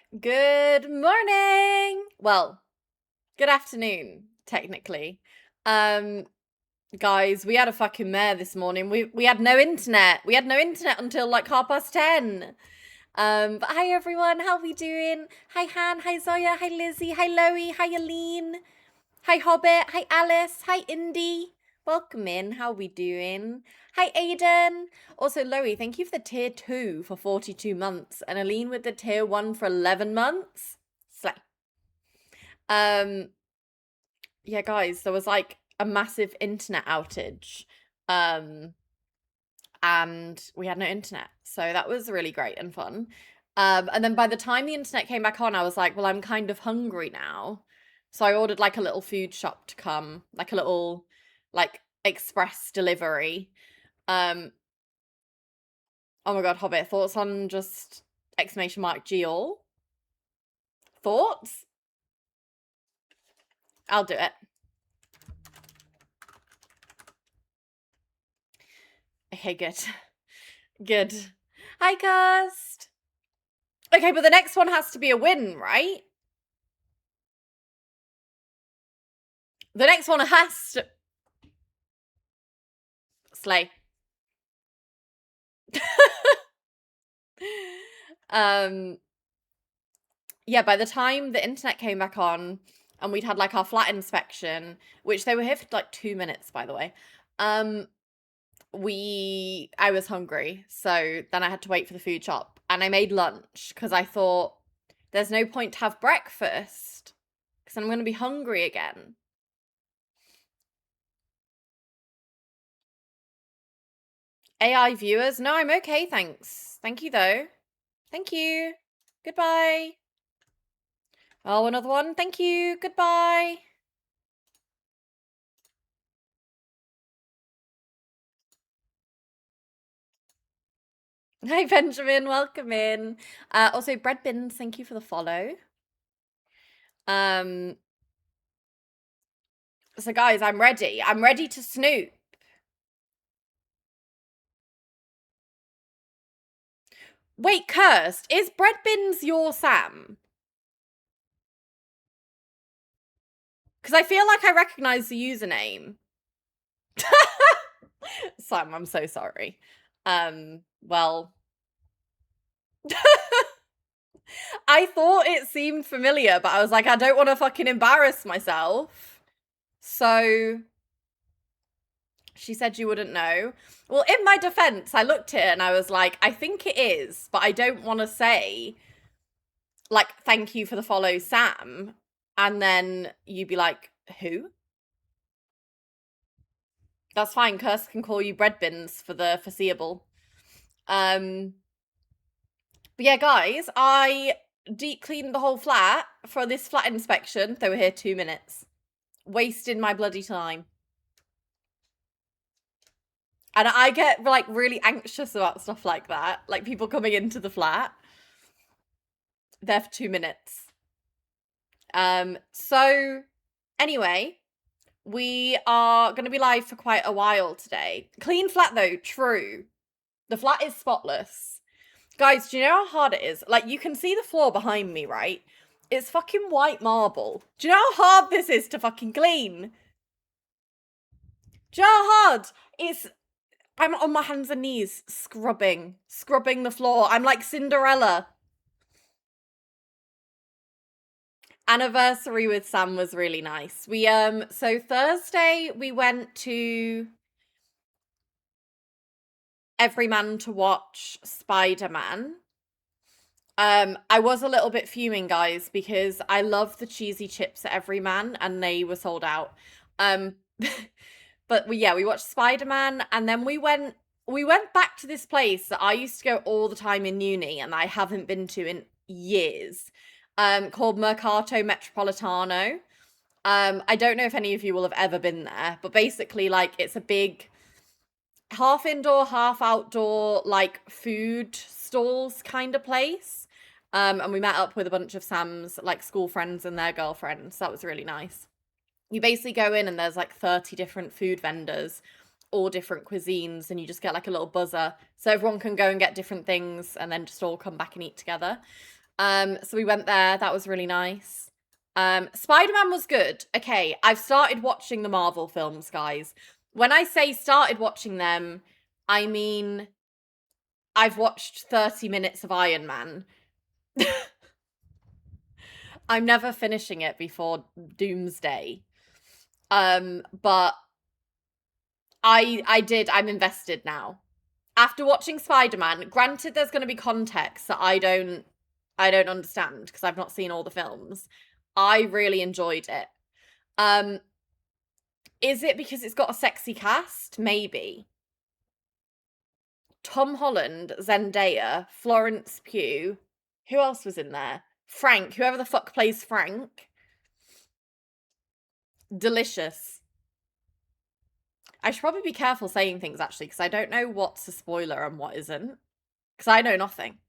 Good morning. Well, good afternoon, technically. Um, guys, we had a fucking mare this morning. We had no internet. We had no internet until like 10:30. But hi everyone, how we doing? Hi Han, hi Zoya, hi Lizzie, hi Loey, hi Aline, hi Hobbit, hi Alice, hi Indy. Welcome in. How we doing? Hi Aiden. Also Loey, thank you for the tier 2 for 42 months and Aline with the tier 1 for 11 months. Slay. Um, yeah, guys, there was like a massive internet outage. Um, and we had no internet. So that was really great and fun. And then by the time the internet came back on, I was like, well, I'm kind of hungry now. So I ordered like a little food shop to come, like a little like express delivery. Um, oh my god, Hobbit, thoughts on just exclamation mark Geol? Thoughts? I'll do it. Okay, good. Good. Hi, Cast. Okay, but the next one has to be a win, right? The next one has to... Slay. Yeah, by the time the internet came back on and we'd had like our flat inspection, which they were here for like 2 minutes, by the way, I was hungry. So then I had to wait for the food shop and I made lunch because I thought there's no point to have breakfast because I'm going to be hungry again. AI viewers? No, I'm okay, thanks. Thank you, though. Thank you. Goodbye. Oh, another one. Thank you. Goodbye. Hi, Benjamin. Welcome in. Also, Bread Bins, thank you for the follow. So guys, I'm ready. I'm ready to snoop. Wait, Cursed, is Bread Bins your Sam? Because I feel like I recognize the username. Sam, I'm so sorry. Well... I thought it seemed familiar, but I was like, I don't want to fucking embarrass myself. So... She said you wouldn't know. Well, in my defense, I looked at it and I was like, I think it is, but I don't want to say, like, thank you for the follow, Sam. And then you'd be like, who? That's fine. Curse can call you Bread Bins for the foreseeable. But yeah, guys, I deep cleaned the whole flat for this flat inspection. They were here 2 minutes. Wasted my bloody time. And I get like really anxious about stuff like that. Like people coming into the flat. There for 2 minutes. So anyway, we are going to be live for quite a while today. Clean flat though, true. The flat is spotless. Guys, do you know how hard it is? Like, you can see the floor behind me, right? It's fucking white marble. Do you know how hard this is to fucking clean? Do you know how hard? I'm on my hands and knees scrubbing the floor. I'm like Cinderella. Anniversary with Sam was really nice. So Thursday we went to Everyman to watch Spider-Man. I was a little bit fuming, guys, because I love the cheesy chips at Everyman and they were sold out. But we watched Spider-Man and then we went back to this place that I used to go all the time in uni and I haven't been to in years. Called Mercato Metropolitano. I don't know if any of you will have ever been there, but basically, like, it's a big half indoor, half outdoor, like, food stalls kind of place. And we met up with a bunch of Sam's, like, school friends and their girlfriends. That was really nice. You basically go in and there's, like, 30 different food vendors, all different cuisines, and you just get, like, a little buzzer. So everyone can go and get different things and then just all come back and eat together. So we went there. That was really nice. Spider-Man was good. Okay, I've started watching the Marvel films, guys. When I say started watching them, I mean I've watched 30 minutes of Iron Man. I'm never finishing it before Doomsday. But I'm invested now. After watching Spider-Man, granted there's going to be context that I don't understand because I've not seen all the films. I really enjoyed it. Is it because it's got a sexy cast? Maybe. Tom Holland, Zendaya, Florence Pugh. Who else was in there? Frank, whoever the fuck plays Frank. Delicious. I should probably be careful saying things, actually, because I don't know what's a spoiler and what isn't. Because I know nothing.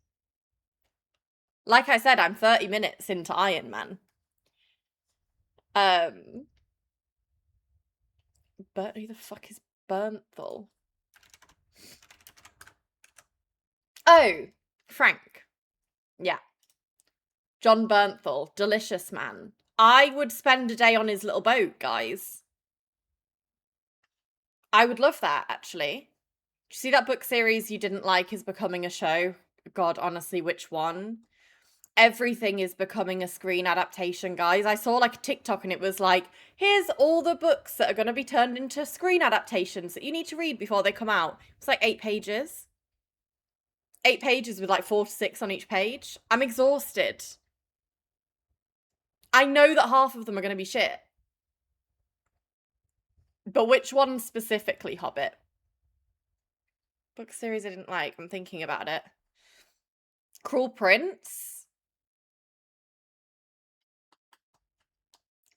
Like I said, I'm 30 minutes into Iron Man. But who the fuck is Bernthal? Oh, Frank. Yeah. John Bernthal. Delicious man. I would spend a day on his little boat, guys. I would love that, actually. Did you see that book series you didn't like is becoming a show? God, honestly, which one? Everything is becoming a screen adaptation, guys. I saw like a TikTok and it was like, here's all the books that are going to be turned into screen adaptations that you need to read before they come out. It's like 8 pages. 8 pages with like 4 to 6 on each page. I'm exhausted. I know that half of them are going to be shit. But which one specifically, Hobbit? Book series I didn't like. I'm thinking about it. Cruel Prince.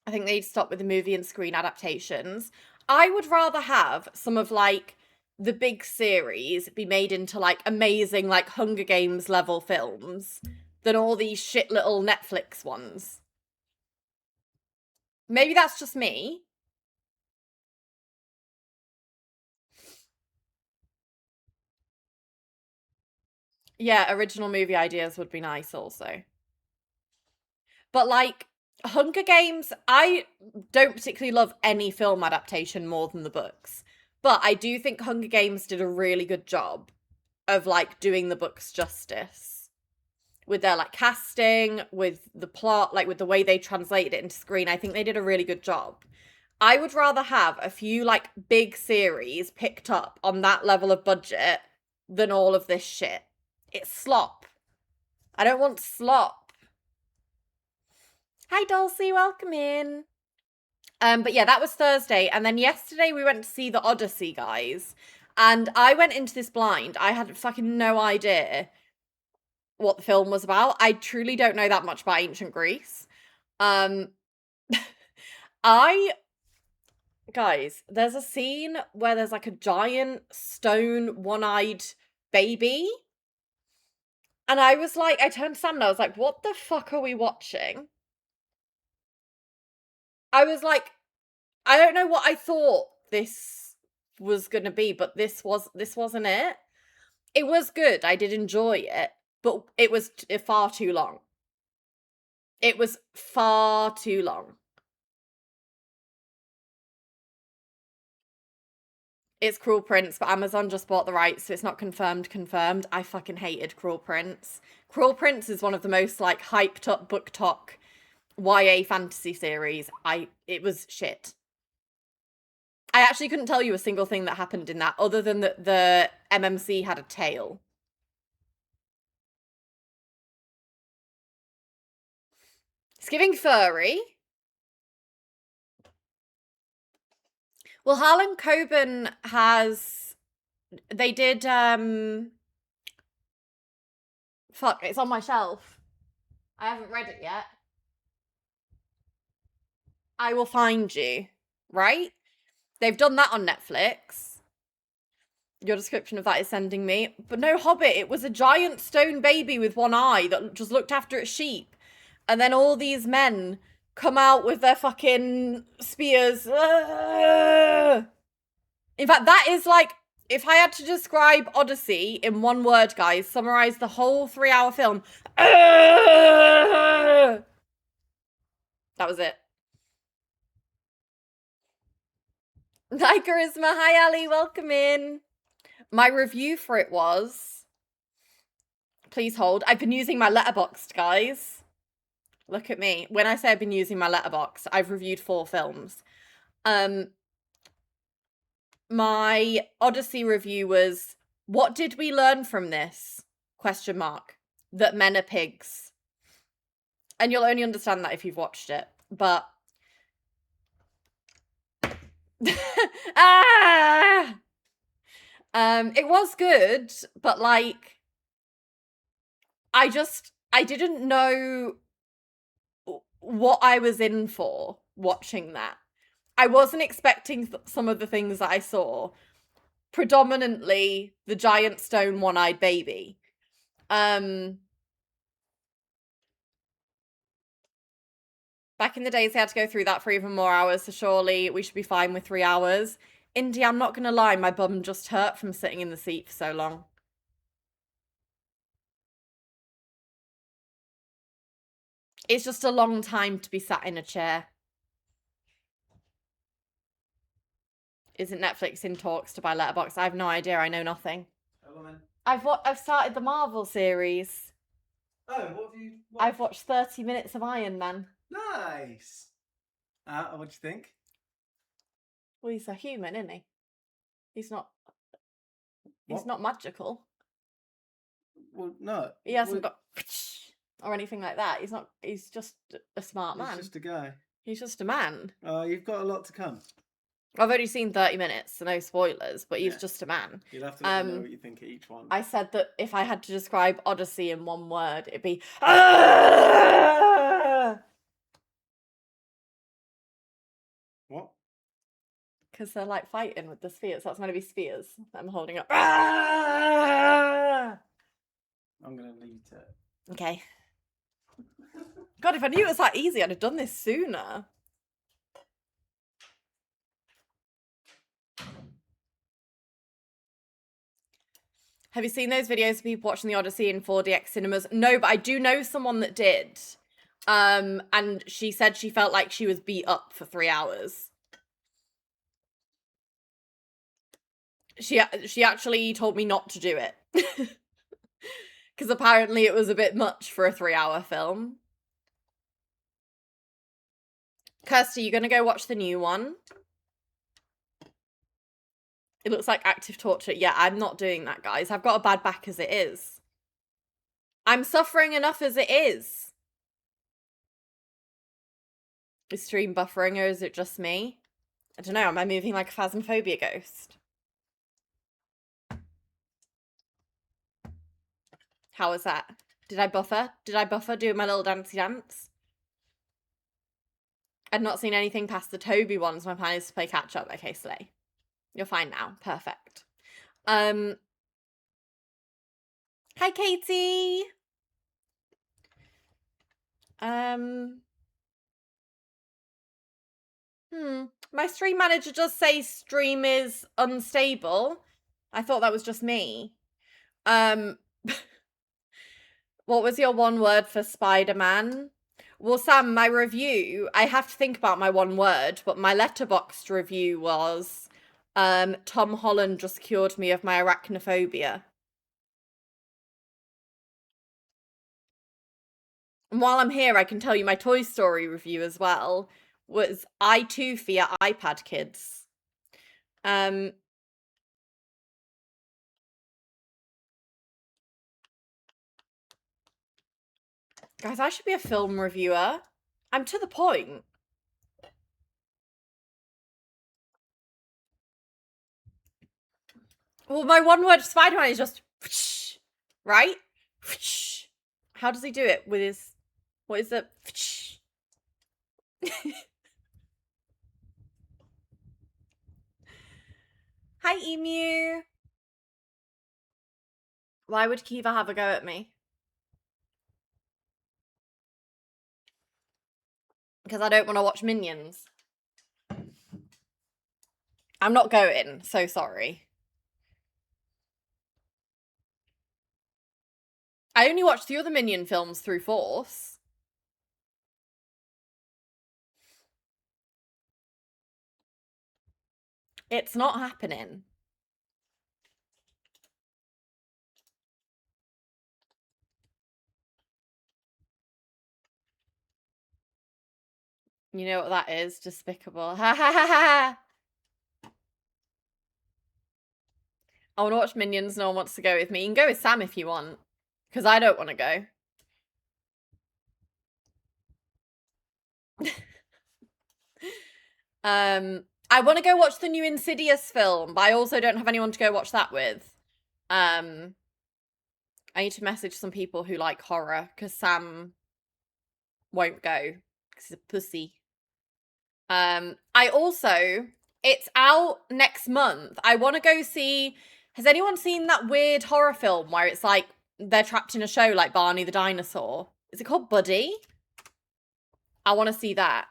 I think they need to stop with the movie and screen adaptations. I would rather have some of like the big series be made into like amazing like Hunger Games level films than all these shit little Netflix ones. Maybe that's just me. Yeah, original movie ideas would be nice also. But like Hunger Games, I don't particularly love any film adaptation more than the books. But I do think Hunger Games did a really good job of like doing the books justice. With their like casting, with the plot, like with the way they translated it into screen, I think they did a really good job. I would rather have a few like big series picked up on that level of budget than all of this shit. It's slop. I don't want slop. Hi Dulcie, welcome in. But yeah, that was Thursday. And then yesterday we went to see the Odyssey, guys. And I went into this blind. I had fucking no idea what the film was about. I truly don't know that much about ancient Greece. Guys, there's a scene where there's like a giant stone one-eyed baby. And I was like, I turned to Sam and I was like, what the fuck are we watching? I was like, I don't know what I thought this was gonna be, but this wasn't it. It was good. I did enjoy it, but it was far too long. It was far too long. It's Cruel Prince, but Amazon just bought the rights, so it's not confirmed. I fucking hated Cruel Prince. Cruel Prince is one of the most like hyped up book talk YA fantasy series. It was shit. I actually couldn't tell you a single thing that happened in that other than that the MMC had a tail. It's giving furry. Well, Harlan Coben has... They did, Fuck, it's on my shelf. I haven't read it yet. I Will Find You, right? They've done that on Netflix. Your description of that is sending me. But no Hobbit, it was a giant stone baby with one eye that just looked after its sheep. And then all these men come out with their fucking spears. In fact, that is like If I had to describe Odyssey in one word, guys, summarize the whole 3-hour film. That was it. Hi, Charisma. Hi, Ali. Welcome in. My review for it was... Please hold. I've been using my Letterboxd, guys. Look at me. When I say I've been using my Letterboxd, I've reviewed 4 films. My Odyssey review was, what did we learn from this? Question mark. That men are pigs. And you'll only understand that if you've watched it. But... ah! It was good, but like... I didn't know what I was in for watching that. I wasn't expecting some of the things that I saw. Predominantly the giant stone one-eyed baby. Back in the days, they had to go through that for even more hours, so surely we should be fine with 3 hours. Indy, I'm not gonna lie, my bum just hurt from sitting in the seat for so long. It's just a long time to be sat in a chair. Isn't Netflix in talks to buy Letterboxd? I have no idea. I know nothing. Hello, man. I've started the Marvel series. Oh, what have you watched? I've watched 30 minutes of Iron Man. Nice. What do you think? Well, he's a human, isn't he? He's not. He's What? not magical. Well, no. He hasn't got or anything like that. He's not. He's just a smart man. He's just a guy. He's just a man. You've got a lot to come. I've only seen 30 minutes, so no spoilers, but he's Yeah. just a man. You'll have to let me know what you think of each one. I said that if I had to describe Odyssey in one word, it'd be... What? Because they're like fighting with the spheres. That's going to be spheres that I'm holding up. I'm going to leave it. Okay. God, if I knew it was that easy, I'd have done this sooner. Have you seen those videos of people watching the Odyssey in 4DX cinemas? No, but I do know someone that did. And she said she felt like she was beat up for 3 hours. She actually told me not to do it. Because apparently it was a bit much for a 3-hour film. Kirsty, you gonna go watch the new one? It looks like active torture. Yeah, I'm not doing that, guys. I've got a bad back as it is. I'm suffering enough as it is. Is stream buffering or is it just me? I don't know. Am I moving like a phasmophobia ghost? How was that? Did I buffer? Did I buffer doing my little dancey dance? I'd not seen anything past the Toby ones. My plan is to play catch up. Okay, Slay. You're fine now. Perfect. Hi, Katie. My stream manager does say stream is unstable. I thought that was just me. What was your one word for Spider-Man? Well, Sam, my review, I have to think about my one word, but my Letterboxd review was Tom Holland just cured me of my arachnophobia. And while I'm here, I can tell you my Toy Story review as well was I too fear iPad kids. Guys, I should be a film reviewer. I'm to the point. Well, my one word Spider-Man is just right? How does he do it with his... What is it? Hi, Emu. Why would Kiva have a go at me? Because I don't want to watch Minions. I'm not going, so sorry. I only watched the other Minion films through Force. It's not happening. You know what that is? Despicable. Ha ha ha ha! I want to watch Minions. No one wants to go with me. You can go with Sam if you want. Because I don't want to go. I want to go watch the new Insidious film, but I also don't have anyone to go watch that with. I need to message some people who like horror, because Sam won't go, because he's a pussy. I also, it's out next month. I want to go see, has anyone seen that weird horror film where it's like, they're trapped in a show like Barney the Dinosaur? Is it called Buddy? I want to see that.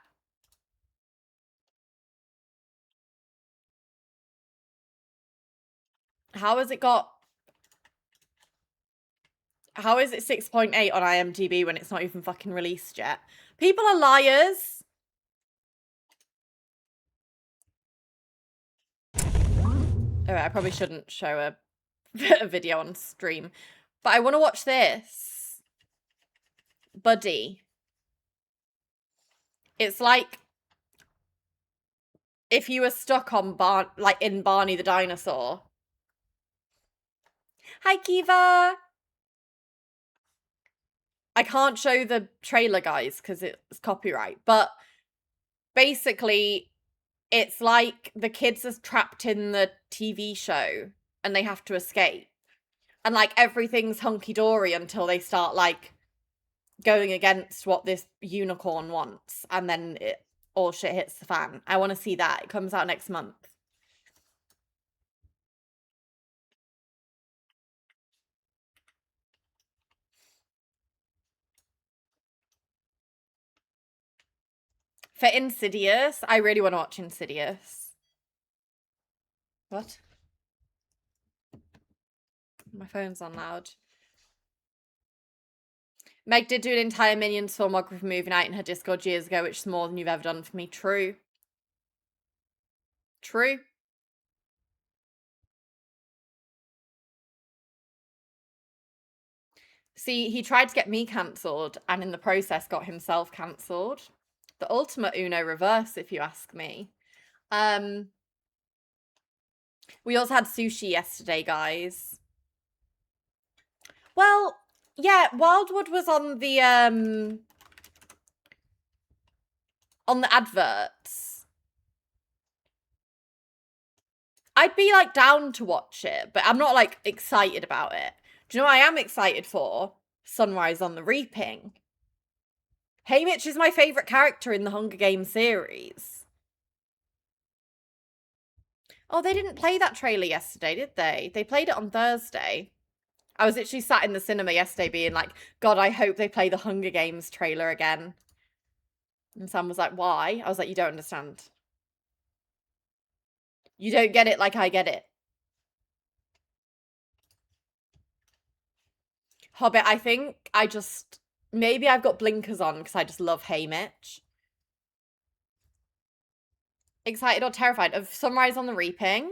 How has it got... How is it 6.8 on IMDb when it's not even fucking released yet? People are liars. Oh, I probably shouldn't show a video on stream. But I want to watch this. Buddy. It's like if you were stuck on in Barney the Dinosaur. Hi, Kiva. I can't show the trailer, guys, because it's copyright. But basically, it's like the kids are trapped in the TV show and they have to escape. And like everything's hunky-dory until they start like going against what this unicorn wants. And then all shit hits the fan. I want to see that. It comes out next month. For Insidious, I really want to watch Insidious. What? My phone's on loud. Meg did do an entire Minions filmography movie night in her Discord years ago, which is more than you've ever done for me. True. True. See, he tried to get me cancelled and in the process got himself cancelled. The ultimate Uno reverse, if you ask me. We also had sushi yesterday, guys. Well, yeah, Wildwood was on the adverts. I'd be like down to watch it, but I'm not like excited about it. Do you know what I am excited for? Sunrise on the Reaping. Haymitch is my favourite character in the Hunger Games series. Oh, they didn't play that trailer yesterday, did they? They played it on Thursday. I was literally sat in the cinema yesterday being like, God, I hope they play the Hunger Games trailer again. And Sam was like, why? I was like, you don't understand. You don't get it like I get it. Hobbit, I think I just... Maybe I've got blinkers on because I just love Haymitch. Excited or terrified of Sunrise on the Reaping?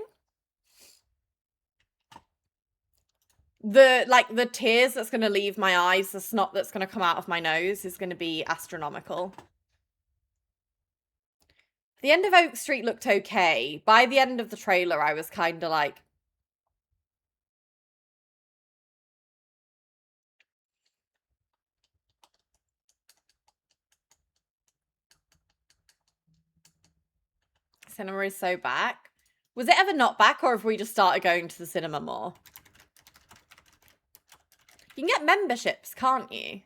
The tears that's going to leave my eyes, the snot that's going to come out of my nose is going to be astronomical. The end of Oak Street looked okay. By the end of the trailer, I was kind of like... Cinema is so back. Was it ever not back, or have we just started going to the cinema more? You can get memberships, can't you?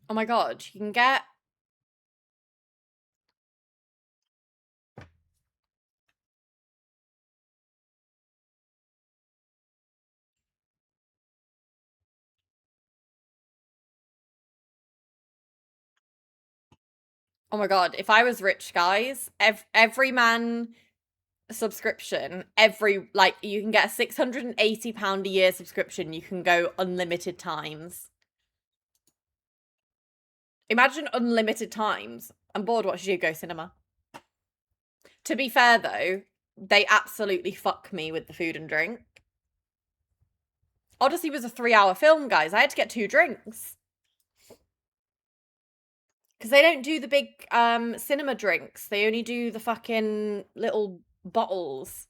Oh my god, you can get... Oh my god, if I was rich, guys, every man subscription, like you can get a £680 a year subscription, you can go unlimited times. Imagine unlimited times. I'm bored, what should you go cinema? To be fair though, they absolutely fuck me with the food and drink. Odyssey was a 3-hour film, guys. I had to get 2 drinks. Because they don't do the big cinema drinks. They only do the fucking little bottles.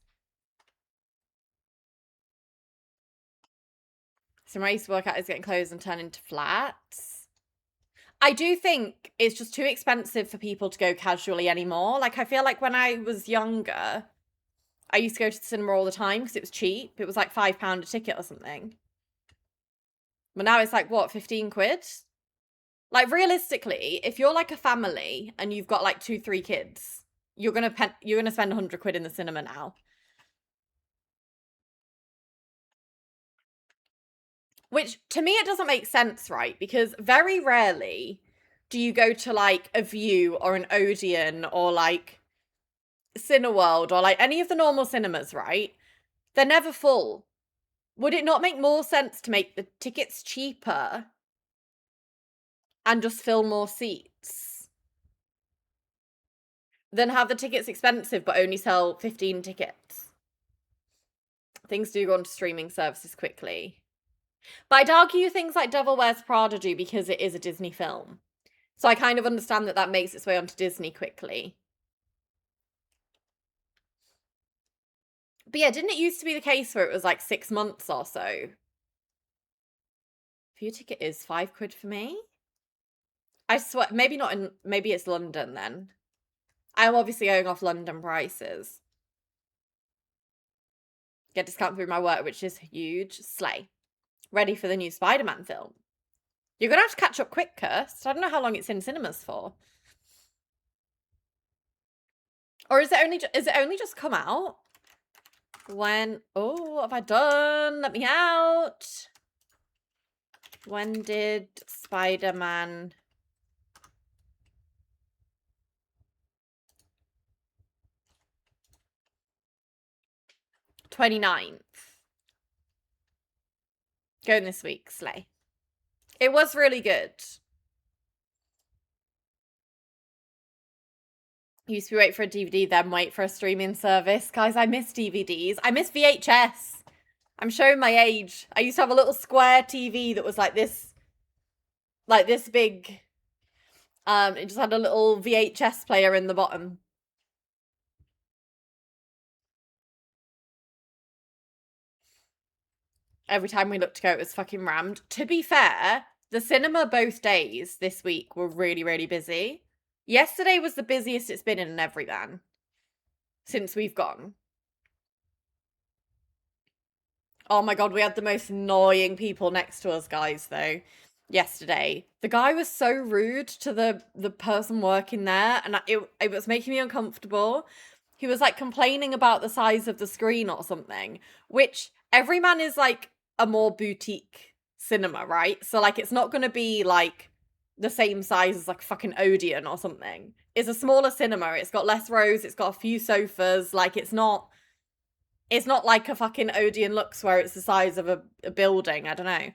So my used to work out is getting closed and turned into flats. I do think it's just too expensive for people to go casually anymore. Like, I feel like when I was younger, I used to go to the cinema all the time because it was cheap. It was like £5 a ticket or something. But now it's like, what, 15 quid? Like, realistically, if you're like a family and you've got like 2-3 kids, you're gonna spend 100 quid in the cinema now. Which, to me, it doesn't make sense, right? Because very rarely do you go to like a View or an Odeon or like Cineworld or like any of the normal cinemas, right? They're never full. Would it not make more sense to make the tickets cheaper and just fill more seats than have the tickets expensive but only sell 15 tickets? Things do go onto streaming services quickly. But I'd argue things like Devil Wears Prada do because it is a Disney film. So I kind of understand that makes its way onto Disney quickly. But yeah, didn't it used to be the case where it was like 6 months or so? View ticket is 5 quid for me. I swear, maybe not in, maybe it's London then. I'm obviously going off London prices. Get discount through my work, which is huge. Slay. Ready for the new Spider-Man film. You're gonna have to catch up quick, Kirst. I don't know how long it's in cinemas for. Or is it only just come out? When, oh, what have I done? Let me out. When did Spider-Man... 29th. Going this week, slay. It was really good. Used to wait for a DVD, then wait for a streaming service. Guys, I miss DVDs. I miss VHS. I'm showing my age. I used to have a little square TV that was like this big. It just had a little VHS player in the bottom. Every time we looked to go, it was fucking rammed. To be fair, the cinema both days this week were really, really busy. Yesterday was the busiest it's been in an Everyman since we've gone. Oh my god, we had the most annoying people next to us, guys, though, yesterday. The guy was so rude to the person working there, and it was making me uncomfortable. He was, like, complaining about the size of the screen or something, which Everyman is, like, a more boutique cinema, right? So, like, it's not gonna be, like, the same size as, like, fucking Odeon or something. It's a smaller cinema. It's got less rows. It's got a few sofas. Like, it's not like a fucking Odeon Lux where it's the size of a building. I don't know.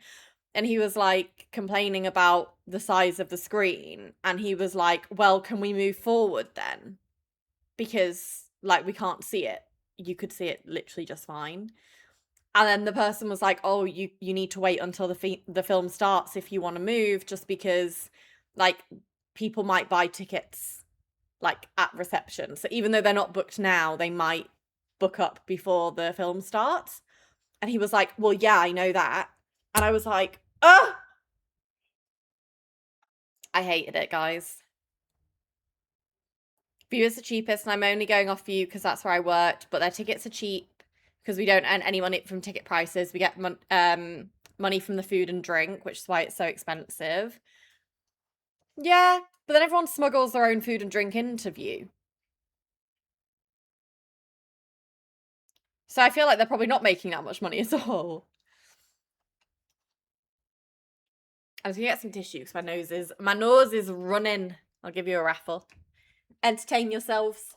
And he was like complaining about the size of the screen. And he was like, well, can we move forward then? Because like we can't see it. You could see it literally just fine. And then the person was like, oh, you need to wait until the film starts if you want to move, just because like people might buy tickets like at reception. So even though they're not booked now, they might book up before the film starts. And he was like, well, yeah, I know that. And I was like, ugh! I hated it, guys. View is the cheapest, and I'm only going off View because that's where I worked, but their tickets are cheap because we don't earn any money from ticket prices. We get money from the food and drink, which is why it's so expensive. Yeah, but then everyone smuggles their own food and drink into View. So I feel like they're probably not making that much money at all. I was gonna get some tissue because my nose is running. I'll give you a raffle. Entertain yourselves.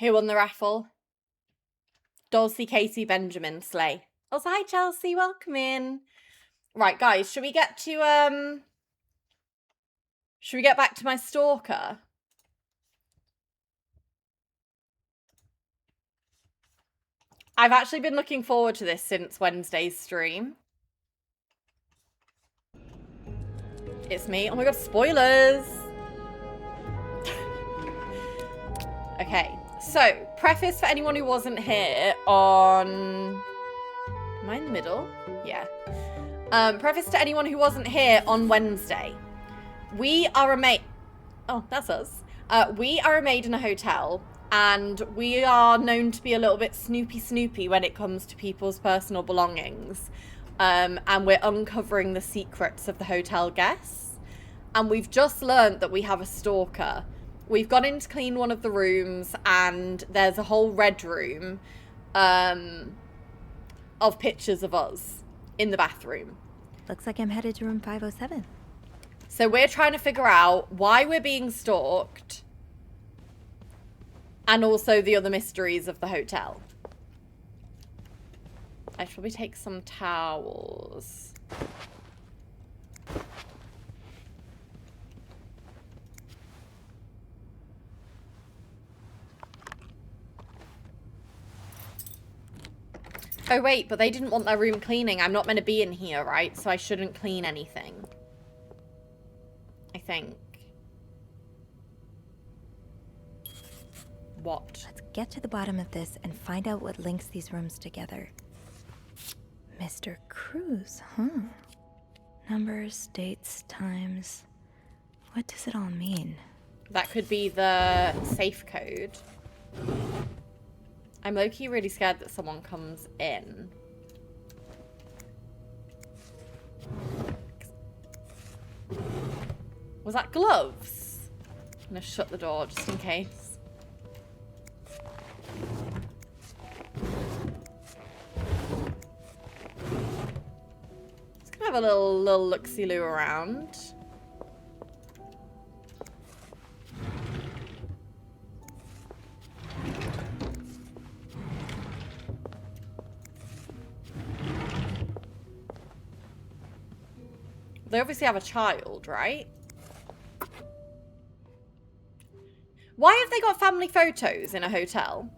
Who won the raffle? Dulcie, Katie, Benjamin, Slay. Oh, hi Chelsea, welcome in. Right, guys, should we get back to my stalker? I've actually been looking forward to this since Wednesday's stream. It's me. Oh my god, spoilers! Okay, so, preface for anyone who wasn't here on... Am I in the middle? Yeah. Preface to anyone who wasn't here on Wednesday. We are a maid... Oh, that's us. We are a maid in a hotel, and we are known to be a little bit snoopy when it comes to people's personal belongings. And we're uncovering the secrets of the hotel guests. And we've just learned that we have a stalker. We've gone in to clean one of the rooms, and there's a whole red room of pictures of us in the bathroom. Looks like I'm headed to room 507. So we're trying to figure out why we're being stalked, and also the other mysteries of the hotel. I should probably take some towels. Oh wait, but they didn't want their room cleaning. I'm not meant to be in here, right? So I shouldn't clean anything. I think. What? Let's get to the bottom of this and find out what links these rooms together. Mr. Cruz, huh? Numbers, dates, times. What does it all mean? That could be the safe code. I'm low-key really scared that someone comes in. Was that gloves? I'm gonna shut the door just in case. Just gonna have a little look-see-loo around. They obviously have a child, right? Why have they got family photos in a hotel?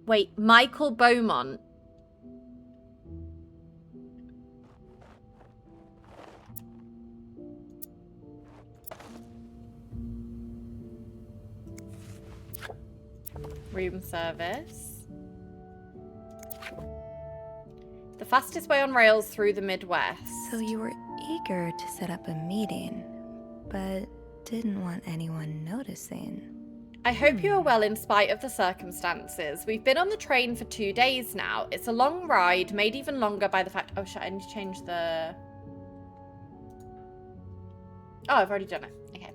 Wait, Michael Beaumont. Room service. The fastest way on rails through the Midwest. So you were eager to set up a meeting, but didn't want anyone noticing. I hope you are well in spite of the circumstances. We've been on the train for 2 days now. It's a long ride, made even longer by the fact... Oh shit, I need to change the... Oh, I've already done it. Okay.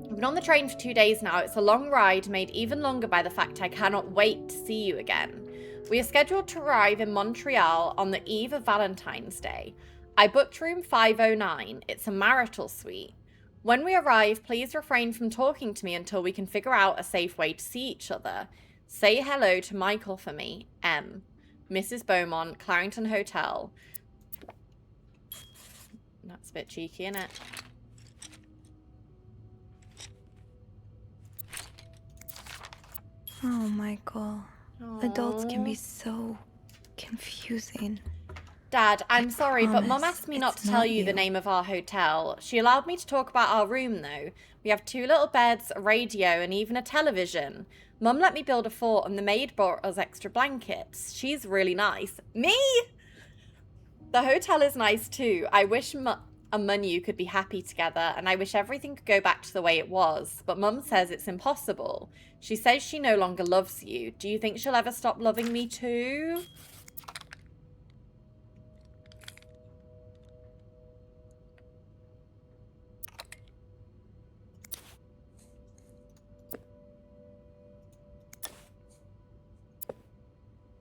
I've been on the train for 2 days now. It's a long ride, made even longer by the fact I cannot wait to see you again. We are scheduled to arrive in Montreal on the eve of Valentine's Day. I booked room 509. It's a marital suite. When we arrive, please refrain from talking to me until we can figure out a safe way to see each other. Say hello to Michael for me, M. Mrs. Beaumont, Clarington Hotel. That's a bit cheeky, isn't it? Oh, Michael. Adults can be Aww. so confusing. Dad, I'm sorry, but Mum promise asked me not it's to tell not you the you. name of our hotel. She allowed me to talk about our room, though. We have 2 little beds, a radio, and even a television. Mum let me build a fort, and the maid brought us extra blankets. She's really nice. Me? The hotel is nice, too. I wish and you could be happy together, and I wish everything could go back to the way it was. But Mum says it's impossible. She says she no longer loves you. Do you think she'll ever stop loving me, too?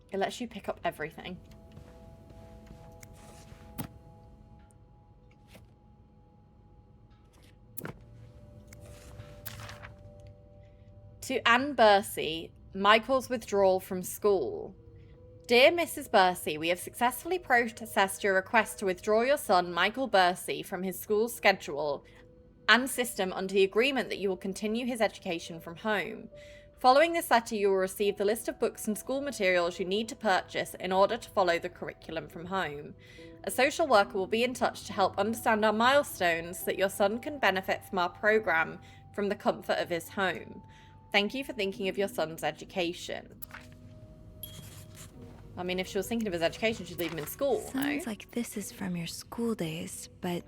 It lets you pick up everything. To Anne Bursey, Michael's withdrawal from school. Dear Mrs. Bursey, we have successfully processed your request to withdraw your son, Michael Bursey, from his school schedule and system under the agreement that you will continue his education from home. Following this letter, you will receive the list of books and school materials you need to purchase in order to follow the curriculum from home. A social worker will be in touch to help understand our milestones so that your son can benefit from our program from the comfort of his home. Thank you for thinking of your son's education. I mean, if she was thinking of his education, she'd leave him in school, Sounds no? like this is from your school days, but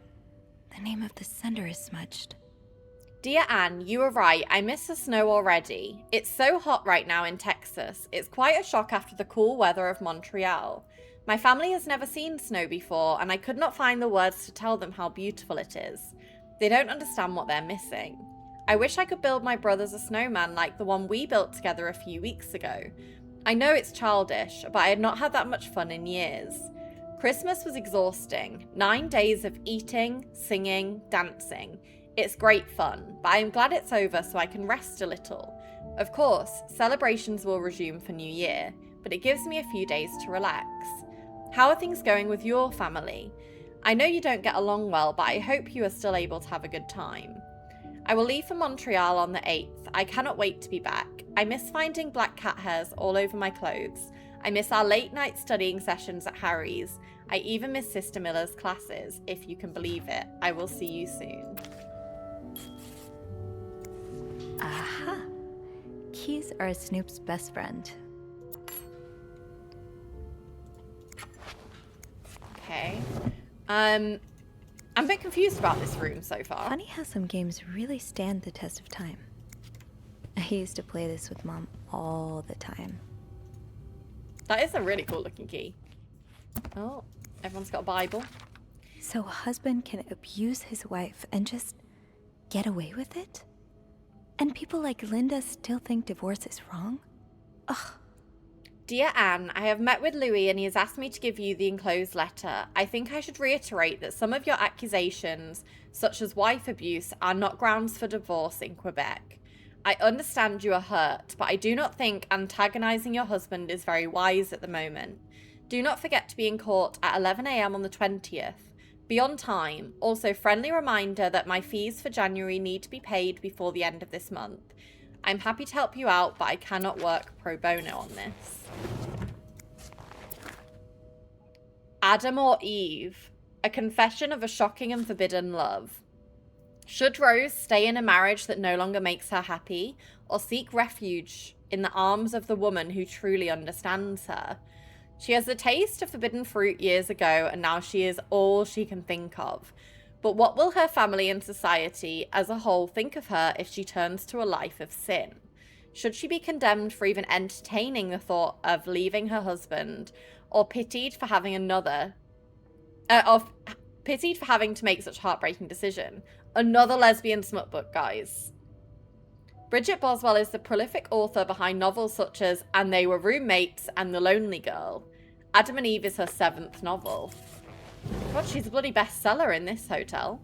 the name of the sender is smudged. Dear Anne, you were right. I miss the snow already. It's so hot right now in Texas. It's quite a shock after the cool weather of Montreal. My family has never seen snow before, and I could not find the words to tell them how beautiful it is. They don't understand what they're missing. I wish I could build my brothers a snowman like the one we built together a few weeks ago. I know it's childish, but I had not had that much fun in years. Christmas was exhausting. 9 days of eating, singing, dancing. It's great fun, but I am glad it's over so I can rest a little. Of course, celebrations will resume for New Year, but it gives me a few days to relax. How are things going with your family? I know you don't get along well, but I hope you are still able to have a good time. I will leave for Montreal on the 8th. I cannot wait to be back. I miss finding black cat hairs all over my clothes. I miss our late night studying sessions at Harry's. I even miss Sister Miller's classes, if you can believe it. I will see you soon. Aha! Keys are Snoop's best friend. Okay. I'm a bit confused about this room so far. Funny how some games really stand the test of time. I used to play this with Mom all the time. That is a really cool looking key. Oh, everyone's got a Bible. So a husband can abuse his wife and just get away with it? And people like Linda still think divorce is wrong? Ugh. Dear Anne, I have met with Louis and he has asked me to give you the enclosed letter. I think I should reiterate that some of your accusations, such as wife abuse, are not grounds for divorce in Quebec. I understand you are hurt, but I do not think antagonizing your husband is very wise at the moment. Do not forget to be in court at 11 a.m. on the 20th. Be on time. Also, friendly reminder that my fees for January need to be paid before the end of this month. I'm happy to help you out, but I cannot work pro bono on this. Adam or Eve? A confession of a shocking and forbidden love. Should Rose stay in a marriage that no longer makes her happy, or seek refuge in the arms of the woman who truly understands her? She has a taste of forbidden fruit years ago, and now she is all she can think of. But what will her family and society as a whole think of her if she turns to a life of sin? Should she be condemned for even entertaining the thought of leaving her husband, or pitied for having pitied for having to make such a heartbreaking decision? Another lesbian smut book, guys. Bridget Boswell is the prolific author behind novels such as And They Were Roommates and The Lonely Girl. Adam and Eve is her 7th novel. God, she's a bloody bestseller in this hotel.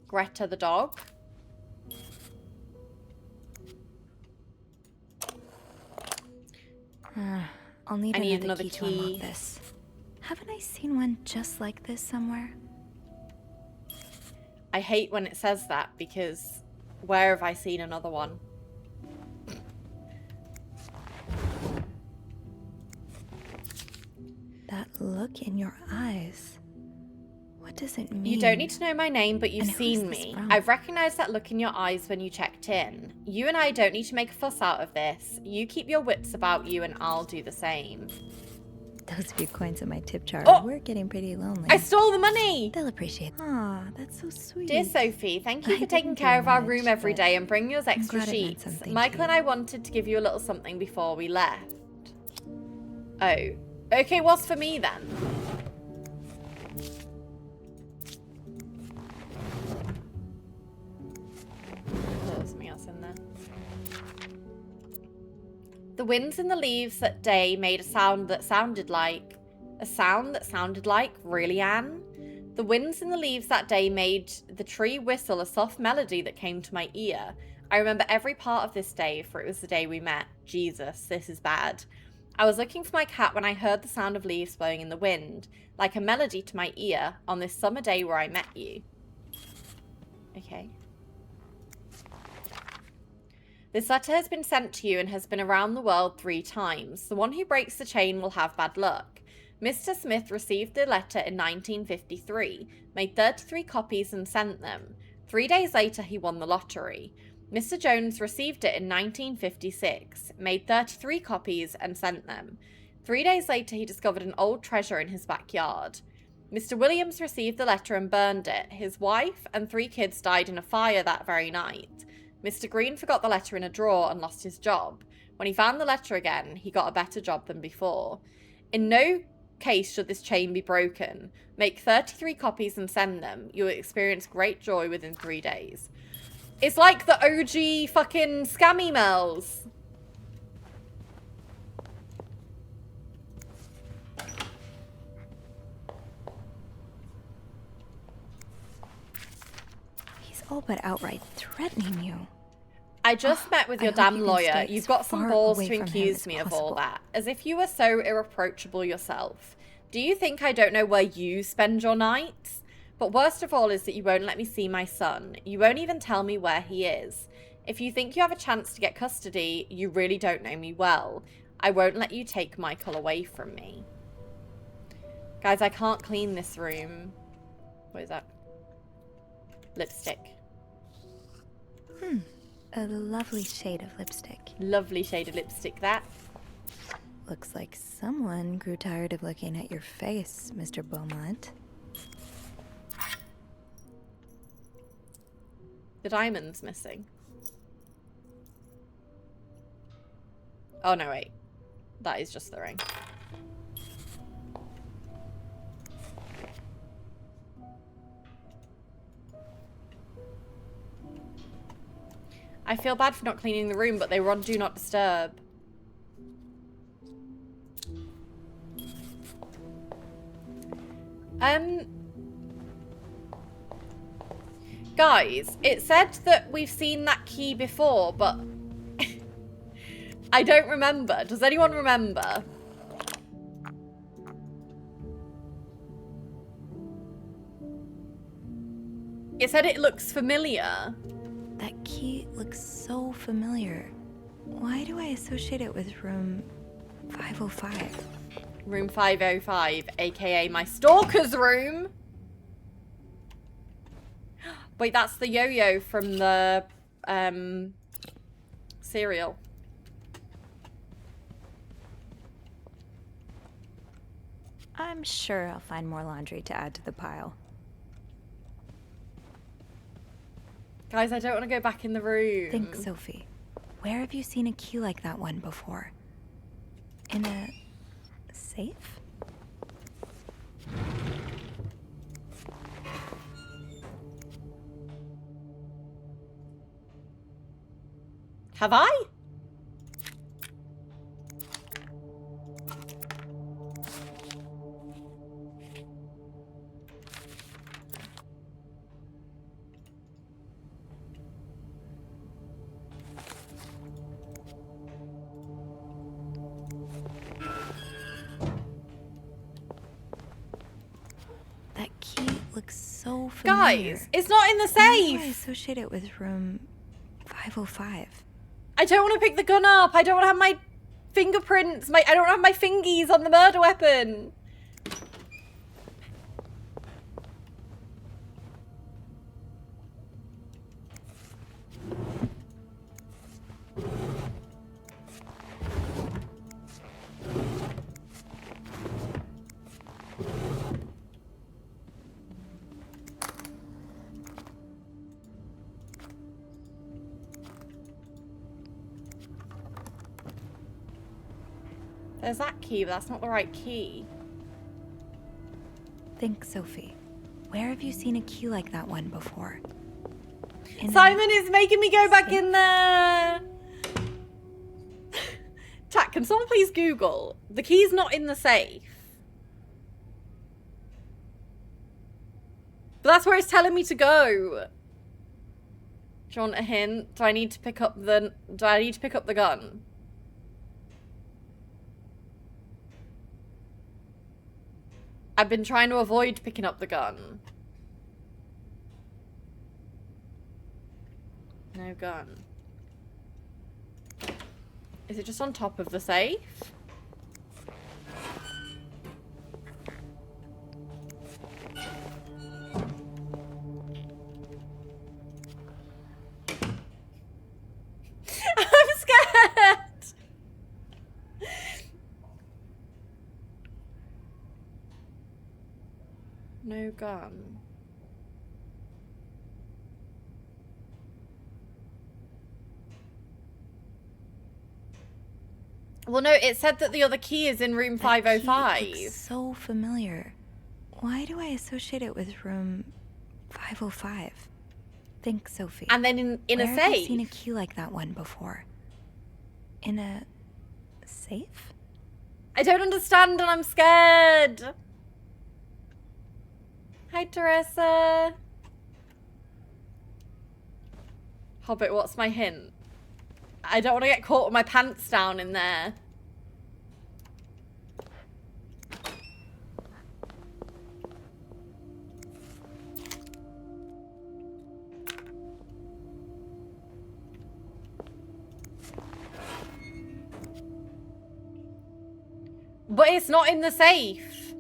Greta the dog. I'll need I need another another key to key. unlock this. Haven't I seen one just like this somewhere? I hate when it says that because where have I seen another one? That look in your eyes. What does it mean? You don't need to know my name, but you've And who's seen this me. from? I've recognized that look in your eyes when you checked in. You and I don't need to make a fuss out of this. You keep your wits about you and I'll do the same. Those few coins in my tip jar Oh! were getting pretty lonely. I stole the money! They'll appreciate. Ah, that's so sweet. Dear Sophie, thank you I for taking didn't do care of our much, room every but day and bringing us extra glad it meant sheets. something to Michael and you. I wanted to give you a little something before we left. Oh. Okay, what's for me then? There was something else in there. The winds in the leaves that day made a sound that sounded like... A sound that sounded like? Really, Anne? The winds in the leaves that day made the tree whistle a soft melody that came to my ear. I remember every part of this day, for it was the day we met. Jesus, this is bad. I was looking for my cat when I heard the sound of leaves blowing in the wind, like a melody to my ear, on this summer day where I met you. Okay. This letter has been sent to you and has been around the world 3 times. The one who breaks the chain will have bad luck. Mr. Smith received the letter in 1953, made 33 copies and sent them. 3 days later, he won the lottery. Mr. Jones received it in 1956, made 33 copies and sent them. 3 days later, he discovered an old treasure in his backyard. Mr. Williams received the letter and burned it. His wife and 3 kids died in a fire that very night. Mr. Green forgot the letter in a drawer and lost his job. When he found the letter again, he got a better job than before. In no case should this chain be broken. Make 33 copies and send them. You will experience great joy within 3 days. It's like the OG fucking scam emails. He's all but outright threatening you. I just met with I your hope you damn can lawyer. stay You've as got some far balls away to from him accuse as me of all possible. that. As if you were so irreproachable yourself. Do you think I don't know where you spend your nights? But worst of all is that you won't let me see my son. You won't even tell me where he is. If you think you have a chance to get custody, you really don't know me well. I won't let you take Michael away from me. Guys, I can't clean this room. What is that? Lipstick. A lovely shade of lipstick. Lovely shade of lipstick, that. Looks like someone grew tired of looking at your face, Mr. Beaumont. The diamond's missing. Oh, no, wait. That is just the ring. I feel bad for not cleaning the room, but they were on Do Not Disturb. Guys, it said that we've seen that key before, but I don't remember. Does anyone remember? It said it looks familiar. That key looks so familiar. Why do I associate it with room 505? Room 505, aka my stalker's room. Wait, that's the yo-yo from the cereal. I'm sure I'll find more laundry to add to the pile. Guys, I don't want to go back in the room. Think, Sophie. Where have you seen a key like that one before? In a safe? Have I? That key looks so familiar. Guys, it's not in the Why do I safe. associate it with room 505? I don't want to pick the gun up. I don't want to have my fingerprints. I don't have my fingies on the murder weapon. There's that key, but that's not the right key. Think, Sophie. Where have you seen a key like that one before? Simon is making me go back in there. Chat, can someone please Google? The key's not in the safe. But that's where it's telling me to go. Do you want a hint? Do I need to pick up the gun? I've been trying to avoid picking up the gun. No gun. Is it just on top of the safe? I'm scared! No gun. Well, no, it said that the other key is in room That key 505. looks so familiar. Why do I associate it with room 505? Think, Sophie. And then in Where a have you seen a safe. key like that one before? In a safe? I don't understand and I'm scared. Hi, Teresa. Hobbit, what's my hint? I don't want to get caught with my pants down in there. But it's not in the safe.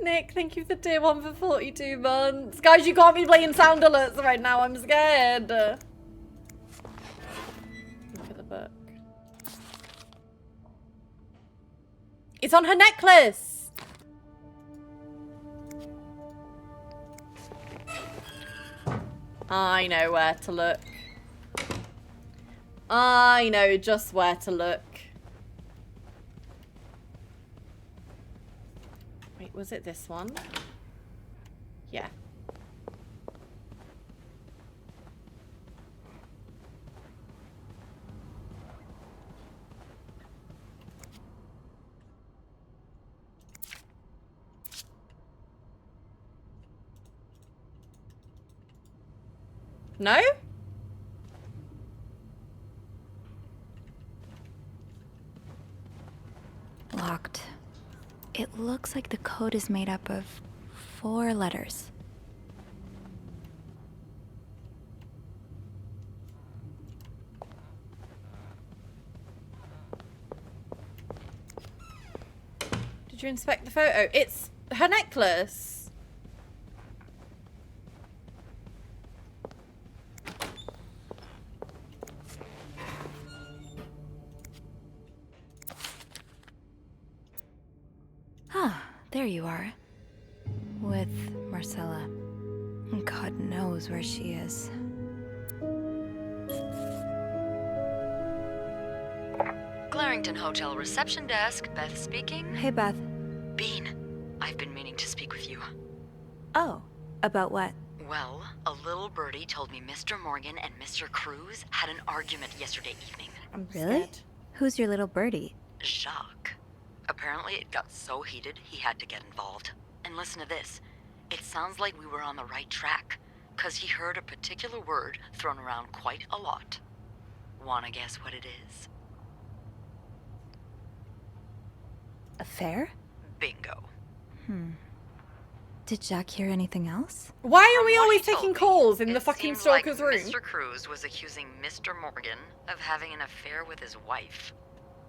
Nick, thank you for tier 1 for 42 months. Guys, you can't be playing sound alerts right now. I'm scared. Look at the book. It's on her necklace. I know where to look. I know just where to look. Wait, was it this one? Yeah. No? Locked. It looks like the code is made up of 4 letters. Did you inspect the photo? It's her necklace. Ah, there you are. With Marcella. God knows where she is. Clarington Hotel reception desk, Beth speaking. Hey, Beth. Bean, I've been meaning to speak with you. Oh, about what? Well, a little birdie told me Mr. Morgan and Mr. Cruz had an argument yesterday evening. I'm Really? scared. Who's your little birdie? Jacques. Apparently it got so heated he had to get involved. And listen to this. It sounds like we were on the right track, 'cause he heard a particular word thrown around quite a lot. Wanna guess what it is? Affair? Bingo. Did Jack hear anything else? Why are From we what always he told taking me, calls in the it fucking seemed like stalker's room? Mr. Cruz was accusing Mr. Morgan of having an affair with his wife.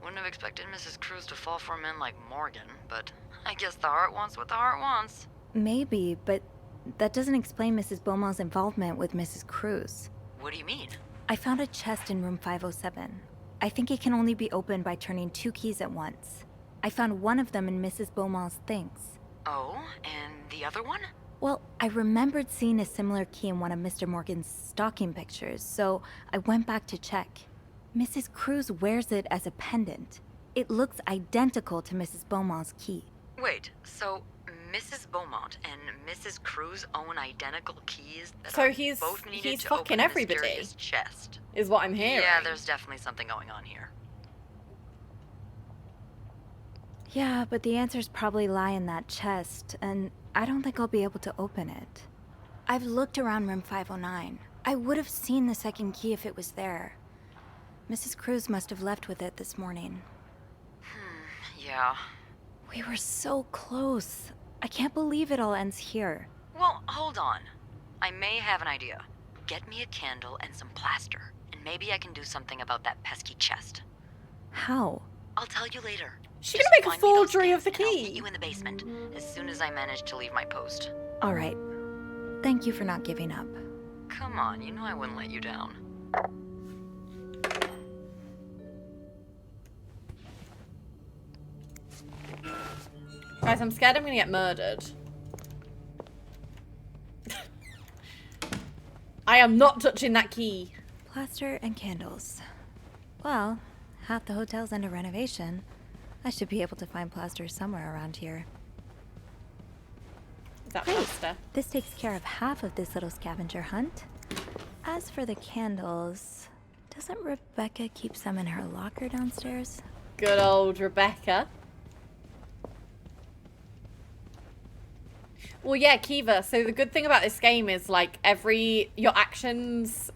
Wouldn't have expected Mrs. Cruz to fall for a man like Morgan, but I guess the heart wants what the heart wants. Maybe, but that doesn't explain Mrs. Beaumont's involvement with Mrs. Cruz. What do you mean? I found a chest in room 507. I think it can only be opened by turning 2 keys at once. I found one of them in Mrs. Beaumont's things. Oh, and the other one? Well, I remembered seeing a similar key in one of Mr. Morgan's stocking pictures, so I went back to check. Mrs. Cruz wears it as a pendant. It looks identical to Mrs. Beaumont's key. Wait, so Mrs. Beaumont and Mrs. Cruz own identical keys that So are he's- both needed he's to fucking open a everybody. mysterious chest. Is what I'm hearing. Yeah, there's definitely something going on here. Yeah, but the answers probably lie in that chest, and I don't think I'll be able to open it. I've looked around room 509. I would have seen the second key if it was there. Mrs. Cruz must have left with it this morning. Yeah. We were so close. I can't believe it all ends here. Well, hold on. I may have an idea. Get me a candle and some plaster, and maybe I can do something about that pesky chest. How? I'll tell you later. She's Just gonna make a find me those forgery of things, the and I'll key. meet you in the basement as soon as I manage to leave my post. All right. Thank you for not giving up. Come on, you know I wouldn't let you down. Guys, I'm scared I'm gonna get murdered. I am not touching that key. Plaster and candles. Well, half the hotel's under renovation. I should be able to find plaster somewhere around here. Is that Great. plaster? This takes care of half of this little scavenger hunt. As for the candles, doesn't Rebecca keep some in her locker downstairs? Good old Rebecca. Well, yeah, Kiva. So the good thing about this game is, like, your actions,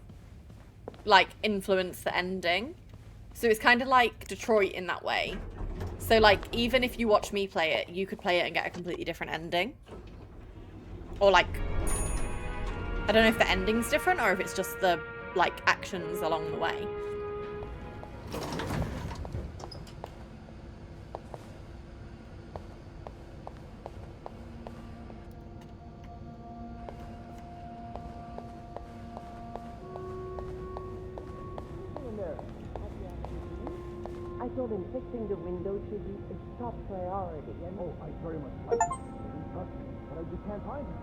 like, influence the ending. So it's kind of like Detroit in that way. So, like, even if you watch me play it, you could play it and get a completely different ending. Or, like, I don't know if the ending's different or if it's just the, like, actions along the way. I told him fixing the window should be a top priority. And Oh, I very much like him, but I just can't find him.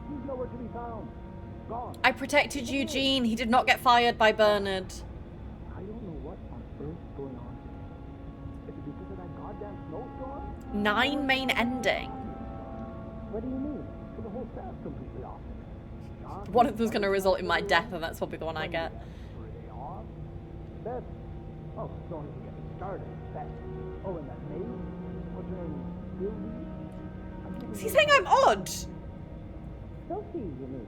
He's nowhere to be found. Gone. I protected Eugene. He did not get fired by Bernard. I don't know what on earth's going on here. Is it because of that goddamn snowstorm? 9 main ending. what do you mean? Well, the whole staff's completely off. John, One of them's going to result in my death, and that's probably the one I get. Were they off? Beth. Oh, don't even get me started. Beth. Oh, and that maid? What's her name? Sylvie? Is he saying I'm odd? Sophie, you mean?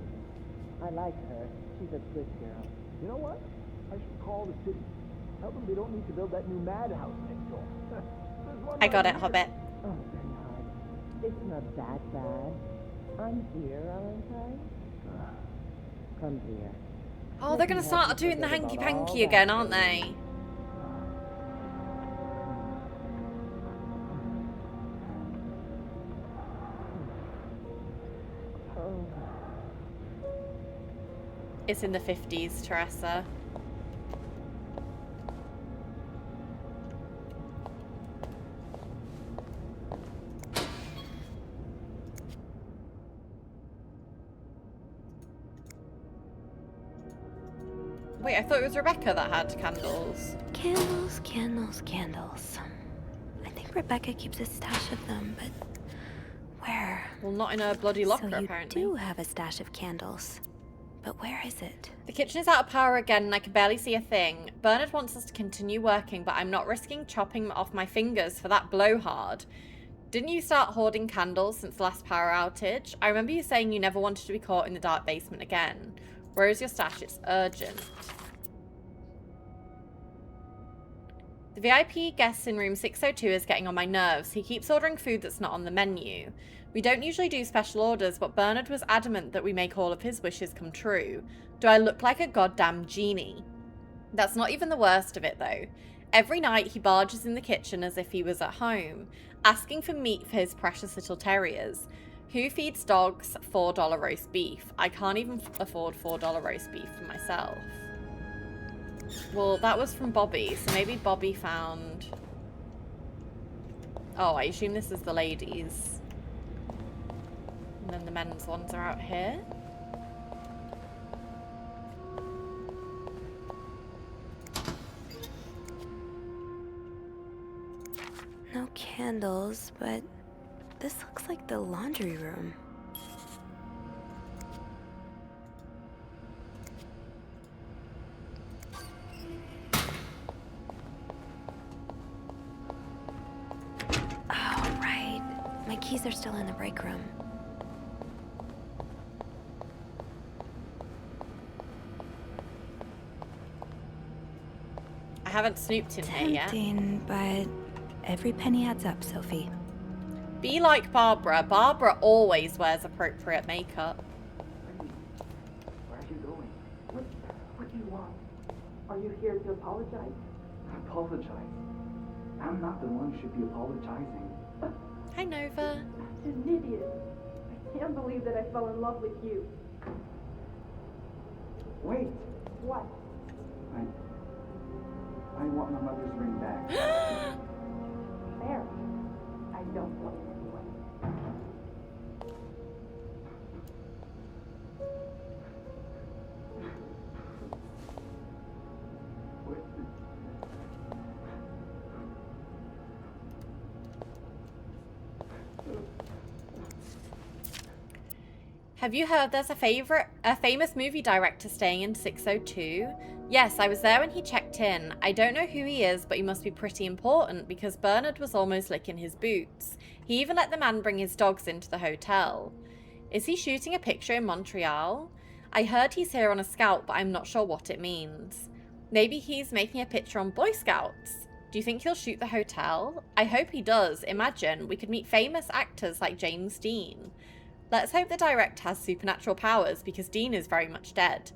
I like her. She's a good girl. You know what? I should call the city. Tell them they don't need to build that new madhouse next door. There's one I got right it, here. Hobbit. Oh, Bernard. It's not that bad. I'm here, aren't I? Come here. Oh, they're going to start doing the hanky-panky again, aren't they? Oh. It's in the 50s, Teresa. Wait, I thought it was Rebecca that had candles. Candles, candles, candles. I think Rebecca keeps a stash of them, but where? Well, not in a bloody locker, So you apparently. do have a stash of candles. But where is it? The kitchen is out of power again and I can barely see a thing. Bernard wants us to continue working, but I'm not risking chopping off my fingers for that blowhard. Didn't you start hoarding candles since the last power outage? I remember you saying you never wanted to be caught in the dark basement again. Where is your stash? It's urgent. The VIP guest in room 602 is getting on my nerves. He keeps ordering food that's not on the menu. We don't usually do special orders, but Bernard was adamant that we make all of his wishes come true. Do I look like a goddamn genie? That's not even the worst of it, though. Every night he barges in the kitchen as if he was at home, asking for meat for his precious little terriers. Who feeds dogs $4 roast beef? I can't even afford $4 roast beef for myself. Well, that was from Bobby, so maybe Bobby found... Oh, I assume this is the ladies. And then the men's ones are out here. No candles, but this looks like the laundry room. Oh, right. My keys are still in the break room. I haven't snooped in here yet. Tempting, but every penny adds up, Sophie. Be like Barbara. Barbara always wears appropriate makeup. Where are you going? What do you want? Are you here to apologize? Apologize? I'm not the one who should be apologizing. Hi, Nova. Such an idiot. I can't believe that I fell in love with you. Wait, What? I want my mother's ring back. Mary. I don't want it anyway. What? Have you heard there's a famous movie director staying in 602? Yes, I was there when he checked in. I don't know who he is, but he must be pretty important because Bernard was almost licking his boots. He even let the man bring his dogs into the hotel. Is he shooting a picture in Montreal? I heard he's here on a scout, but I'm not sure what it means. Maybe he's making a picture on Boy Scouts. Do you think he'll shoot the hotel? I hope he does. Imagine, we could meet famous actors like James Dean. Let's hope the direct has supernatural powers because Dean is very much dead.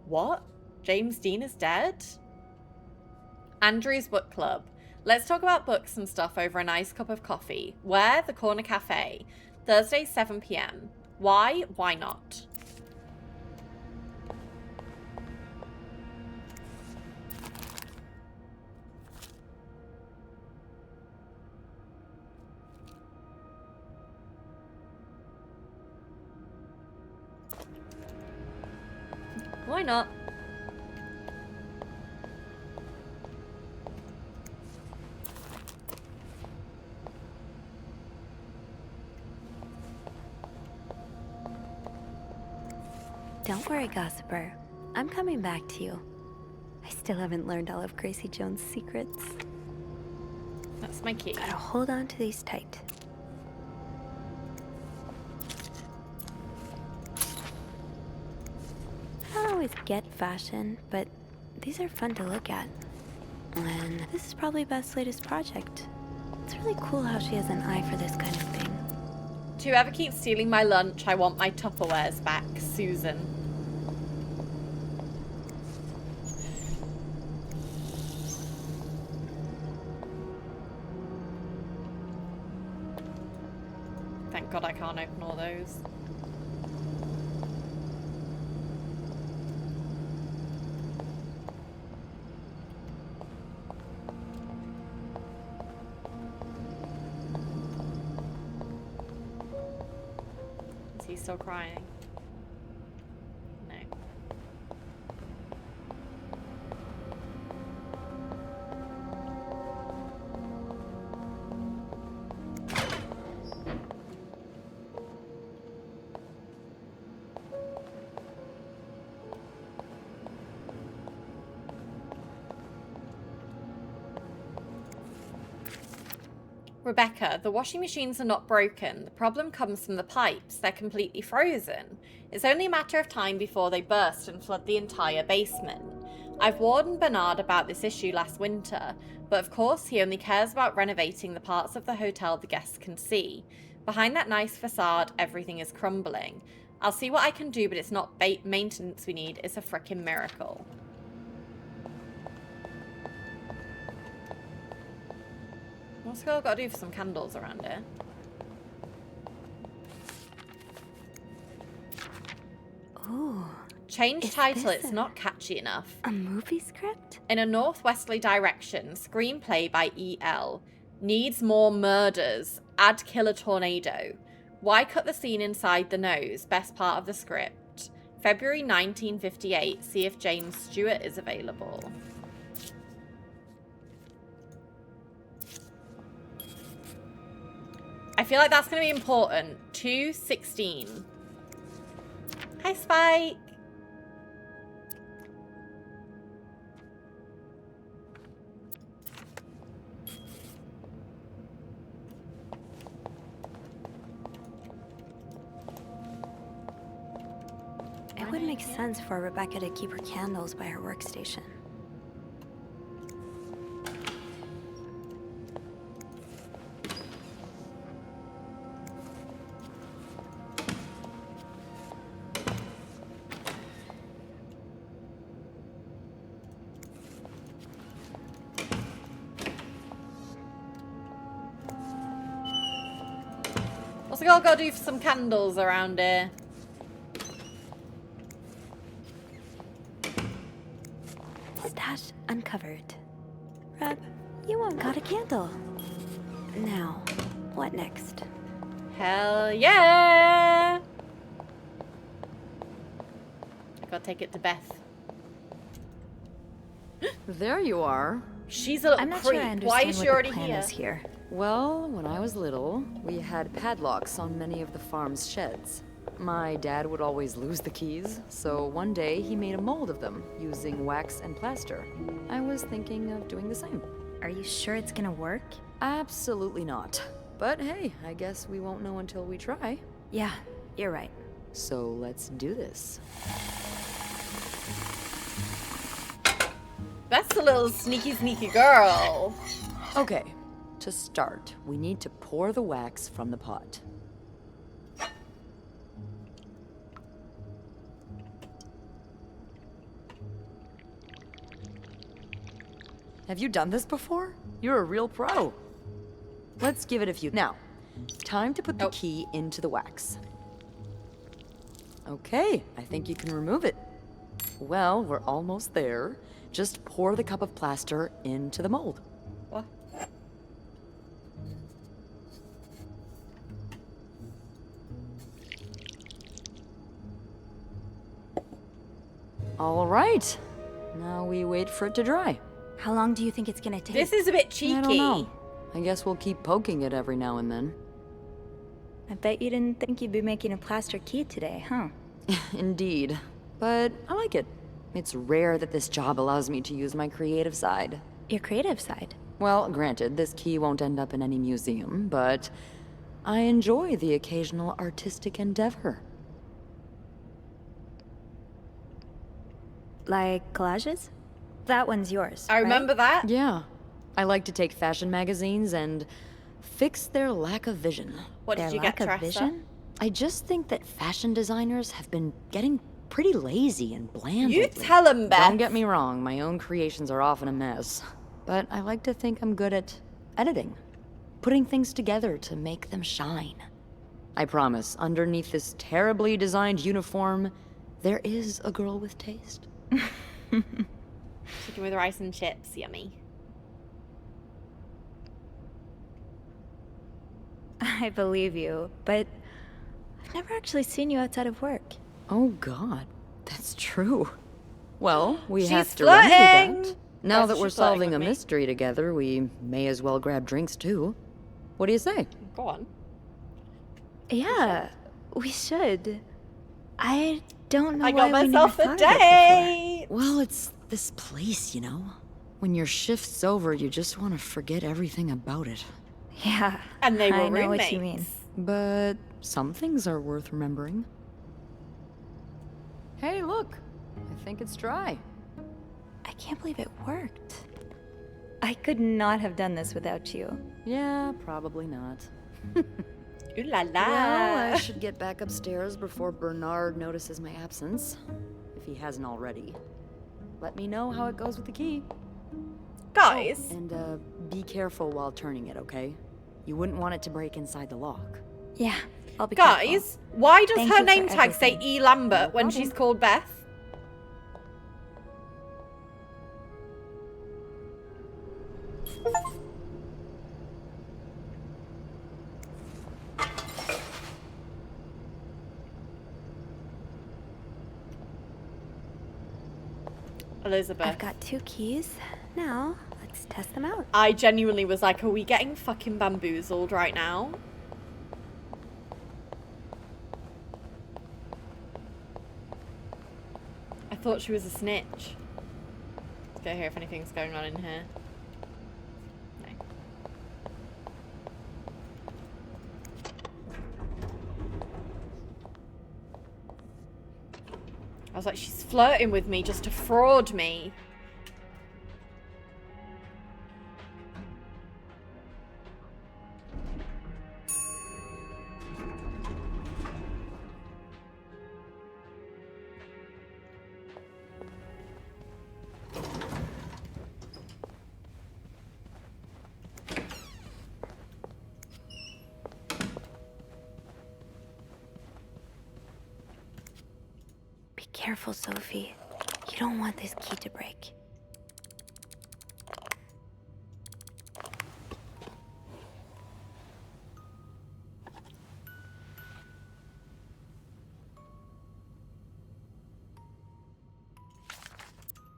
What? James Dean is dead? Andrew's Book Club. Let's talk about books and stuff over a nice cup of coffee. Where? The Corner Cafe. Thursday, 7 p.m. Why? Why not? Why not? Don't worry, gossiper. I'm coming back to you. I still haven't learned all of Gracie Jones' secrets. That's my key. Gotta hold on to these tight. I don't always get fashion, but these are fun to look at. And this is probably Beth's latest project. It's really cool how she has an eye for this kind of thing. To whoever keeps stealing my lunch, I want my Tupperwares back. Susan. Thank God I can't open all those. Is he still crying? No. Rebecca, the washing machines are not broken. The problem comes from the pipes. They're completely frozen. It's only a matter of time before they burst and flood the entire basement. I've warned Bernard about this issue last winter, but of course he only cares about renovating the parts of the hotel the guests can see. Behind that nice facade, everything is crumbling. I'll see what I can do, but it's not maintenance we need, it's a frickin' miracle. What's the girl got to do for some candles around here? Ooh, Change Is title, this it's not catchy enough. a movie script? In a northwesterly direction, screenplay by E.L. Needs more murders. Add killer tornado. Why cut the scene inside the nose? Best part of the script. February 1958. See if James Stewart is available. I feel like that's going to be important. 2:16. Hi, Spike. It would make sense for Rebecca to keep her candles by her workstation. What's the girl got to do for some candles around here? Stash uncovered. Reb, you won't got a candle. Now, what next? Hell yeah! I gotta take it to Beth. There you are. She's a little I'm not creep. sure I understand Why is she what already the plan here? is here. Well, when I was little, we had padlocks on many of the farm's sheds. My dad would always lose the keys, so one day he made a mold of them using wax and plaster. I was thinking of doing the same. Are you sure it's gonna work? Absolutely not. But hey, I guess we won't know until we try. Yeah, you're right. So let's do this. That's a little sneaky, sneaky girl. Okay, to start, we need to pour the wax from the pot. Have you done this before? You're a real pro. Let's give it a few. Now, time to put the key into the wax. Okay, I think you can remove it. Well, we're almost there. Just pour the cup of plaster into the mold. What? All right. Now we wait for it to dry. How long do you think it's gonna take? This is a bit cheeky. I don't know. I guess we'll keep poking it every now and then. I bet you didn't think you'd be making a plaster key today, huh? Indeed. But I like it. It's rare that this job allows me to use my creative side. Your creative side. Well, granted, this key won't end up in any museum, but I enjoy the occasional artistic endeavor. Like collages? That one's yours. I remember that. Yeah. I like to take fashion magazines and fix their lack of vision. What did Their you get, lack of Teresa? vision? I just think that fashion designers have been getting pretty lazy and bland You lately. tell him, Beth. Don't get me wrong, my own creations are often a mess. But I like to think I'm good at editing. Putting things together to make them shine. I promise, underneath this terribly designed uniform, there is a girl with taste. Chicken with rice and chips, yummy. I believe you, but I've never actually seen you outside of work. Oh god, that's true. Well, we She's have to remedy flirting! that. Now Oh, that we're she's flirting solving with a me. mystery together, we may as well grab drinks too. What do you say? Go on. Yeah, we should. I don't know I why got we myself never a thought of it before. date. Well, it's this place, you know? When your shift's over, you just want to forget everything about it. Yeah. And they were I know roommates. what you mean. But some things are worth remembering. Hey, look. I think it's dry. I can't believe it worked. I could not have done this without you. Yeah, probably not. Ooh la la. Well, I should get back upstairs before Bernard notices my absence. If he hasn't already. Let me know how it goes with the key. Guys. Oh, and be careful while turning it, okay? You wouldn't want it to break inside the lock. Yeah, I'll be careful. Guys, why does Thank her you for name tag say everything. E. Lambert No when problem. she's called Beth? Elizabeth. I've got 2 keys. Now, let's test them out. I genuinely was like, are we getting fucking bamboozled right now? I thought she was a snitch. Let's go here if anything's going on in here. No. I was like, she's flirting with me just to fraud me. Be careful, Sophie. You don't want this key to break.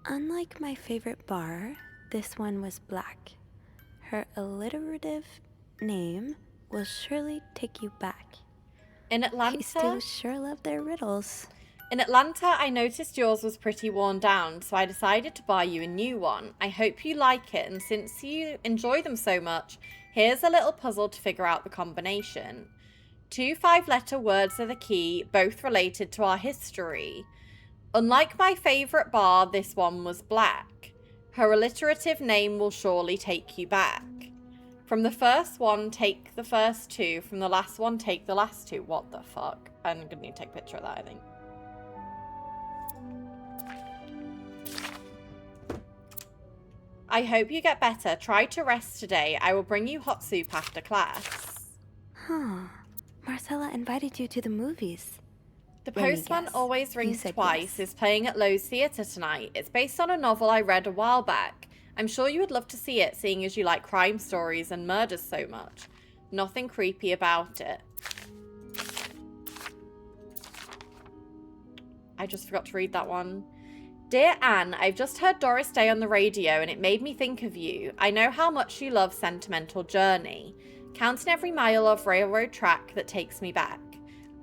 Unlike my favorite bar, this one was black. Her alliterative name will surely take you back. In These Atlanta? two sure love their riddles. In Atlanta, I noticed yours was pretty worn down, so I decided to buy you a new one. I hope you like it, and since you enjoy them so much, here's a little puzzle to figure out the combination. 2 5-letter words are the key, both related to our history. Unlike my favourite bar, this one was black. Her alliterative name will surely take you back. From the first one, take the first 2. From the last one, take the last 2. What the fuck? I'm gonna need to take a picture of that, I think. I hope you get better. Try to rest today. I will bring you hot soup after class. Huh. Marcella invited you to the movies. The Let me Postman guess. Always You Rings said Twice yes. is playing at Lowe's Theatre tonight. It's based on a novel I read a while back. I'm sure you would love to see it, seeing as you like crime stories and murders so much. Nothing creepy about it. I just forgot to read that one. Dear Anne, I've just heard Doris Day on the radio and it made me think of you. I know how much you love Sentimental Journey. Counting every mile of railroad track that takes me back.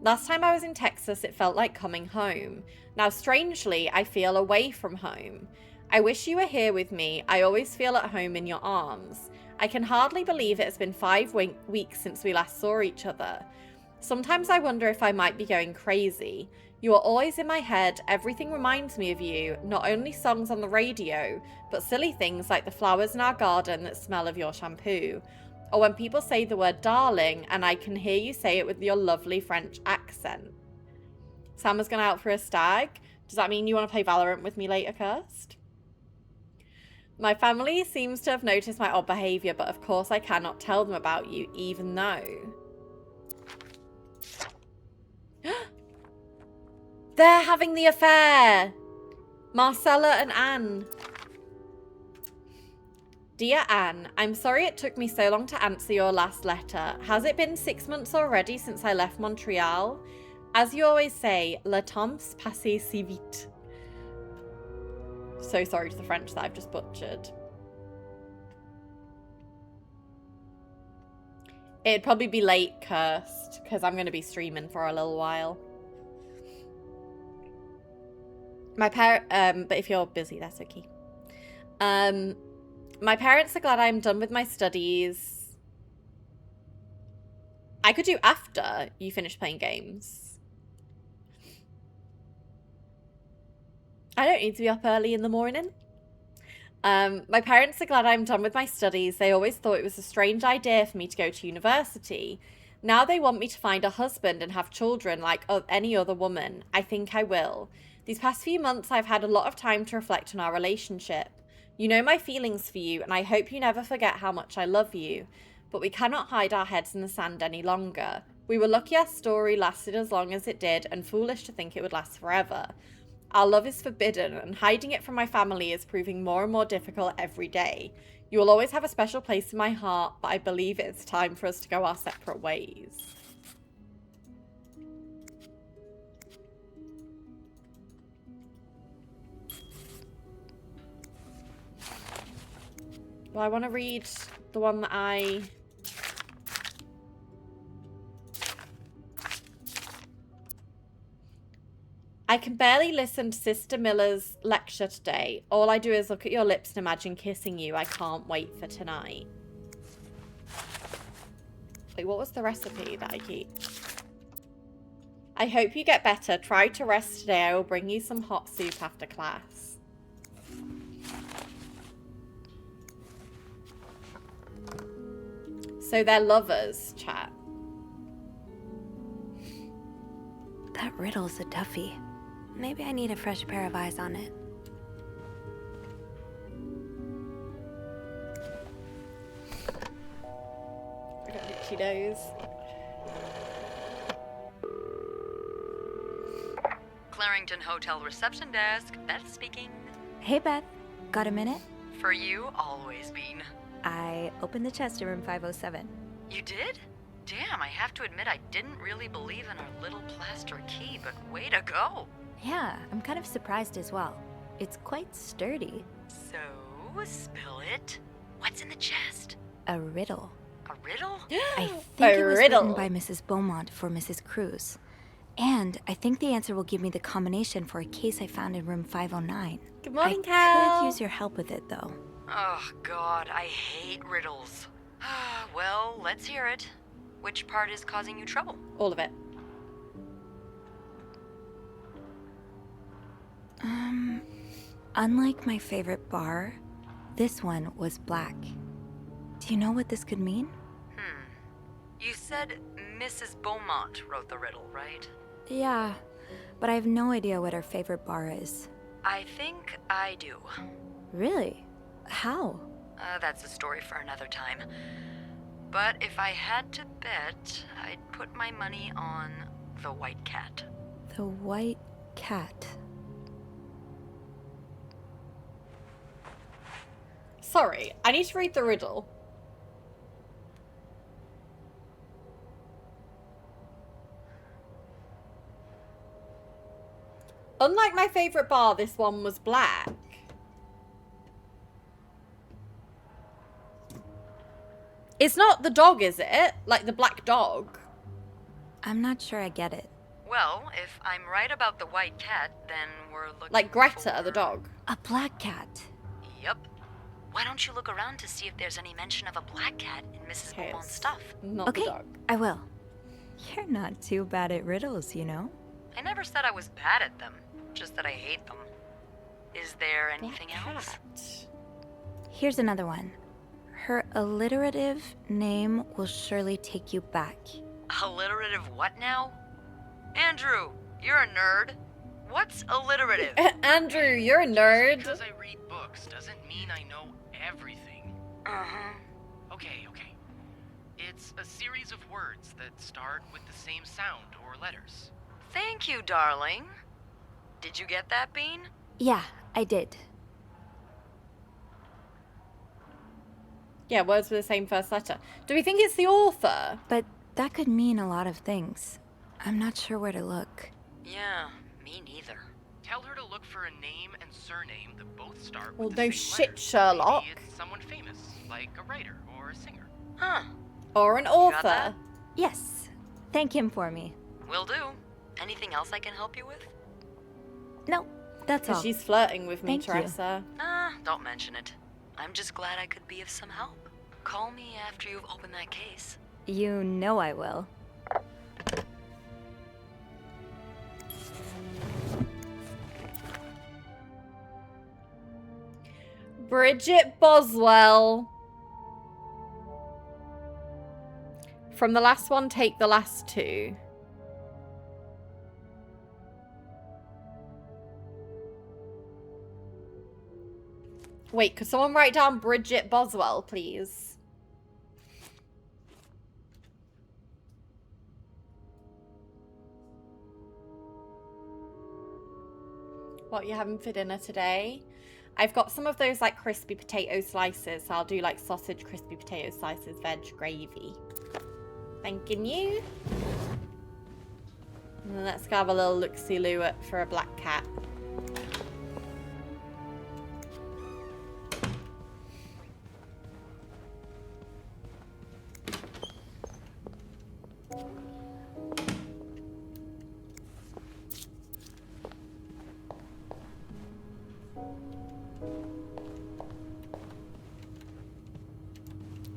Last time I was in Texas, it felt like coming home. Now, strangely, I feel away from home. I wish you were here with me. I always feel at home in your arms. I can hardly believe it has been 5 weeks since we last saw each other. Sometimes I wonder if I might be going crazy. You are always in my head. Everything reminds me of you. Not only songs on the radio, but silly things like the flowers in our garden that smell of your shampoo. Or when people say the word darling and I can hear you say it with your lovely French accent. Sam has gone out for a stag. Does that mean you want to play Valorant with me later, Kirst? My family seems to have noticed my odd behaviour, but of course I cannot tell them about you, even though... They're having the affair! Marcella and Anne. Dear Anne, I'm sorry it took me so long to answer your last letter. Has it been 6 months already since I left Montreal? As you always say, le temps passe si vite. So sorry to the French that I've just butchered. It'd probably be late, Cursed, because I'm going to be streaming for a little while. But if you're busy, that's okay. My parents are glad I'm done with my studies. I could do after you finish playing games. I don't need to be up early in the morning. My parents are glad I'm done with my studies. They always thought it was a strange idea for me to go to university. Now they want me to find a husband and have children like any other woman. I think I will. These past few months, I've had a lot of time to reflect on our relationship. You know my feelings for you, and I hope you never forget how much I love you. But we cannot hide our heads in the sand any longer. We were lucky our story lasted as long as it did, and foolish to think it would last forever. Our love is forbidden, and hiding it from my family is proving more and more difficult every day. You will always have a special place in my heart, but I believe it's time for us to go our separate ways. Well, I want to read the one that I can barely listen to Sister Miller's lecture today. All I do is look at your lips and imagine kissing you. I can't wait for tonight. Wait, what was the recipe that I keep? I hope you get better. Try to rest today. I will bring you some hot soup after class. So they're lovers, chat. That riddle's a toughie. Maybe I need a fresh pair of eyes on it. I don't think she knows. Clarington Hotel reception desk. Beth speaking. Hey, Beth. Got a minute? For you, always, Bean. I opened the chest in room 507. You did? Damn, I have to admit I didn't really believe in our little plaster key, but way to go. Yeah, I'm kind of surprised as well. It's quite sturdy. So, spill it. What's in the chest? A riddle. A riddle? I think it was riddle. written by Mrs. Beaumont for Mrs. Cruz. And I think the answer will give me the combination for a case I found in room 509. Good morning, I Cal. could use your help with it, though. Oh, God, I hate riddles. Well, let's hear it. Which part is causing you trouble? All of it. Unlike my favorite bar, this one was black. Do you know what this could mean? You said Mrs. Beaumont wrote the riddle, right? Yeah, but I have no idea what her favorite bar is. I think I do. Really? How? That's a story for another time. But if I had to bet, I'd put my money on the white cat. The white cat. Sorry, I need to read the riddle. Unlike my favorite bar, this one was black. It's not the dog, is it? Like the black dog? I'm not sure I get it. Well, if I'm right about the white cat, then we're looking Like Greta, for... the dog. A black cat. Yep. Why don't you look around to see if there's any mention of a black cat in Mrs. Okay, Beaumont's it's stuff? Not Okay, the dog. I will. You're not too bad at riddles, you know? I never said I was bad at them, just that I hate them. Is there anything Black else? cat. Here's another one. Her alliterative name will surely take you back. Alliterative what now? Andrew, you're a nerd. What's alliterative? Andrew, you're a nerd. Because I read books doesn't mean I know everything. Uh-huh. Okay. It's a series of words that start with the same sound or letters. Thank you, darling. Did you get that, Bean? Yeah, I did. Yeah, words with the same first letter. Do we think it's the author? But that could mean a lot of things. I'm not sure where to look. Yeah, me neither. Tell her to look for a name and surname that both start Well, with the no same shit, letters. Sherlock. Maybe it's someone famous, like a writer or a singer. Huh. Or an got author? that? Yes. Thank him for me. Will do. Anything else I can help you with? No, that's all. Because she's flirting with me, Thank you. Teresa. Don't mention it. I'm just glad I could be of some help. Call me after you've opened that case. You know I will. Bridget Boswell. From the last one, take the last two. Wait, could someone write down Bridget Boswell, please? What you having for dinner today? I've got some of those like crispy potato slices, so I'll do like sausage, crispy potato slices, veg, gravy. Thanking you. And then let's go have a little look-see-loo for a black cat.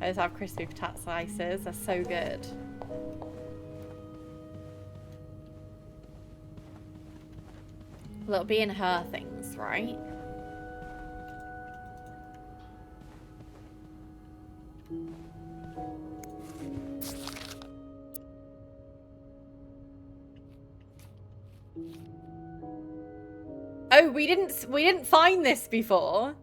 Those have crispy potato slices. They're so good. Well, it'll be in her things, right? Oh, we didn't find this before.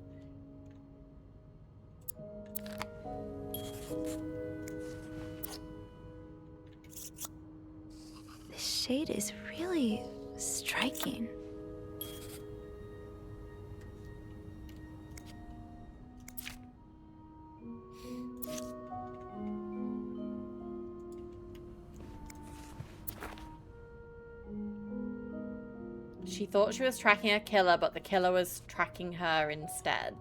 The shade is really striking. She thought she was tracking a killer, but the killer was tracking her instead.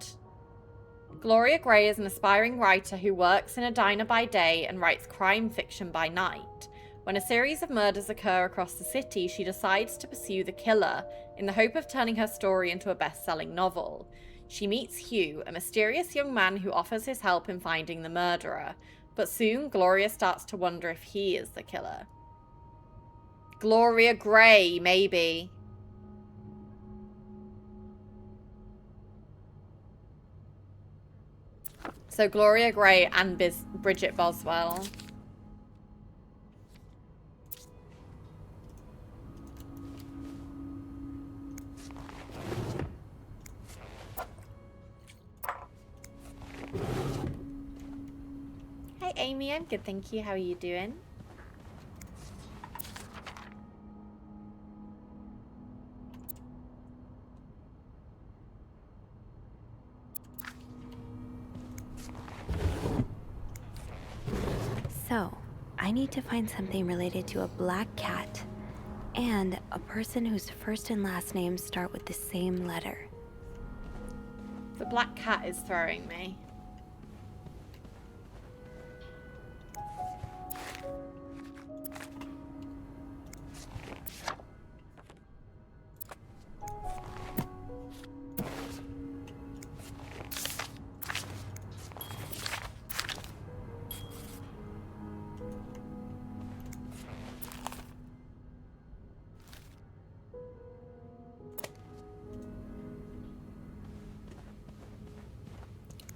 Gloria Gray is an aspiring writer who works in a diner by day and writes crime fiction by night. When a series of murders occur across the city, she decides to pursue the killer in the hope of turning her story into a best-selling novel. She meets Hugh, a mysterious young man who offers his help in finding the murderer. But soon, Gloria starts to wonder if he is the killer. Gloria Gray, maybe. So Gloria Gray and Bridget Boswell. Hi Amy, I'm good, thank you. How are you doing? So, I need to find something related to a black cat and a person whose first and last names start with the same letter. The black cat is throwing me.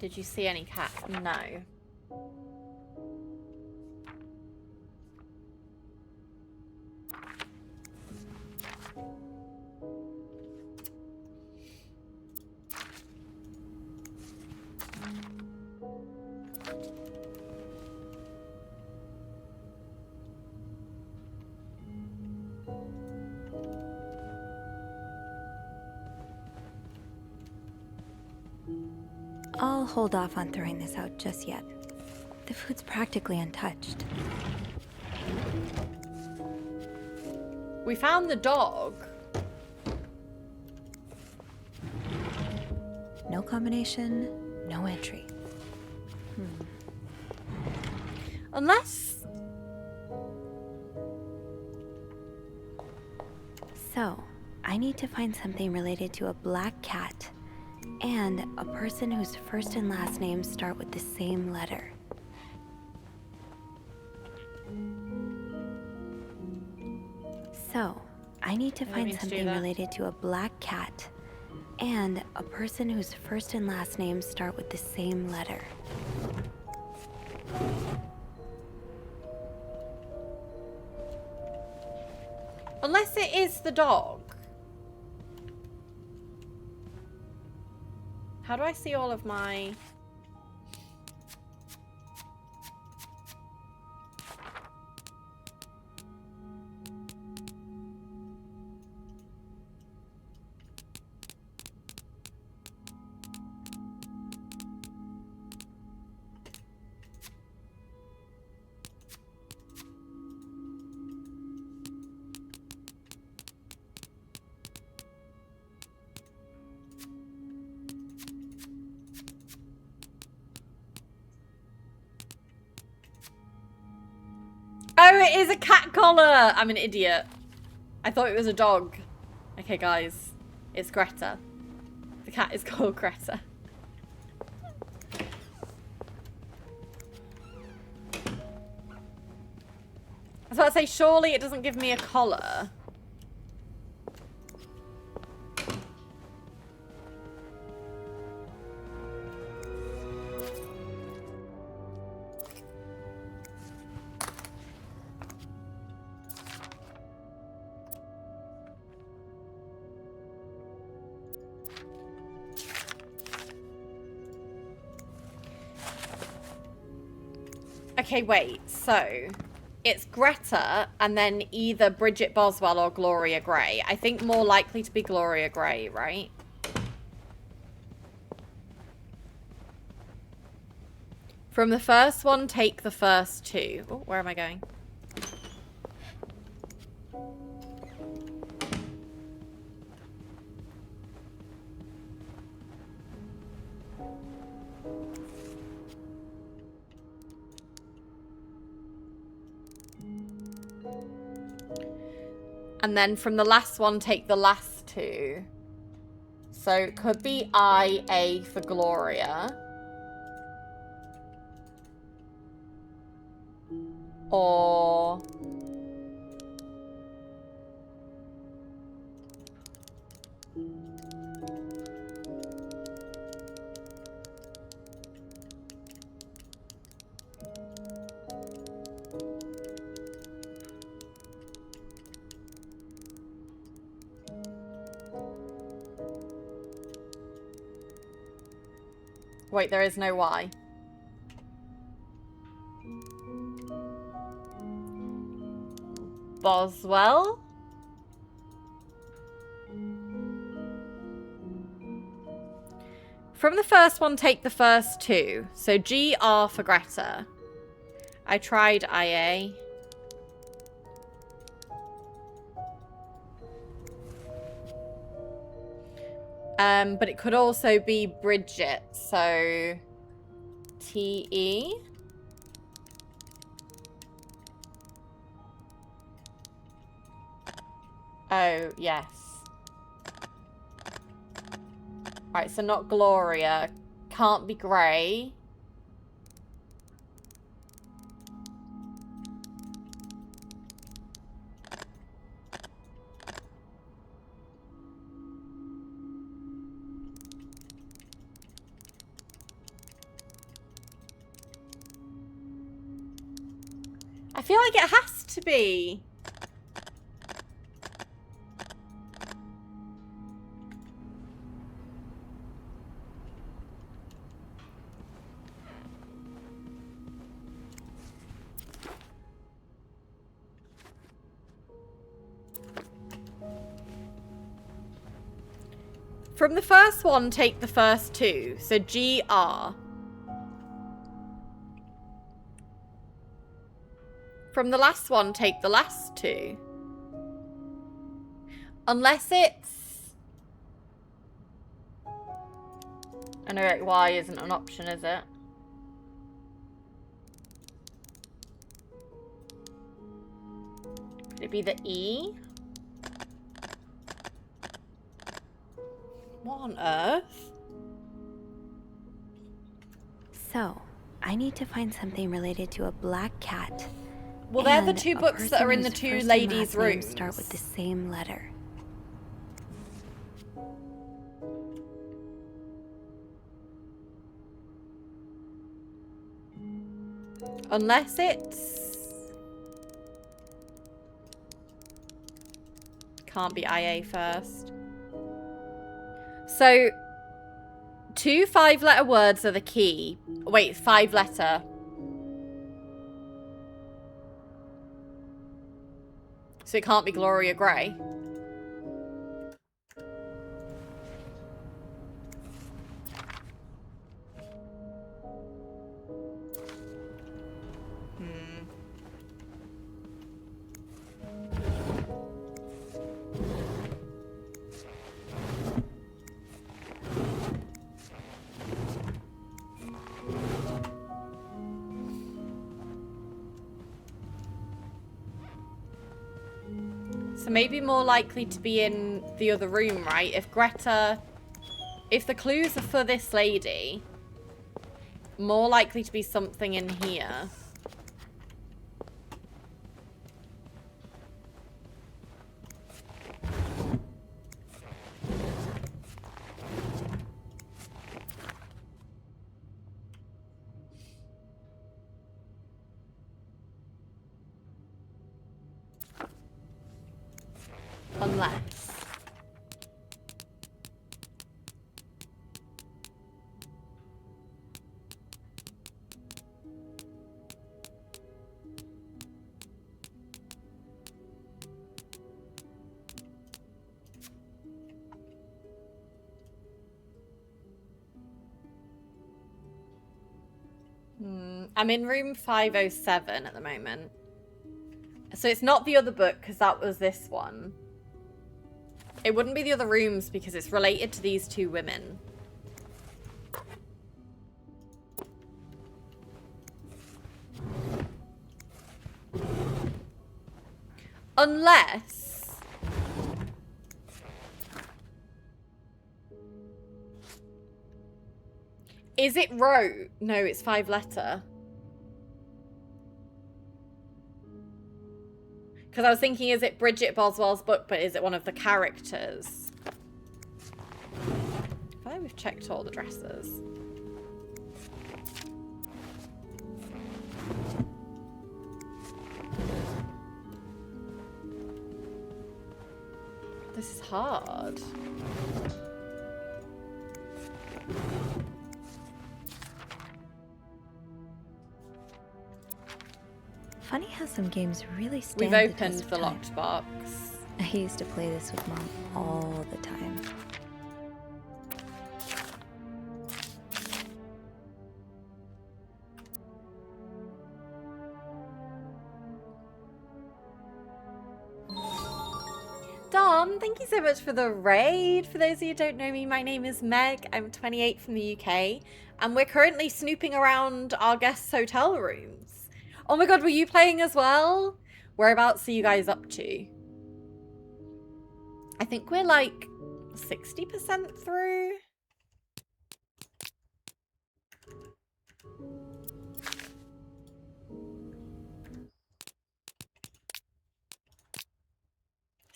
Did you see any cat? No. I'll hold off on throwing this out just yet. The food's practically untouched. We found the dog. No combination, no entry. Unless... So, I need to find something related to a black cat and a person whose first and last names start with the same letter. I need to I didn't find mean to do something that. related to a black cat and a person whose first and last names start with the same letter. Unless it is the dog. How do I see all of my... Oh, it is a cat collar! I'm an idiot. I thought it was a dog. Okay, guys. It's Greta. The cat is called Greta. I was about to say, surely it doesn't give me a collar. Okay, wait. So, it's Greta and then either Bridget Boswell or Gloria Gray. I think more likely to be Gloria Gray, right? From the first one, take the first two. Oh, where am I going? And then from the last one, take the last two. So it could be IA for Gloria. Or... Wait, there is no Y. Boswell? From the first one, take the first two. So GR for Greta. I tried IA. But it could also be Bridget, so TE. Oh, yes. Right, so not Gloria. Can't be Grey. I feel like it has to be. From the first one, take the first two. So GR. From the last one, take the last two. Unless it's... I know like, Y isn't an option, is it? Could it be the E? What on earth? So, I need to find something related to a black cat Well, they're the And two a books that person are in the whose two first and ladies' last name rooms. start with the same letter. Unless it's... Can't be IA first. So, 2 5-letter words are the key. Wait, 5-letter. So it can't be Gloria Gray. So maybe more likely to be in the other room, right? If Greta... If the clues are for this lady, more likely to be something in here. Unless... I'm in room 507 at the moment. So it's not the other book, because that was this one. It wouldn't be the other rooms because it's related to these two women. Unless... Is it wrote? No, it's 5-letter. Because I was thinking, is it Bridget Boswell's book, but is it one of the characters? I feel like we've checked all the dresses. This is hard. Funny how some games really stand We've the opened test of the time. locked box. I used to play this with Mom all the time. Dom, thank you so much for the raid. For those of you who don't know me, my name is Meg. I'm 28 from the UK. And we're currently snooping around our guests' hotel rooms. Oh my god, were you playing as well? Whereabouts are you guys up to? I think we're like 60% through.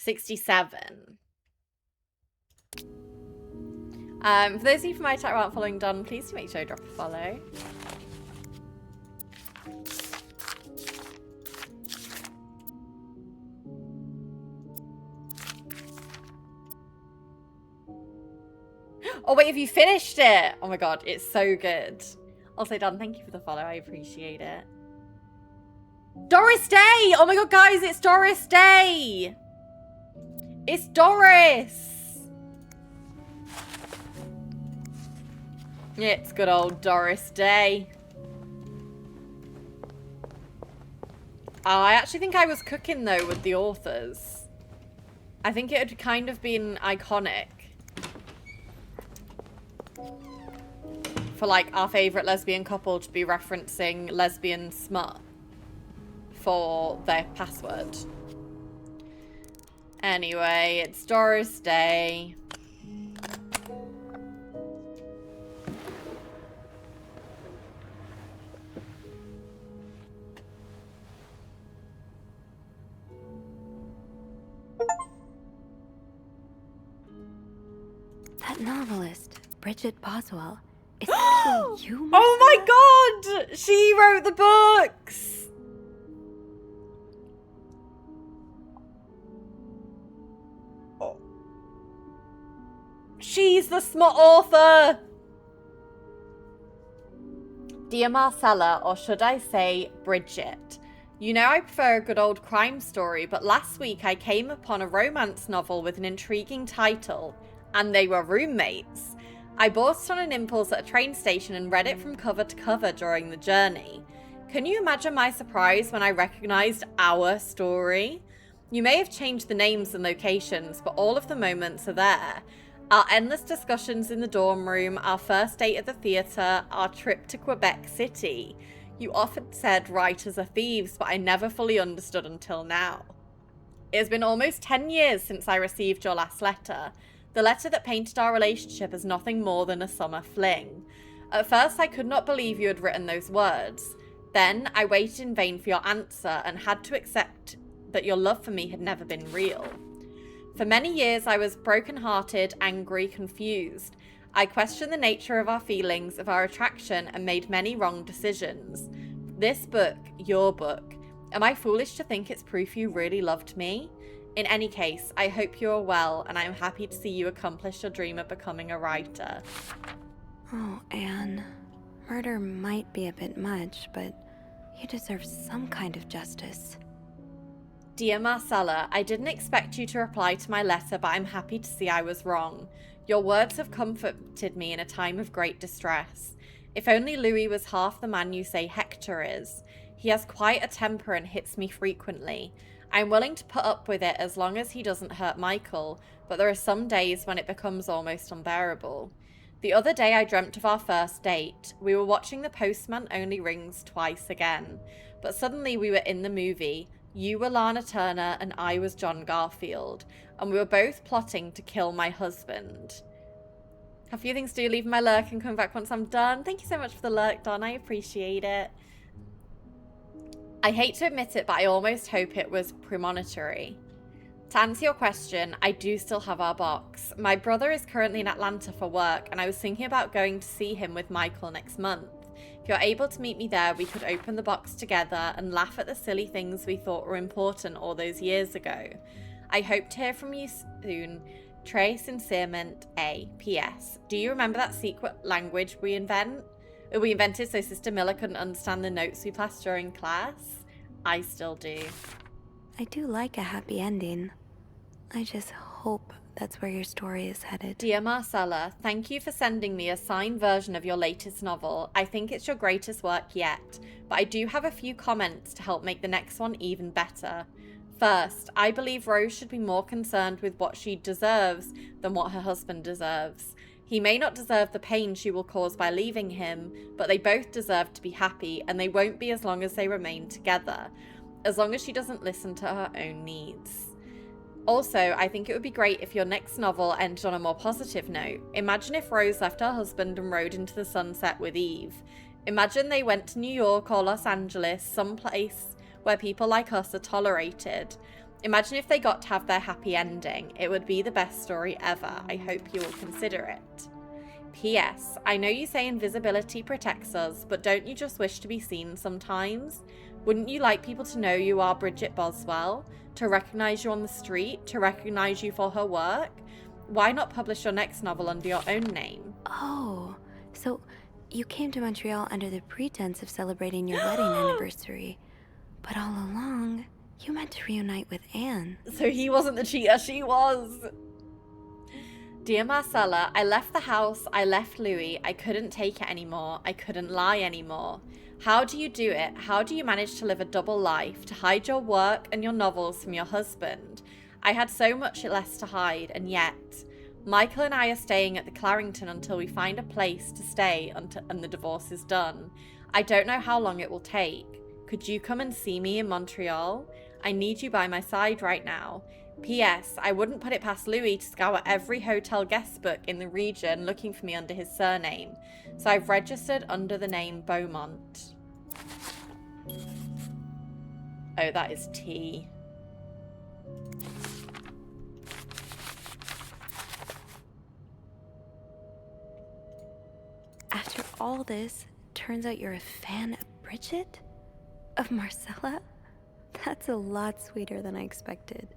$67. For those of you from my chat who aren't following Don, please do make sure to drop a follow. Oh wait, have you finished it? Oh my god, it's so good. Also, Don, thank you for the follow. I appreciate it. Doris Day! Oh my god, guys, it's Doris Day! It's Doris! It's good old Doris Day. Oh, I actually think I was cooking, though, with the authors. I think it had kind of been iconic. For, like, our favourite lesbian couple to be referencing lesbian smut for their password. Anyway, it's Doris Day. That novelist, Bridget Boswell. Is that actually you, Marcella? Oh my god! She wrote the books! She's the smart author! Dear Marcella, or should I say Bridget, you know I prefer a good old crime story, but last week I came upon a romance novel with an intriguing title, and they were roommates. I bought it on an impulse at a train station and read it from cover to cover during the journey. Can you imagine my surprise when I recognised our story? You may have changed the names and locations, but all of the moments are there. Our endless discussions in the dorm room, our first date at the theatre, our trip to Quebec City. You often said writers are thieves, but I never fully understood until now. It has been almost 10 years since I received your last letter. The letter that painted our relationship as nothing more than a summer fling. At first I could not believe you had written those words. Then I waited in vain for your answer and had to accept that your love for me had never been real. For many years I was broken-hearted, angry, confused. I questioned the nature of our feelings, of our attraction, and made many wrong decisions. This book, your book, am I foolish to think it's proof you really loved me? In any case, I hope you are well, and I am happy to see you accomplish your dream of becoming a writer. Oh, Anne. Murder might be a bit much, but you deserve some kind of justice. Dear Marcella, I didn't expect you to reply to my letter, but I'm happy to see I was wrong. Your words have comforted me in a time of great distress. If only Louis was half the man you say Hector is. He has quite a temper and hits me frequently. I'm willing to put up with it as long as he doesn't hurt Michael, but there are some days when it becomes almost unbearable. The other day I dreamt of our first date. We were watching The Postman Only Rings Twice Again, but suddenly we were in the movie. You were Lana Turner and I was John Garfield, and we were both plotting to kill my husband. Have few things to do, leave my lurk and come back once I'm done. Thank you so much for the lurk, Don. I appreciate it. I hate to admit it, but I almost hope it was premonitory. To answer your question, I do still have our box. My brother is currently in Atlanta for work, and I was thinking about going to see him with Michael next month. If you're able to meet me there, we could open the box together and laugh at the silly things we thought were important all those years ago. I hope to hear from you soon. Très sincerement, A. P.S. Do you remember that secret language we invented so Sister Miller couldn't understand the notes we passed during class? I still do. I do like a happy ending. I just hope that's where your story is headed. Dear Marcella, thank you for sending me a signed version of your latest novel. I think it's your greatest work yet, but I do have a few comments to help make the next one even better. First, I believe Rose should be more concerned with what she deserves than what her husband deserves. He may not deserve the pain she will cause by leaving him, but they both deserve to be happy, and they won't be as long as they remain together, as long as she doesn't listen to her own needs. Also, I think it would be great if your next novel ended on a more positive note. Imagine if Rose left her husband and rode into the sunset with Eve. Imagine they went to New York or Los Angeles, someplace where people like us are tolerated. Imagine if they got to have their happy ending. It would be the best story ever. I hope you will consider it. P.S. I know you say invisibility protects us, but don't you just wish to be seen sometimes? Wouldn't you like people to know you are Bridget Boswell? To recognize you on the street? To recognize you for her work? Why not publish your next novel under your own name? Oh, so you came to Montreal under the pretense of celebrating your wedding anniversary. But all along, you meant to reunite with Anne. So he wasn't the cheater, she was. Dear Marcella, I left the house, I left Louis, I couldn't take it anymore, I couldn't lie anymore. How do you do it? How do you manage to live a double life, to hide your work and your novels from your husband? I had so much less to hide, and yet, Michael and I are staying at the Clarington until we find a place to stay and the divorce is done. I don't know how long it will take. Could you come and see me in Montreal? I need you by my side right now. P.S. I wouldn't put it past Louis to scour every hotel guest book in the region looking for me under his surname, so I've registered under the name Beaumont. Oh, that is T. all this, turns out you're a fan of Bridget? Of Marcella? That's a lot sweeter than I expected.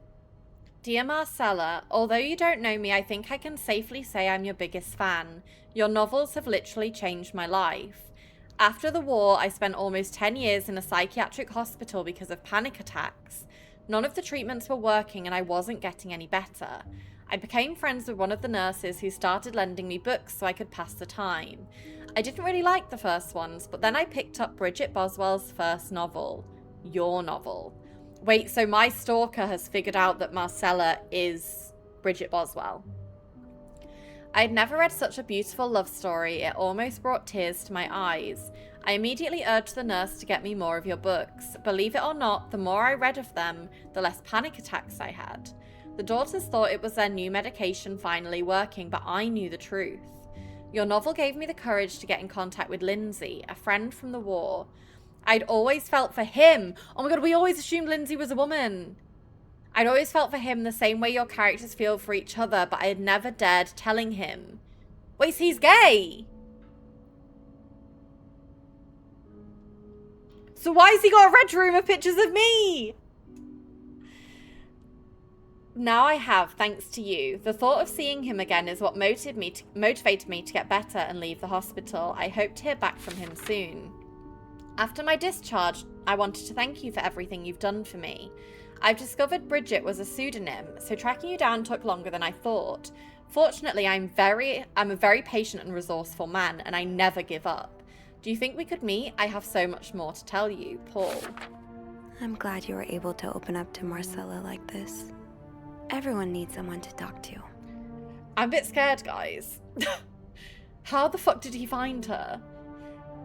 Dear Marcella, although you don't know me, I think I can safely say I'm your biggest fan. Your novels have literally changed my life. After the war, I spent almost 10 years in a psychiatric hospital because of panic attacks. None of the treatments were working and I wasn't getting any better. I became friends with one of the nurses who started lending me books so I could pass the time. I didn't really like the first ones, but then I picked up Bridget Boswell's first novel, your novel. Wait, so my stalker has figured out that Marcella is Bridget Boswell. I had never read such a beautiful love story. It almost brought tears to my eyes. I immediately urged the nurse to get me more of your books. Believe it or not, the more I read of them, the less panic attacks I had. The daughters thought it was their new medication finally working, but I knew the truth. Your novel gave me the courage to get in contact with Lindsay, a friend from the war. I'd always felt for him. Oh my god, we always assumed Lindsay was a woman. I'd always felt for him the same way your characters feel for each other, but I had never dared telling him. Wait, so he's gay? So why has he got a red room of pictures of me? Now I have, thanks to you. The thought of seeing him again is what motivated me to get better and leave the hospital. I hope to hear back from him soon. After my discharge, I wanted to thank you for everything you've done for me. I've discovered Bridget was a pseudonym, so tracking you down took longer than I thought. Fortunately, I'm a very patient and resourceful man, and I never give up. Do you think we could meet? I have so much more to tell you, Paul. I'm glad you were able to open up to Marcella like this. Everyone needs someone to talk to. I'm a bit scared, guys. How the fuck did he find her?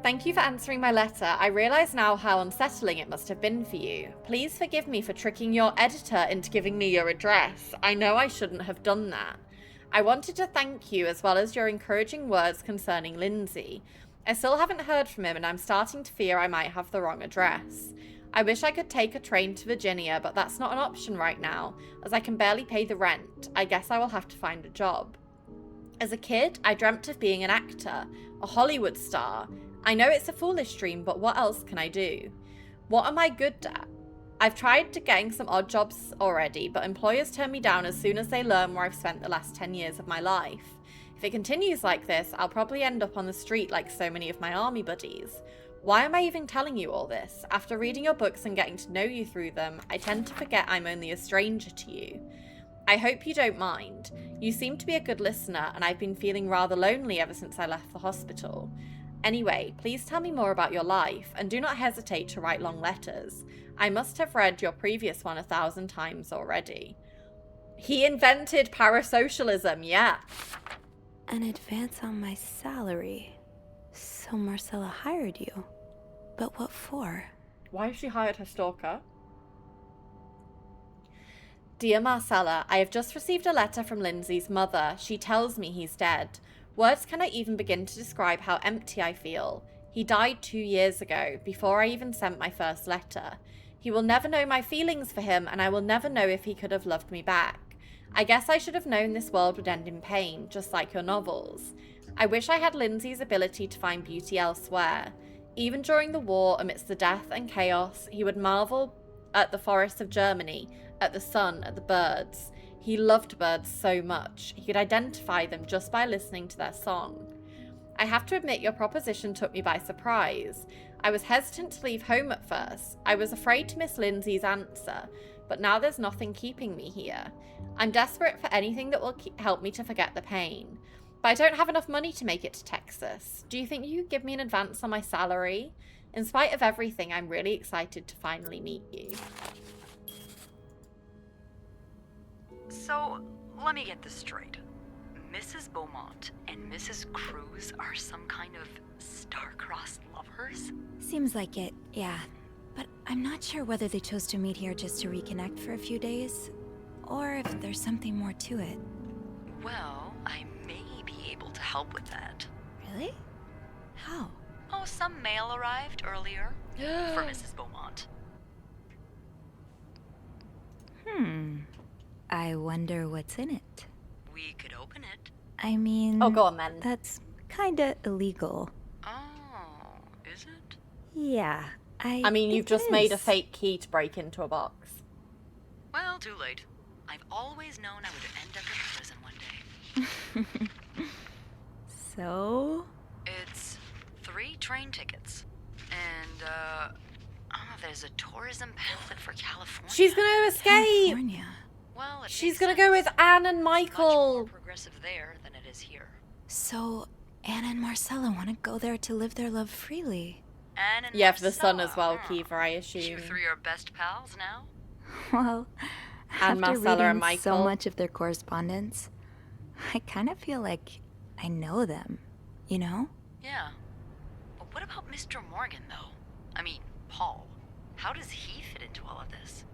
Thank you for answering my letter. I realise now how unsettling it must have been for you. Please forgive me for tricking your editor into giving me your address. I know I shouldn't have done that. I wanted to thank you as well as your encouraging words concerning Lindsay. I still haven't heard from him and I'm starting to fear I might have the wrong address. I wish I could take a train to Virginia, but that's not an option right now, as I can barely pay the rent. I guess I will have to find a job. As a kid, I dreamt of being an actor, a Hollywood star. I know it's a foolish dream, but what else can I do? What am I good at? I've tried to getting some odd jobs already, but employers turn me down as soon as they learn where I've spent the last 10 years of my life. If it continues like this, I'll probably end up on the street like so many of my army buddies. Why am I even telling you all this? After reading your books and getting to know you through them, I tend to forget I'm only a stranger to you. I hope you don't mind. You seem to be a good listener, and I've been feeling rather lonely ever since I left the hospital. Anyway, please tell me more about your life, and do not hesitate to write long letters. I must have read your previous one 1,000 times already. He invented parasocialism, yeah. An advance on my salary. So Marcella hired you. But what for? Why has she hired her stalker? Dear Marcella, I have just received a letter from Lindsay's mother. She tells me he's dead. Words cannot even begin to describe how empty I feel. He died 2 years ago, before I even sent my first letter. He will never know my feelings for him, and I will never know if he could have loved me back. I guess I should have known this world would end in pain, just like your novels. I wish I had Lindsay's ability to find beauty elsewhere. Even during the war, amidst the death and chaos, he would marvel at the forests of Germany, at the sun, at the birds. He loved birds so much. He could identify them just by listening to their song. I have to admit your proposition took me by surprise. I was hesitant to leave home at first. I was afraid to miss Lindsay's answer, but now there's nothing keeping me here. I'm desperate for anything that will help me to forget the pain. But I don't have enough money to make it to Texas. Do you think you could give me an advance on my salary? In spite of everything, I'm really excited to finally meet you. So, let me get this straight. Mrs. Beaumont and Mrs. Cruz are some kind of star-crossed lovers? Seems like it, yeah. But I'm not sure whether they chose to meet here just to reconnect for a few days, or if there's something more to it. Well, I may be able to help with that. Really? How? Oh, some mail arrived earlier for Mrs. Beaumont. I wonder what's in it. We could open it. I mean... Oh, go on then. That's kinda illegal. Oh, Yeah, I mean, you've think just it made a is. fake key to break into a box. Well, too late. I've always known I would end up in prison one day. So? It's 3 train tickets. And, there's a tourism pamphlet for California. She's gonna escape! California. Well, it She's makes gonna go with sense. Anne and It's much more Michael. progressive there than it is here. So, Anna and Marcella want to go there to live their love freely. Anne and Yeah, for the son as Marcella, well, Kiva, I You assume. 3 are best pals now? Well, And after Marcella and reading so Michael. much of their correspondence, I kind of feel like I know them, you know? Yeah. But what about Mr. Morgan, though? I mean, Paul. How does he fit into all of this?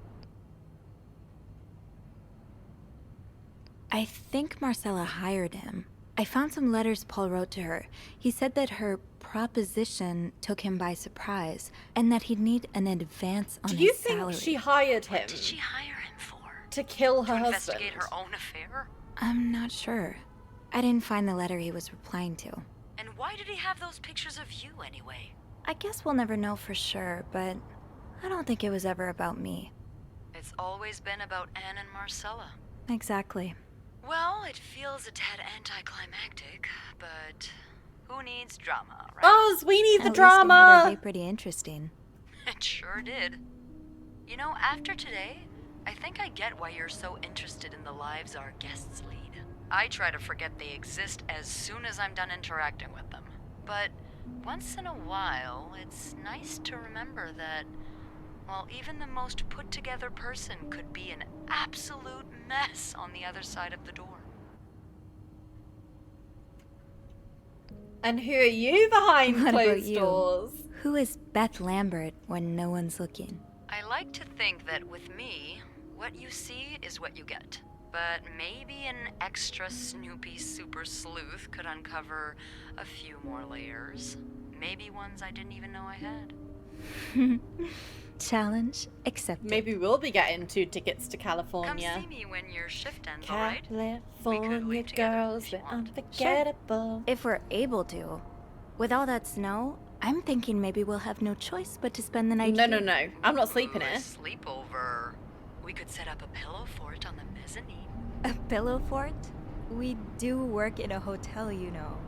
I think Marcella hired him. I found some letters Paul wrote to her. He said that her proposition took him by surprise, and that he'd need an advance on Do his you think salary. she hired him What did she hire him for? to kill her To husband? investigate her own affair? I'm not sure. I didn't find the letter he was replying to. And why did he have those pictures of you anyway? I guess we'll never know for sure, but I don't think it was ever about me. It's always been about Anne and Marcella. Exactly. Well, it feels a tad anticlimactic, but who needs drama, right? Oz, we need the At least it made our drama! day pretty interesting. It sure did. You know, after today, I think I get why you're so interested in the lives our guests lead. I try to forget they exist as soon as I'm done interacting with them. But once in a while, it's nice to remember that, well, even the most put-together person could be an absolute mess on the other side of the door. And who are you behind What about closed you? doors? Who is Beth Lambert when no one's looking? I like to think that with me, what you see is what you get. But maybe an extra snoopy super sleuth could uncover a few more layers. Maybe ones I didn't even know I had. Challenge accepted. Maybe we'll be getting 2 tickets to Come California. see me when your shift ends, alright? California leave together girls, if you they're want. unforgettable. If we're able to. With all that snow, I'm thinking maybe we'll have no choice but to spend the night No, here. no, no. I'm not sleeping Ooh, a here. sleepover. We could set up a pillow fort on the mezzanine. A pillow fort? We do work in a hotel, you know.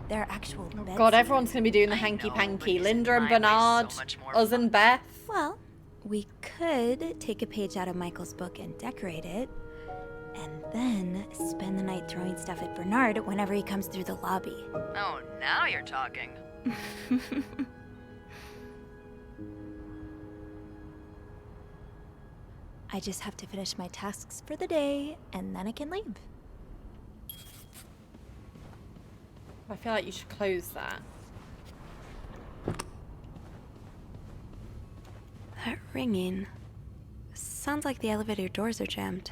There are actual beds. God, everyone's here. going to be doing the I know, hanky-panky. but Linda and isn't my way Bernard, so much more us fun? and Beth. Well, we could take a page out of Michael's book and decorate it, and then spend the night throwing stuff at Bernard whenever he comes through the lobby. Oh, now you're talking. I just have to finish my tasks for the day, and then I can leave. I feel like you should close that. That ringing. Sounds like the elevator doors are jammed.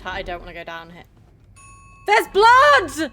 I don't want to go down here. There's blood!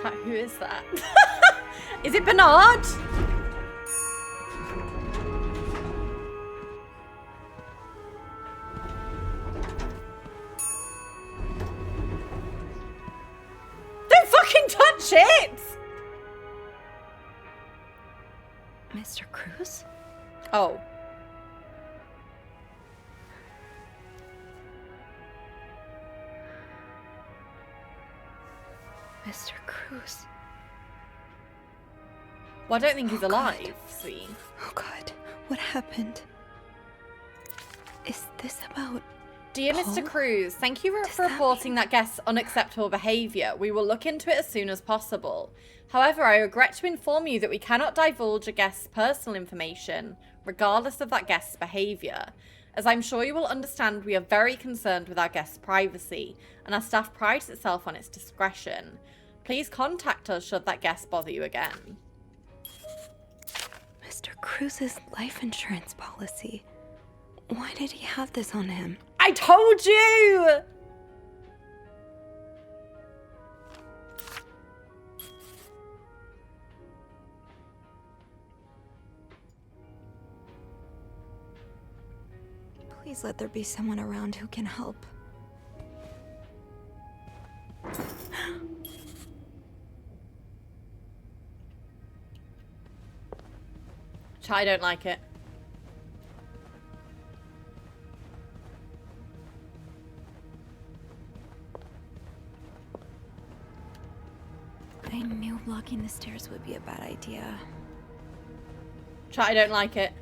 Chat, who is that? Is it Bernard? Don't fucking touch it! Mr. Cruz? Oh. Mr. Cruz. Well, I don't think he's Oh, God. alive, sweet. Oh God, what happened? Is this about... Dear Mr. Paul? Cruz, thank you Does for that reporting that guest's unacceptable behaviour. We will look into it as soon as possible. However, I regret to inform you that we cannot divulge a guest's personal information, regardless of that guest's behaviour. As I'm sure you will understand, we are very concerned with our guest's privacy, and our staff prides itself on its discretion. Please contact us should that guest bother you again. Mr. Cruz's life insurance policy. Why did he have this on him? I told you! Please let there be someone around who can help. I don't like it. I knew blocking the stairs would be a bad idea. I don't like it.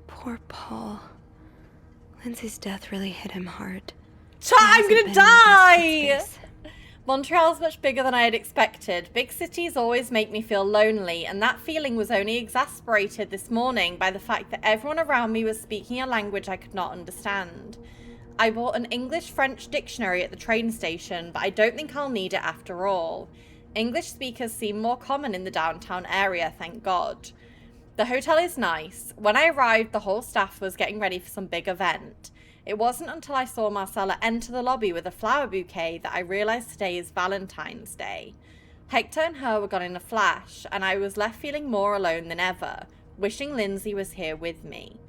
Poor Paul. Lindsay's death really hit him hard. I'm He hasn't gonna been in the best die! headspace. Montreal's much bigger than I had expected. Big cities always make me feel lonely, and that feeling was only exasperated this morning by the fact that everyone around me was speaking a language I could not understand. I bought an English-French dictionary at the train station, but I don't think I'll need it after all. English speakers seem more common in the downtown area, thank God. The hotel is nice. When I arrived, the whole staff was getting ready for some big event. It wasn't until I saw Marcella enter the lobby with a flower bouquet that I realized today is Valentine's Day. Hector and her were gone in a flash, and I was left feeling more alone than ever, wishing Lindsay was here with me.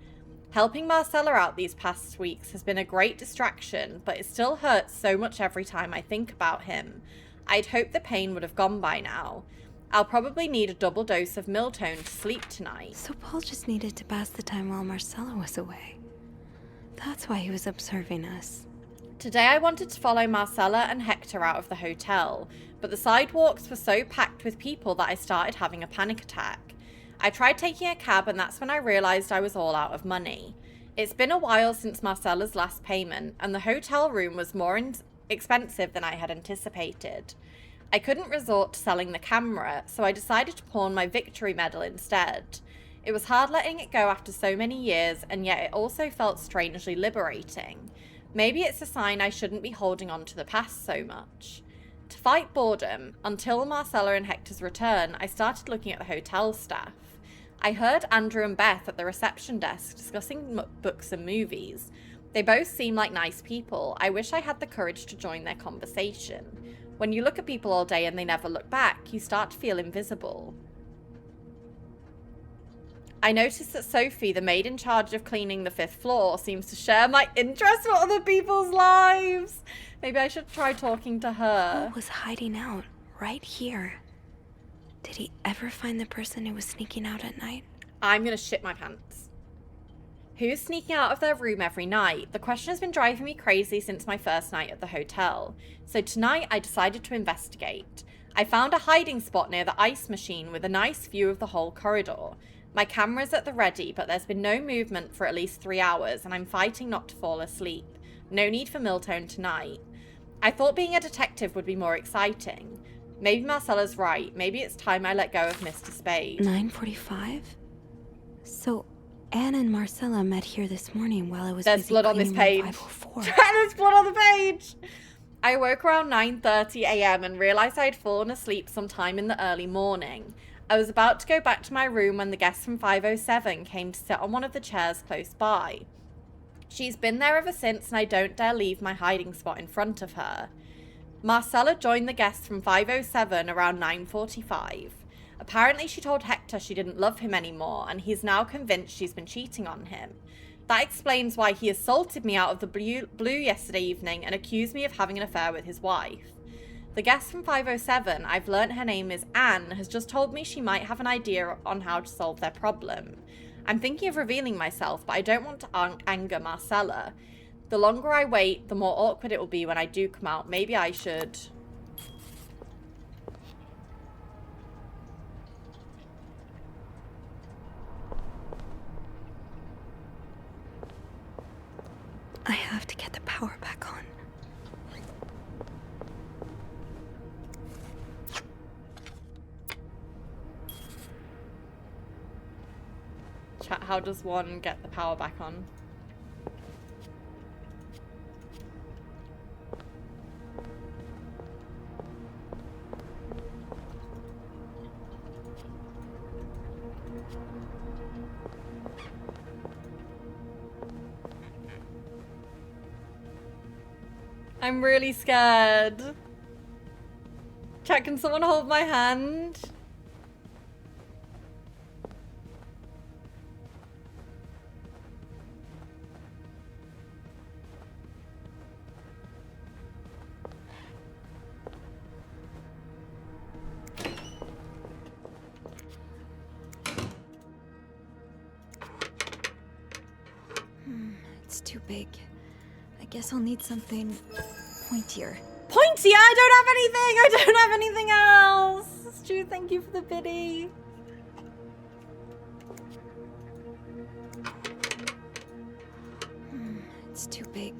Helping Marcella out these past weeks has been a great distraction, but it still hurts so much every time I think about him. I'd hoped the pain would have gone by now. I'll probably need a double dose of Miltone to sleep tonight. So Paul just needed to pass the time while Marcella was away. That's why he was observing us. Today I wanted to follow Marcella and Hector out of the hotel, but the sidewalks were so packed with people that I started having a panic attack. I tried taking a cab, and that's when I realized I was all out of money. It's been a while since Marcella's last payment, and the hotel room was more expensive than I had anticipated. I couldn't resort to selling the camera, so I decided to pawn my victory medal instead. It was hard letting it go after so many years, and yet it also felt strangely liberating. Maybe it's a sign I shouldn't be holding on to the past so much. To fight boredom, until Marcella and Hector's return, I started looking at the hotel staff. I heard Andrew and Beth at the reception desk discussing books and movies. They both seem like nice people. I wish I had the courage to join their conversation. When you look at people all day and they never look back, you start to feel invisible. I noticed that Sophie, the maid in charge of cleaning the 5th floor, seems to share my interest for other people's lives. Maybe I should try talking to her. Paul was hiding out right here. Did he ever find the person who was sneaking out at night? I'm gonna shit my pants. Who's sneaking out of their room every night? The question has been driving me crazy since my first night at the hotel. So tonight I decided to investigate. I found a hiding spot near the ice machine with a nice view of the whole corridor. My camera's at the ready, but there's been no movement for at least 3 hours, and I'm fighting not to fall asleep. No need for Miltone tonight. I thought being a detective would be more exciting. Maybe Marcella's right. Maybe it's time I let go of Mr. Spade. 9:45? So Anne and Marcella met here this morning while I was There's busy blood on this cleaning room page. 504. There's blood on the page! I woke around 9:30 a.m. and realized I'd fallen asleep sometime in the early morning. I was about to go back to my room when the guest from 507 came to sit on one of the chairs close by. She's been there ever since, and I don't dare leave my hiding spot in front of her. Marcella joined the guests from 5:07 around 9:45. Apparently she told Hector she didn't love him anymore, and he's now convinced she's been cheating on him. That explains why he assaulted me out of the blue yesterday evening and accused me of having an affair with his wife. The guest from 5:07, I've learnt her name is Anne, has just told me she might have an idea on how to solve their problem. I'm thinking of revealing myself, but I don't want to anger Marcella. The longer I wait, the more awkward it will be when I do come out. Maybe I should... I have to get the power back on. Chat, how does one get the power back on? I'm really scared. Chat, can someone hold my hand? It's too big. I guess I'll need something pointier. Pointy? I don't have anything! I don't have anything else! Stu, thank you for the biddy. It's too big.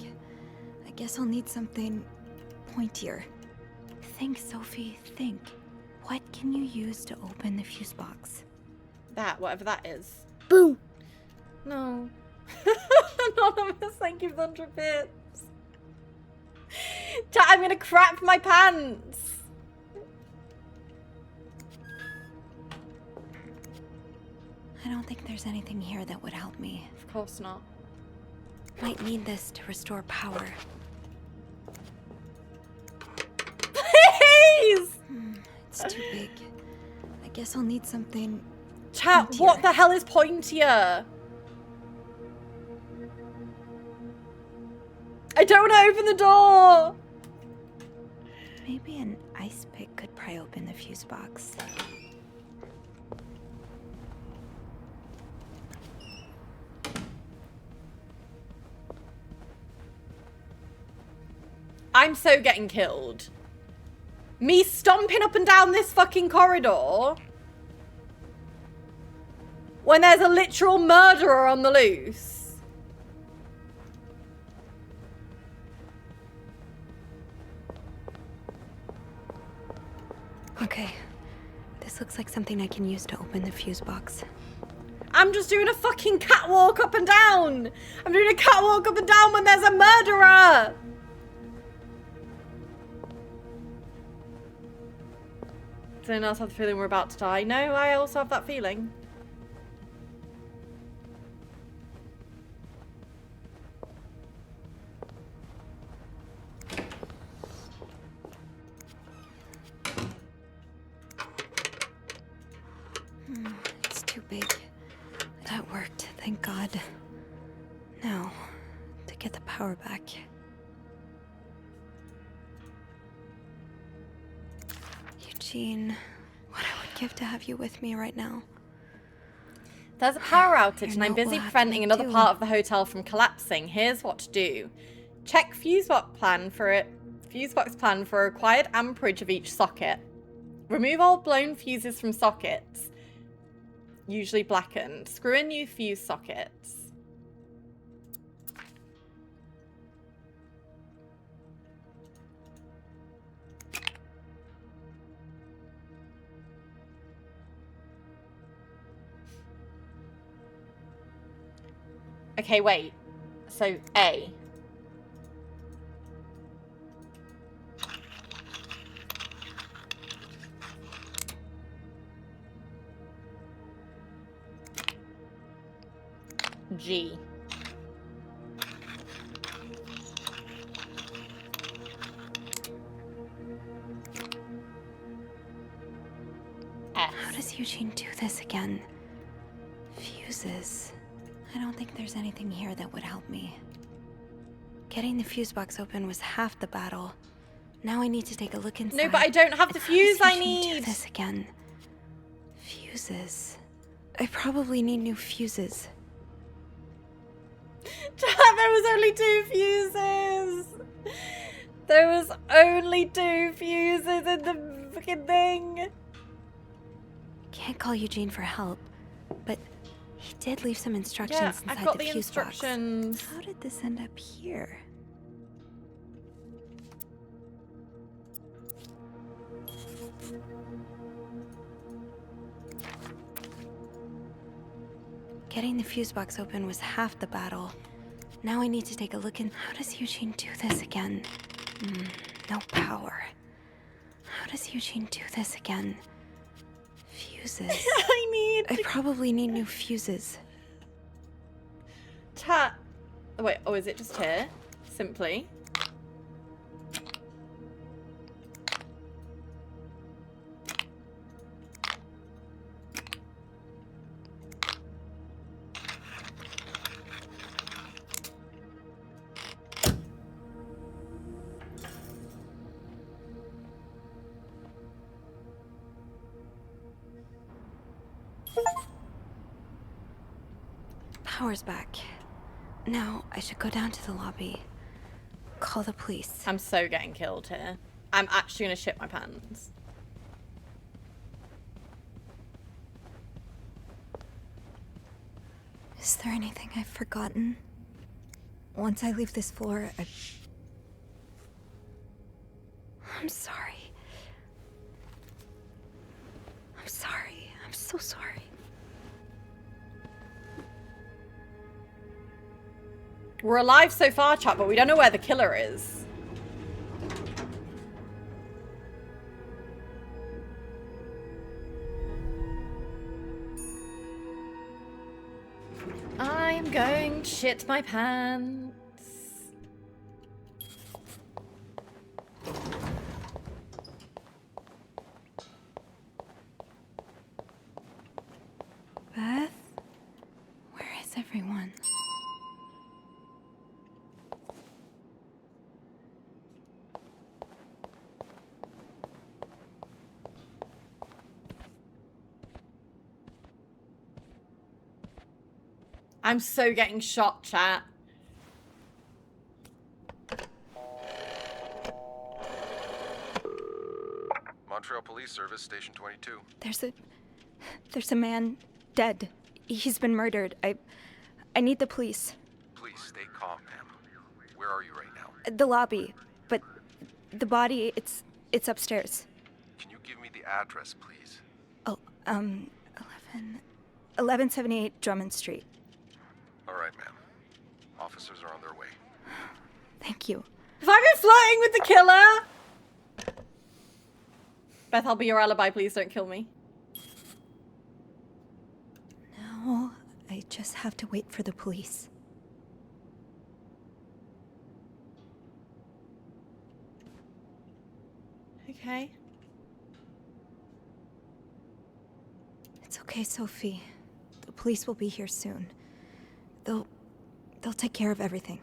I guess I'll need something pointier. Think, Sophie, think. What can you use to open the fuse box? That, whatever that is. Boom! No. Anonymous, thank you for the 100 bits. Chat, I'm gonna crap my pants. I don't think there's anything here that would help me. Of course not. Might need this to restore power. Please! It's too big. I guess I'll need something Chat, pointier. what the hell is pointier? I don't want to open the door! Maybe an ice pick could pry open the fuse box. I'm so getting killed. Me stomping up and down this fucking corridor when there's a literal murderer on the loose. Okay. This looks like something I can use to open the fuse box. I'm just doing a fucking catwalk up and down. I'm doing a catwalk up and down when there's a murderer. Does anyone else have the feeling we're about to die? No, I also have that feeling. It's too big. That worked, thank God. Now, to get the power back. Eugene, what I would give to have you with me right now. There's a power outage Your and I'm note busy will have to preventing make another do. part of the hotel from collapsing. Here's what to do. Check fuse box plan for a required amperage of each socket. Remove all blown fuses from sockets, usually blackened. Screw in new fuse sockets. Okay, wait. So, A. G. S. How does Eugene do this again? Fuses. I don't think there's anything here that would help me. Getting the fuse box open was half the battle. Now I need to take a look inside. No, but I don't have the And how does fuse I Eugene do need. this again? Fuses. I probably need new fuses. There was only 2 fuses. There was only 2 fuses in the fucking thing. Can't call Eugene for help, but he did leave some instructions Yeah, inside I've got the the fuse instructions. box. How did this end up here? Getting the fuse box open was half the battle. Now I need to take a look in. How does Eugene do this again? No power. How does Eugene do this again? Fuses. I probably need new fuses. Chat. Oh, wait, oh, is it just here? Simply. Power's back. Now I should go down to the lobby. Call the police. I'm so getting killed here. I'm actually gonna shit my pants. Is there anything I've forgotten? Once I leave this floor, I'm sorry. I'm sorry. I'm so sorry. We're alive so far, chat, but we don't know where the killer is. I'm going to shit my pants. Beth? Where is everyone? I'm so getting shot, chat. Montreal Police Service, Station 22. There's a man dead. He's been murdered. I need the police. Please stay calm, ma'am. Where are you right now? The lobby, but the body, it's upstairs. Can you give me the address, please? Oh, 1178 Drummond Street. All right, ma'am. Officers are on their way. Thank you. Have I been flirting with the killer? Beth, I'll be your alibi. Please don't kill me. Now, I just have to wait for the police. Okay. It's okay, Sophie. The police will be here soon. They'll take care of everything.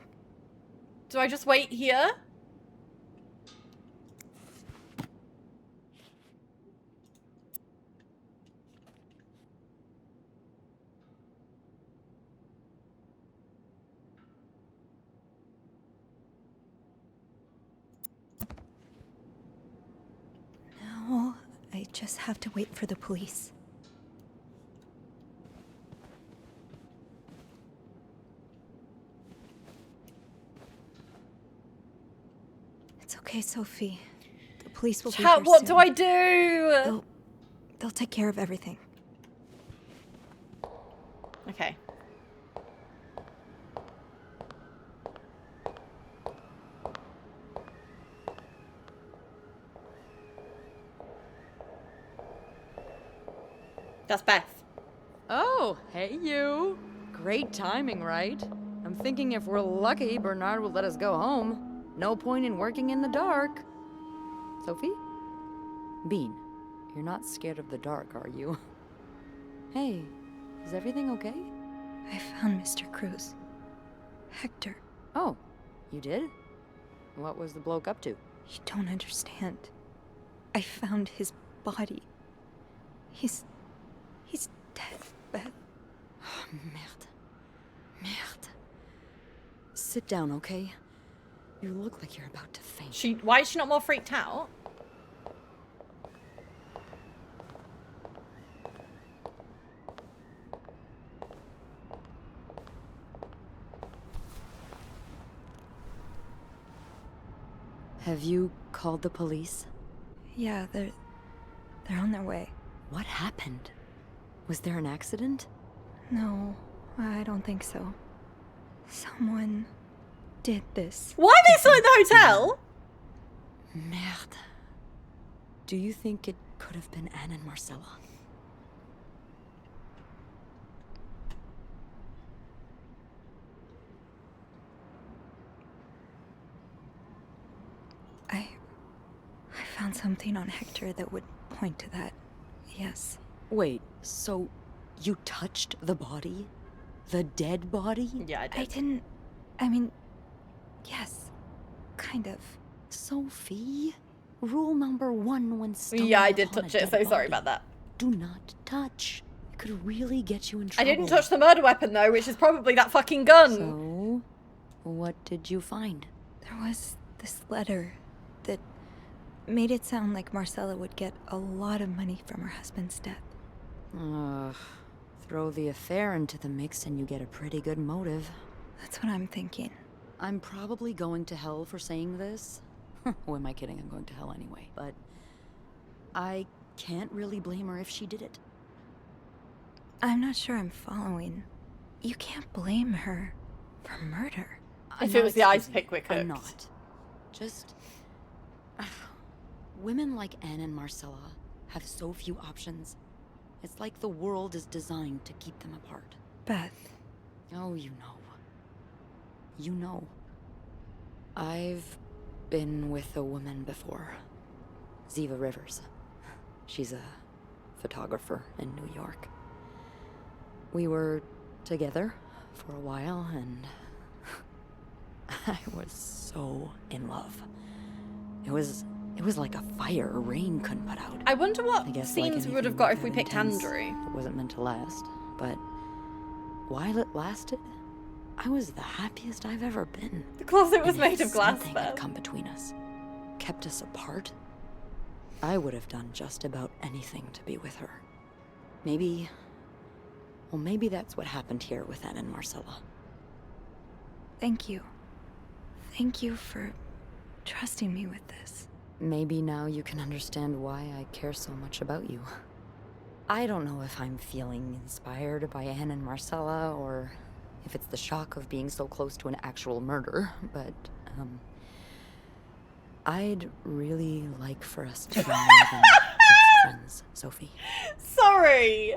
Do I just wait here? Now, I just have to wait for the police. It's okay, Sophie. The police will be here Chat, what soon. do I do? They'll take care of everything. Okay. That's Beth. Oh, hey you. Great timing, right? I'm thinking if we're lucky, Bernard will let us go home. No point in working in the dark. Sophie? Bean, You're not scared of the dark, are you? Hey, is everything okay? I found Mr. Cruz. Hector. Oh, you did? What was the bloke up to? You don't understand. I found his body. He's dead, Beth. Oh, merde. Merde. Sit down, okay? You look like you're about to faint. Why is she not more freaked out? Have you called the police? Yeah, they're on their way. What happened? Was there an accident? No, I don't think so. Someone did this. Why are they still in the hotel? Merde. Do you think it could have been Anne and Marcella? I found something on Hector that would point to that. Yes. Wait, so you touched the body? The dead body? Yeah, I did. I didn't... I mean... Yes. Kind of. Sophie? Rule number 1 when stumbling Yeah, I did upon touch a it, dead so sorry body. about that. Do not touch. It could really get you in I trouble. didn't touch the murder weapon though, which is probably that fucking gun. So, what did you find? There was this letter that made it sound like Marcella would get a lot of money from her husband's death. Throw the affair into the mix and you get a pretty good motive. That's what I'm thinking. I'm probably going to hell for saying this. Who am I kidding? I'm going to hell anyway. But I can't really blame her if she did it. I'm not sure I'm following. You can't blame her for murder. If it was the ice pick we cooked. I'm not. Just... women like Anne and Marcella have so few options. It's like the world is designed to keep them apart. Beth. Oh, you know. You know. I've been with a woman before. Ziva Rivers. She's a photographer in New York. We were together for a while, and I was so in love. It was like a fire a rain couldn't put out. I wonder what I guess scenes like we would have anything got if we that picked intense, Andrew. It wasn't meant to last, but while it lasted, I was the happiest I've ever been. The closet was And made if of glass, something Beth. had come between us, kept us apart, I would have done just about anything to be with her. Maybe... well, maybe that's what happened here with Anne and Marcella. Thank you. Thank you for trusting me with this. Maybe now you can understand why I care so much about you. I don't know if I'm feeling inspired by Anne and Marcella, or if it's the shock of being so close to an actual murder, but, I'd really like for us to be more than best friends, Sophie. Sorry.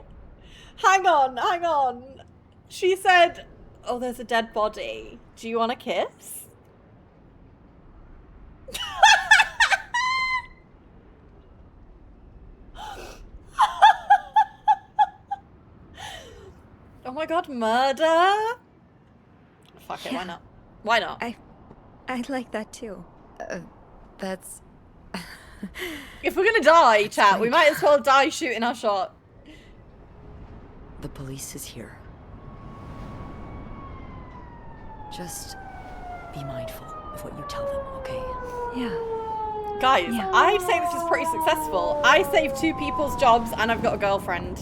Hang on. She said, oh, there's a dead body. Do you want a kiss? Oh my god, murder? Fuck it, why not? Why not? I'd like that too. That's... If we're gonna die, chat, we might as well die shooting our shot. The police is here. Just be mindful of what you tell them, okay? Yeah. Guys, Yeah. I'd say this is pretty successful. I saved 2 people's jobs and I've got a girlfriend.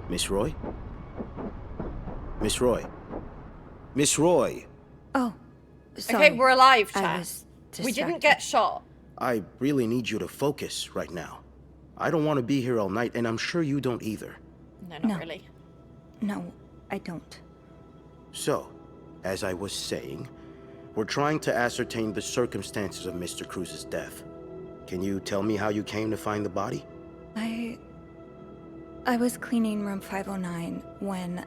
Miss Roy? Miss Roy? Miss Roy! Oh, sorry. Okay, we're alive, I chat. was We didn't distracted. get shot. I really need you to focus right now. I don't want to be here all night, and I'm sure you don't either. No, not No. really. No, I don't. So, as I was saying, We're trying to ascertain the circumstances of Mr. Cruz's death. Can you tell me how you came to find the body? I was cleaning room 509 when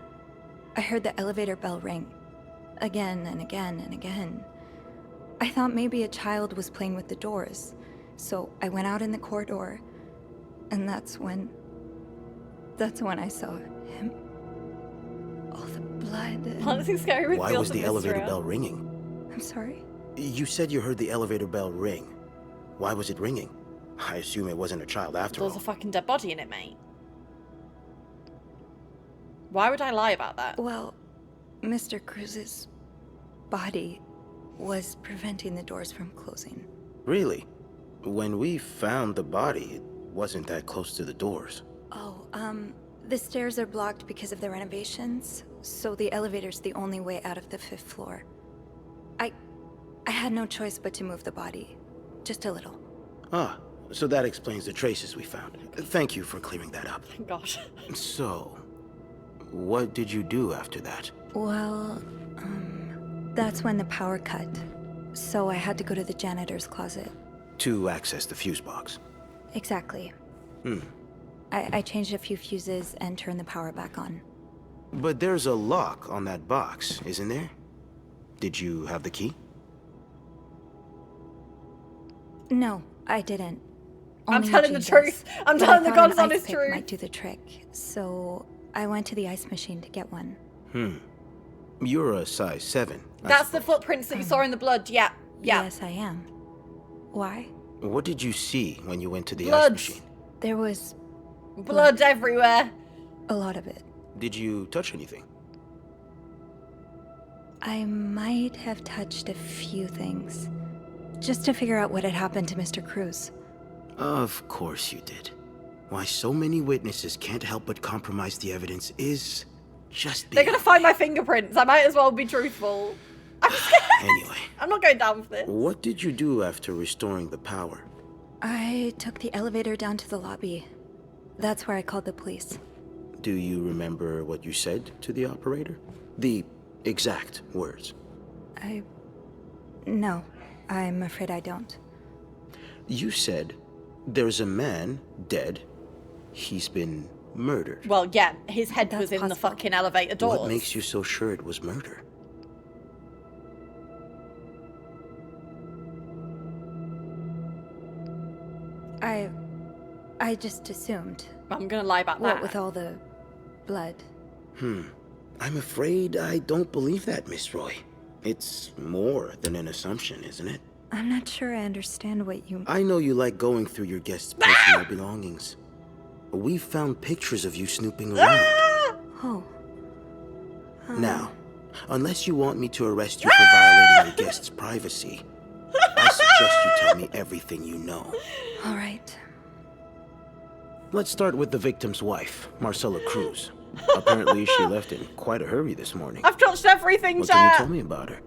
I heard the elevator bell ring. Again and again and again. I thought maybe a child was playing with the doors, so I went out in the corridor, and that's when I saw him. All the blood. Honestly, scary with Why was the elevator bell ringing? I'm sorry? You said you heard the elevator bell ring. Why was it ringing? I assume it wasn't a child after There's all. a fucking dead body in it, mate. Why would I lie about that? Well, Mr. Cruz's body was preventing the doors from closing. Really? When we found the body, it wasn't that close to the doors. Oh, the stairs are blocked because of the renovations, so the elevator's the only way out of the 5th floor. I had no choice but to move the body. Just a little. Ah, so that explains the traces we found. Thank you for clearing that up. Thank God. So, what did you do after that? Well, that's when the power cut. So I had to go to the janitor's closet. To access the fuse box. Exactly. I changed a few fuses and turned the power back on. But there's a lock on that box, isn't there? Did you have the key? No, I didn't. I'm Only telling the Eugene truth. does. I'm But telling the I thought an God's ice honest pick truth. might do the trick, so I went to the ice machine to get one. You're a size 7. That's the footprints that you saw in the blood. Yeah. Yeah. Yes, I am. Why? What did you see when you went to the ice Blood. machine? There was Blood everywhere. a lot of it. Did you touch anything? I might have touched a few things, just to figure out what had happened to Mr. Cruz. Of course you did. Why so many witnesses can't help but compromise the evidence is just They're beyond gonna find my fingerprints. I might as well be truthful. I'm scared. Anyway, I'm not going down for this. what did you do after restoring the power? I took the elevator down to the lobby. That's where I called the police. Do you remember what you said to the operator? The exact words. No, I'm afraid I don't. You said, there's a man dead. He's been murdered. Well, yeah, his head That's was in the possible. fucking elevator doors. What makes you so sure it was murder? I just assumed. I'm gonna lie about What that. with all the blood. I'm afraid I don't believe that, Miss Roy. It's more than an assumption, isn't it? I'm not sure I understand what you... I know you like going through your guests' personal belongings. We found pictures of you snooping around. Oh. Now, unless you want me to arrest you for violating your guests' privacy, I suggest you tell me everything you know. All right. Let's start with the victim's wife, Marcela Cruz. Apparently, she left in quite a hurry this morning. I've touched everything, What can you chat. tell me about her?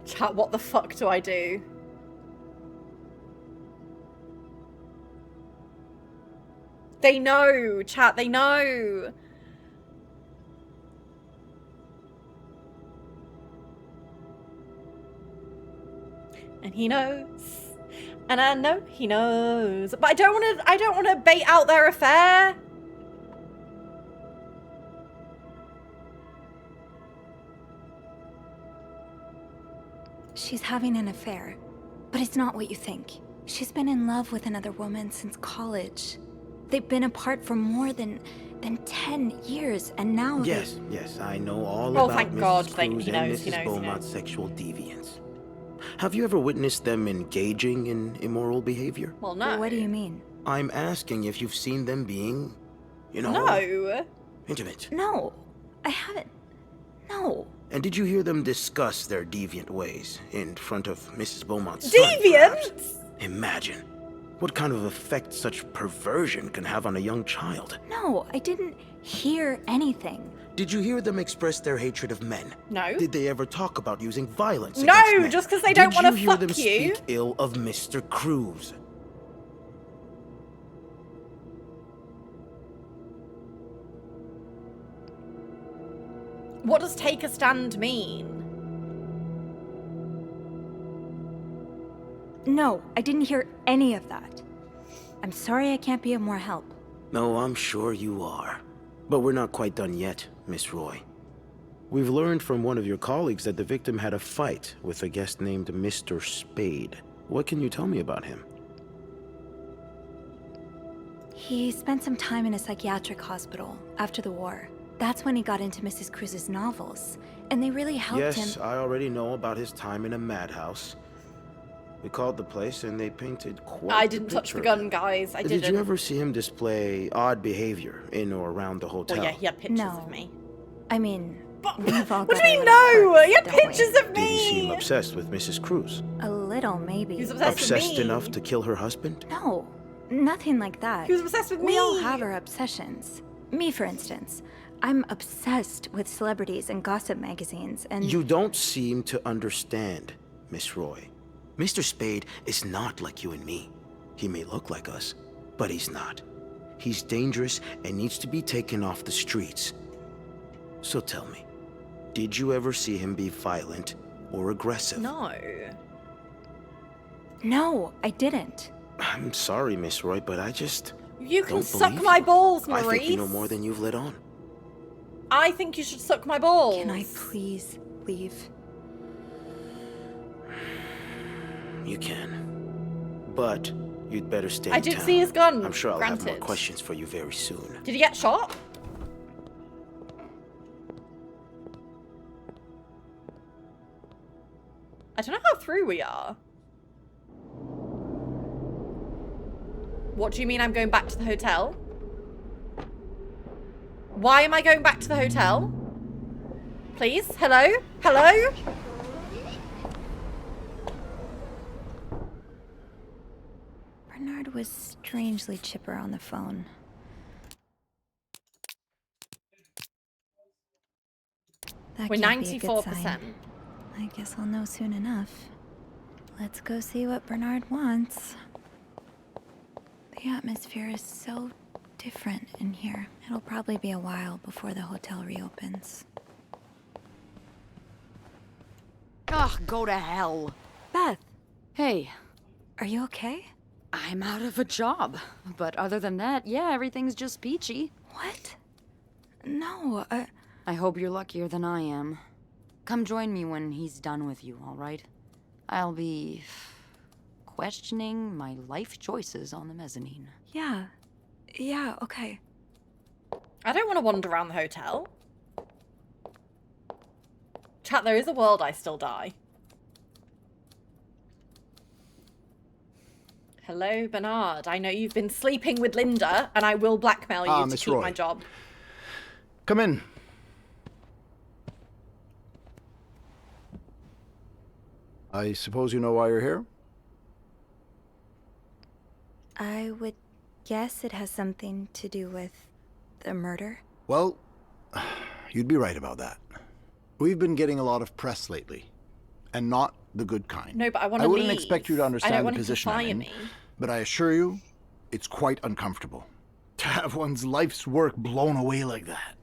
Chat, what the fuck do I do? They know, chat, they know. And he knows. And I know he knows. But I don't want to bait out their affair. She's having an affair, but it's not what you think. She's been in love with another woman since college. They've been apart for more than 10 years, and now Yes, I know all Oh, about thank Mrs. God, Cruz he and knows, Mrs. he knows, he Beaumont's knows. sexual deviance. Have you ever witnessed them engaging in immoral behavior? Well, no. What do you mean? I'm asking if you've seen them being, No. intimate. No, I haven't. No. And did you hear them discuss their deviant ways in front of Mrs. Beaumont's son, perhaps? Deviant? Imagine what kind of effect such perversion can have on a young child. No, I didn't hear anything. Did you hear them express their hatred of men? No. Did they ever talk about using violence No, against men? just 'cause they don't wanna Did you hear fuck them you. speak ill of Mr. Cruz? What does take a stand mean? No, I didn't hear any of that. I'm sorry I can't be of more help. No, I'm sure you are. But we're not quite done yet, Miss Roy. We've learned from one of your colleagues that the victim had a fight with a guest named Mr. Spade. What can you tell me about him? He spent some time in a psychiatric hospital after the war. That's when he got into Mrs. Cruz's novels, and they really helped him. Yes, I already know about his time in a madhouse. We called the place and they painted quite I the didn't touch the picture of gun, him. guys. I didn't. Did you ever see him display odd behavior in or around the hotel? Oh yeah, he had pictures No. of me. I mean, But, we've all what do got you our mean no? little He had quirks, don't we? pictures of Did he seem me. obsessed with Mrs. Cruz? A little, maybe. He was obsessed with Obsessed me. enough to kill her husband? No, nothing like that. He was obsessed with me. We all have our obsessions. Me, for instance. I'm obsessed with celebrities and gossip magazines, and... You don't seem to understand, Miss Roy. Mr. Spade is not like you and me. He may look like us, but he's not. He's dangerous and needs to be taken off the streets. So tell me, did you ever see him be violent or aggressive? No. No, I didn't. I'm sorry, Miss Roy, but I just You can don't suck believe my you. balls, I Maurice. think you know more than you've let on. I think you should suck my balls. Can I please leave? You can. But you'd better stay I in did town. see his gun, I'm sure I'll have more granted. questions for you very soon. Did he get shot? I don't know how through we are. What do you mean I'm going back to the hotel? Why am I going back to the hotel? Please? Hello? Hello? Bernard was strangely chipper on the phone. That We're can't be a good 94%. sign. I guess I'll know soon enough. Let's go see what Bernard wants. The atmosphere is so different in here. It'll probably be a while before the hotel reopens. Ugh, go to hell. Beth, Hey, are you okay? I'm out of a job. But other than that, yeah, everything's just peachy. What? No, I hope you're luckier than I am. Come join me when he's done with you, all right? I'll be questioning my life choices on the mezzanine. yeah. Yeah, okay. I don't want to wander around the hotel. Chat, there is a world I still die. Hello, Bernard. I know you've been sleeping with Linda, and I will blackmail you to Miss keep Roy. my job. Come in. I suppose you know why you're here? I would guess it has something to do with the murder. Well, you'd be right about that. We've been getting a lot of press lately, and not the good kind. No, but I want to I leave. wouldn't expect you to I understand don't the want him to position I'm fire in, me. but I assure you, it's quite uncomfortable to have one's life's work blown away like that.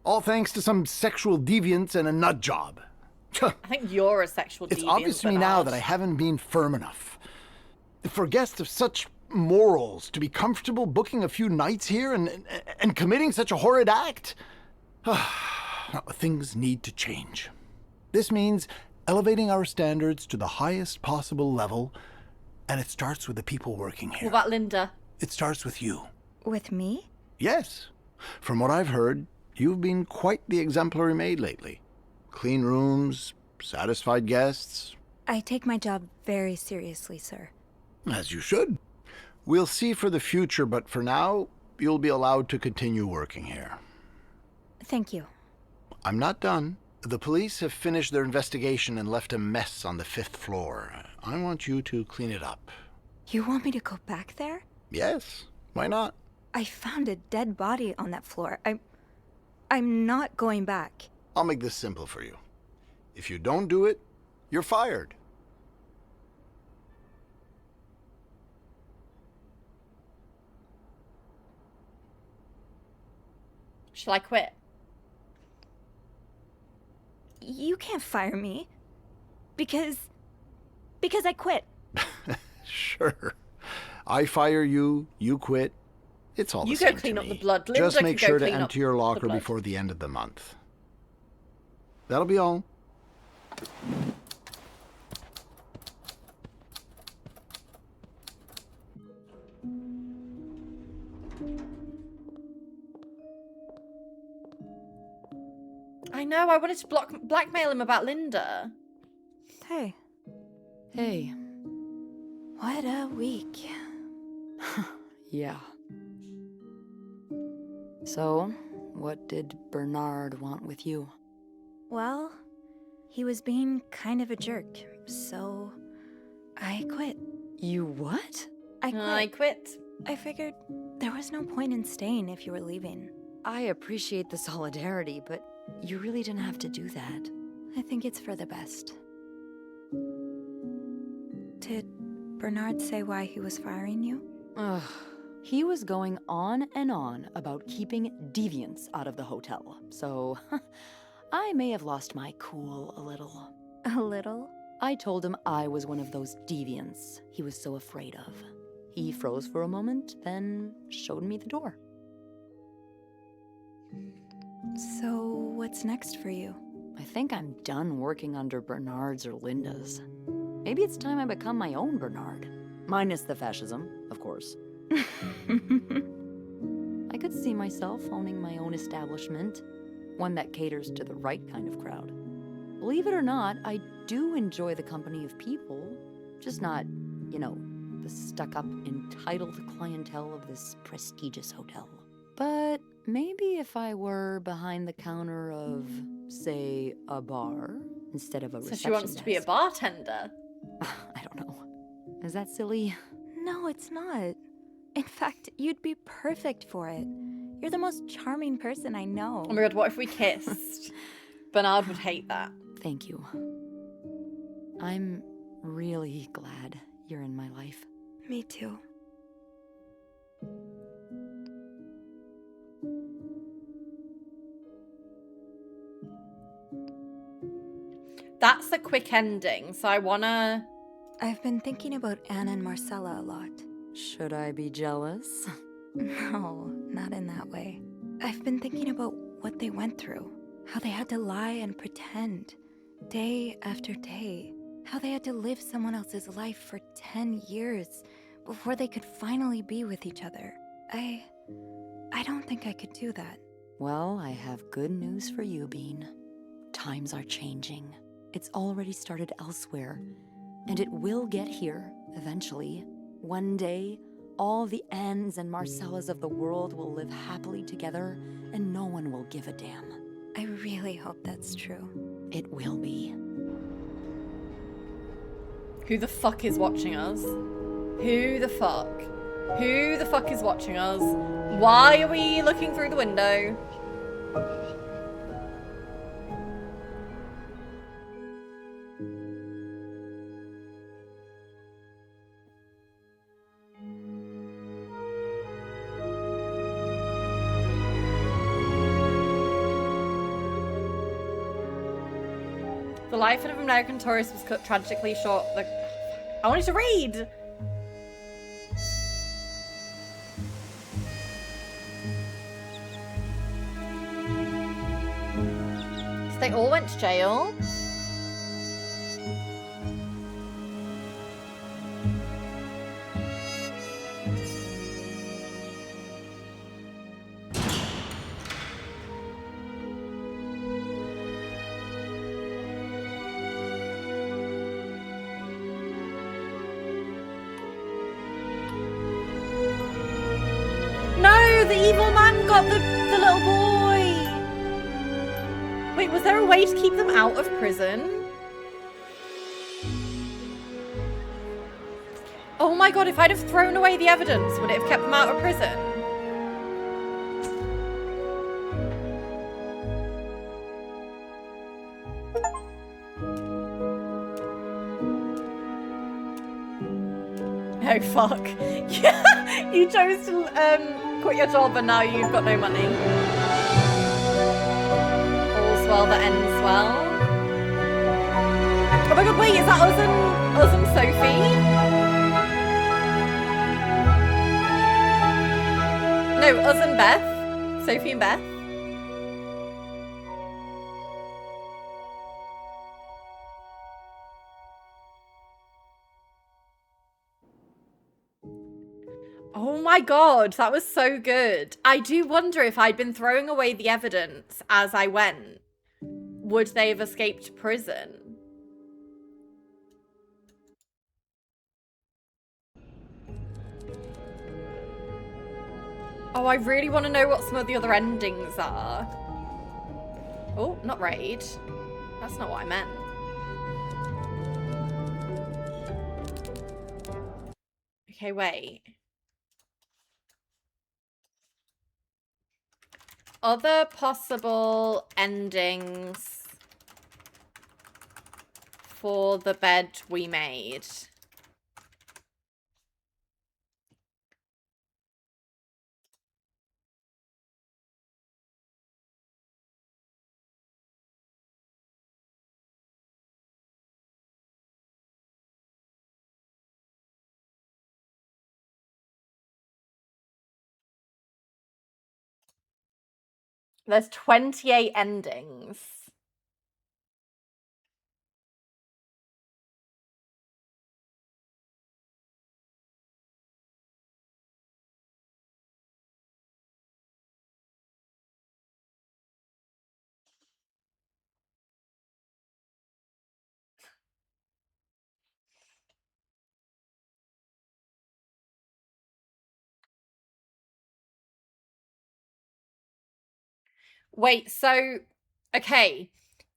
All thanks to some sexual deviance and a nut job. I think you're a sexual deviant, It's obvious to me Bernard. now that I haven't been firm enough. For guests of such morals to be comfortable booking a few nights here and committing such a horrid act? Now, things need to change. This means elevating our standards to the highest possible level, and it starts with the people working What here. about Linda? It starts with you. With me? Yes. From what I've heard, you've been quite the exemplary maid lately. Clean rooms, satisfied guests. I take my job very seriously, sir. As you should. We'll see for the future, but for now, you'll be allowed to continue working here. Thank you. I'm not done. The police have finished their investigation and left a mess on the 5th floor. I want you to clean it up. You want me to go back there? Yes, why not? I found a dead body on that floor. I'm not going back. I'll make this simple for you. If you don't do it, you're fired. Shall I quit? You can't fire me. Because I quit. Sure. I fire you, you quit. It's all You the go same clean to up me. the blood. Linda Just make could go sure to clean up empty your the locker blood. before the end of the month. That'll be all. I know, I wanted to blackmail him about Linda. Hey. Hey. What a week. Yeah. So, what did Bernard want with you? Well, he was being kind of a jerk, so I quit. You what? I quit. I figured there was no point in staying if you were leaving. I appreciate the solidarity, but you really didn't have to do that. I think it's for the best. Did Bernard say why he was firing you? Ugh. He was going on and on about keeping deviants out of the hotel, so I may have lost my cool a little. A little? I told him I was one of those deviants he was so afraid of. He froze for a moment, then showed me the door. So, what's next for you? I think I'm done working under Bernard's or Linda's. Maybe it's time I become my own Bernard. Minus the fascism, of course. I could see myself owning my own establishment, one that caters to the right kind of crowd. Believe it or not, I do enjoy the company of people, just not, you know, the stuck-up, entitled clientele of this prestigious hotel. But maybe if I were behind the counter of, say, a bar, instead of a reception So she wants to be a bartender? I don't know. Is that silly? No, it's not. In fact, you'd be perfect for it. You're the most charming person I know. Oh my god, what if we kissed? Bernard would hate that. Thank you. I'm really glad you're in my life. Me too. That's the quick ending, so I wanna... I've been thinking about Anna and Marcella a lot. Should I be jealous? No, not in that way. I've been thinking about what they went through. How they had to lie and pretend, day after day. How they had to live someone else's life for 10 years before they could finally be with each other. I don't think I could do that. Well, I have good news for you, Bean. Times are changing. It's already started elsewhere, and it will get here eventually. One day, all the Annes and Marcellas of the world will live happily together, and no one will give a damn. I really hope that's true. It will be. Who the fuck is watching us? Who the fuck? Who the fuck is watching us? Why are we looking through the window? The life of an American tourist was cut tragically short. I wanted to read! So they all went to jail. No, the evil man got the little boy. Wait, was there a way to keep them out of prison? Oh my god, if I'd have thrown away the evidence, would it have kept them out of prison? Oh fuck. Yeah, you chose to quit your job and now you've got no money. All's well that ends well. Oh my god, wait, is that us and Sophie? No, us and Beth. Sophie and Beth. Oh my god, that was so good. I do wonder if I'd been throwing away the evidence as I went, would they have escaped prison? Oh, I really want to know what some of the other endings are. Oh, not raid. That's not what I meant. Okay, wait. Other possible endings for the bed we made. There's 28 endings. Wait, so, okay.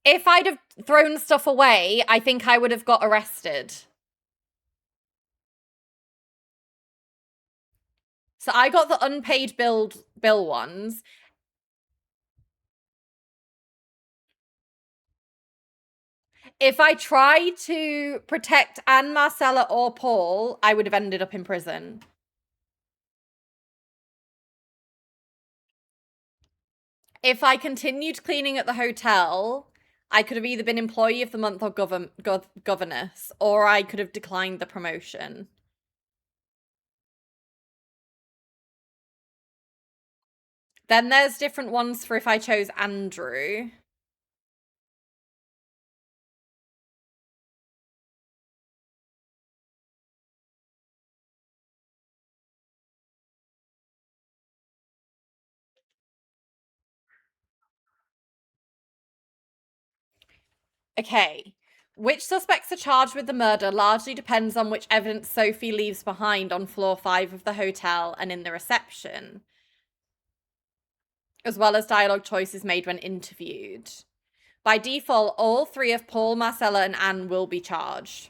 If I'd have thrown stuff away, I think I would have got arrested. So I got the unpaid bill ones. If I tried to protect Anne, Marcella, or Paul, I would have ended up in prison. If I continued cleaning at the hotel, I could have either been Employee of the Month or Governess, or I could have declined the promotion. Then there's different ones for if I chose Andrew. Okay. Which suspects are charged with the murder largely depends on which evidence Sophie leaves behind on floor 5 of the hotel and in the reception, as well as dialogue choices made when interviewed. By default, all 3 of Paul, Marcella, and Anne will be charged.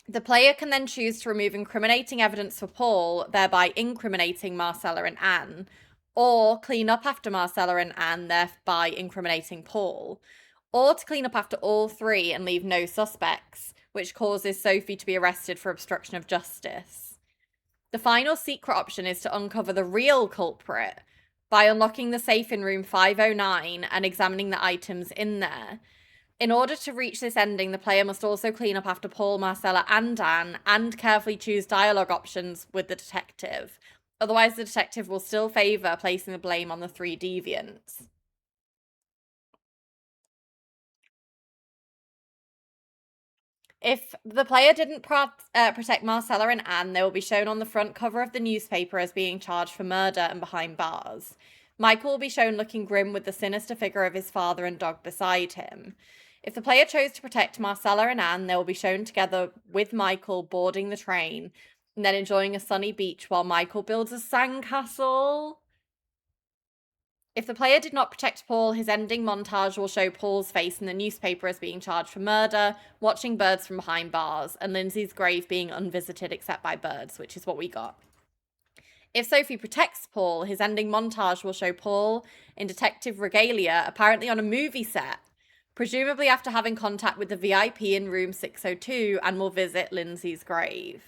The player can then choose to remove incriminating evidence for Paul, thereby incriminating Marcella and Anne, or clean up after Marcella and Anne, thereby incriminating Paul, or to clean up after all 3 and leave no suspects, which causes Sophie to be arrested for obstruction of justice. The final secret option is to uncover the real culprit by unlocking the safe in room 509 and examining the items in there. In order to reach this ending, the player must also clean up after Paul, Marcella, and Anne, and carefully choose dialogue options with the detective. Otherwise, the detective will still favour placing the blame on the 3 deviants. If the player didn't protect Marcella and Anne, they will be shown on the front cover of the newspaper as being charged for murder and behind bars. Michael will be shown looking grim with the sinister figure of his father and dog beside him. If the player chose to protect Marcella and Anne, they will be shown together with Michael boarding the train and then enjoying a sunny beach while Michael builds a sandcastle. If the player did not protect Paul, his ending montage will show Paul's face in the newspaper as being charged for murder, watching birds from behind bars, and Lindsay's grave being unvisited except by birds, which is what we got. If Sophie protects Paul, his ending montage will show Paul in detective regalia, apparently on a movie set, presumably after having contact with the VIP in room 602, and will visit Lindsay's grave.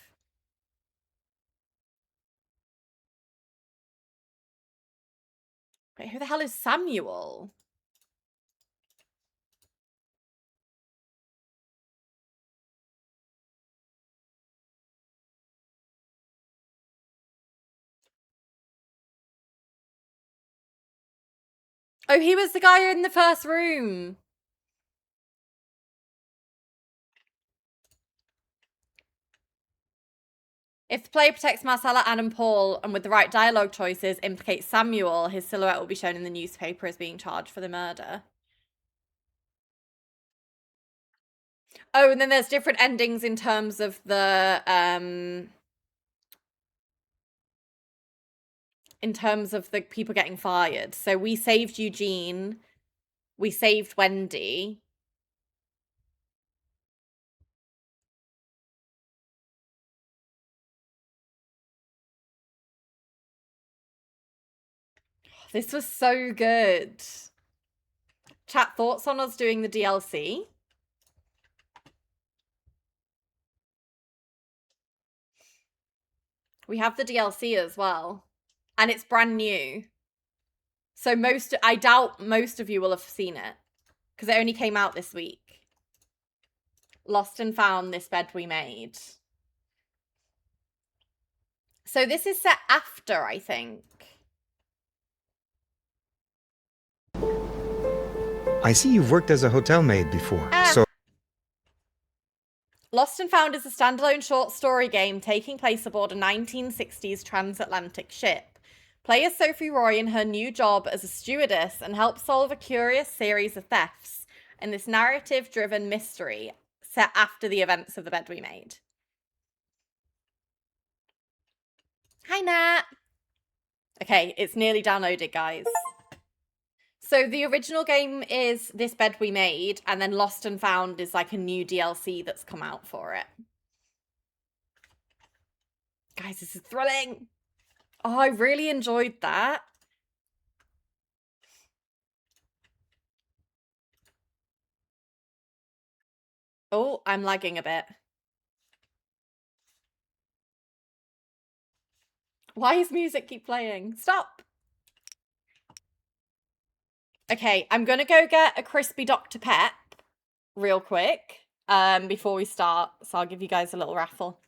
Wait, who the hell is Samuel? Oh, he was the guy in the first room. If the player protects Marcella, Anne, and Paul, and with the right dialogue choices implicates Samuel, his silhouette will be shown in the newspaper as being charged for the murder. Oh, and then there's different endings in terms of the people getting fired. So we saved Eugene, we saved Wendy. This was so good. Chat, thoughts on us doing the DLC? We have the DLC as well. And it's brand new. So I doubt most of you will have seen it. Because it only came out this week. Lost and Found, This Bed We Made. So this is set after, I think. I see you've worked as a hotel maid before, so... Lost and Found is a standalone short story game taking place aboard a 1960s transatlantic ship. Play as Sophie Roy in her new job as a stewardess and help solve a curious series of thefts in this narrative-driven mystery set after the events of The Bed We Made. Hi, Nat. Okay, it's nearly downloaded, guys. So the original game is This Bed We Made, and then Lost and Found is like a new DLC that's come out for it. Guys, this is thrilling. Oh, I really enjoyed that. Oh, I'm lagging a bit. Why is music keep playing? Stop. Okay, I'm gonna go get a crispy Dr. Pep real quick before we start. So I'll give you guys a little raffle.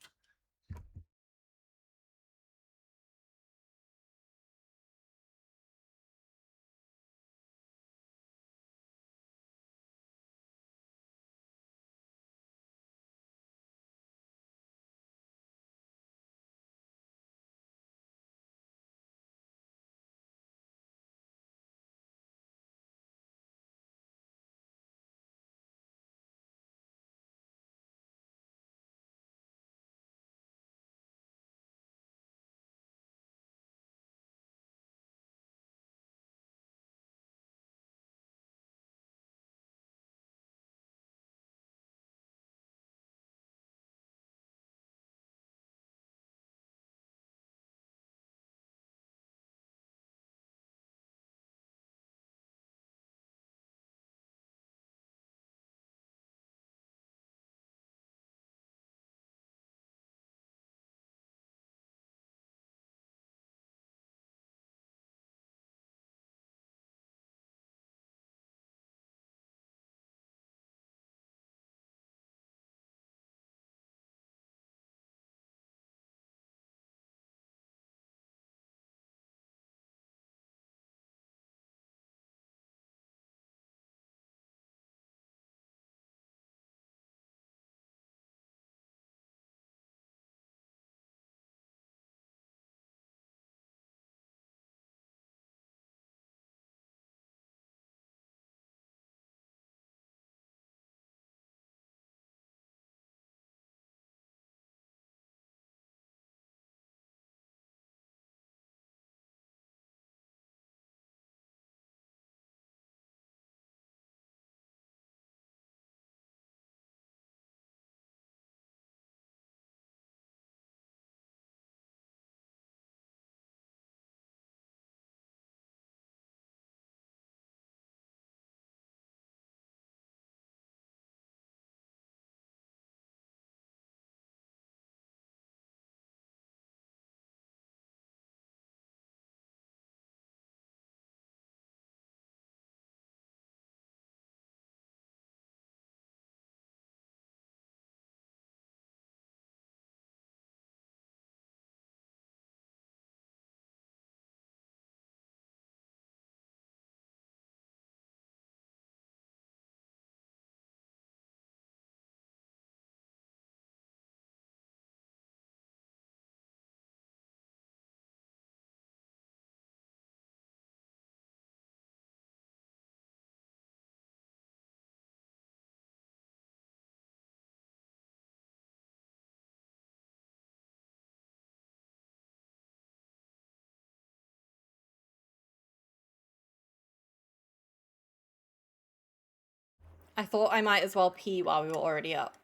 I thought I might as well pee while we were already up.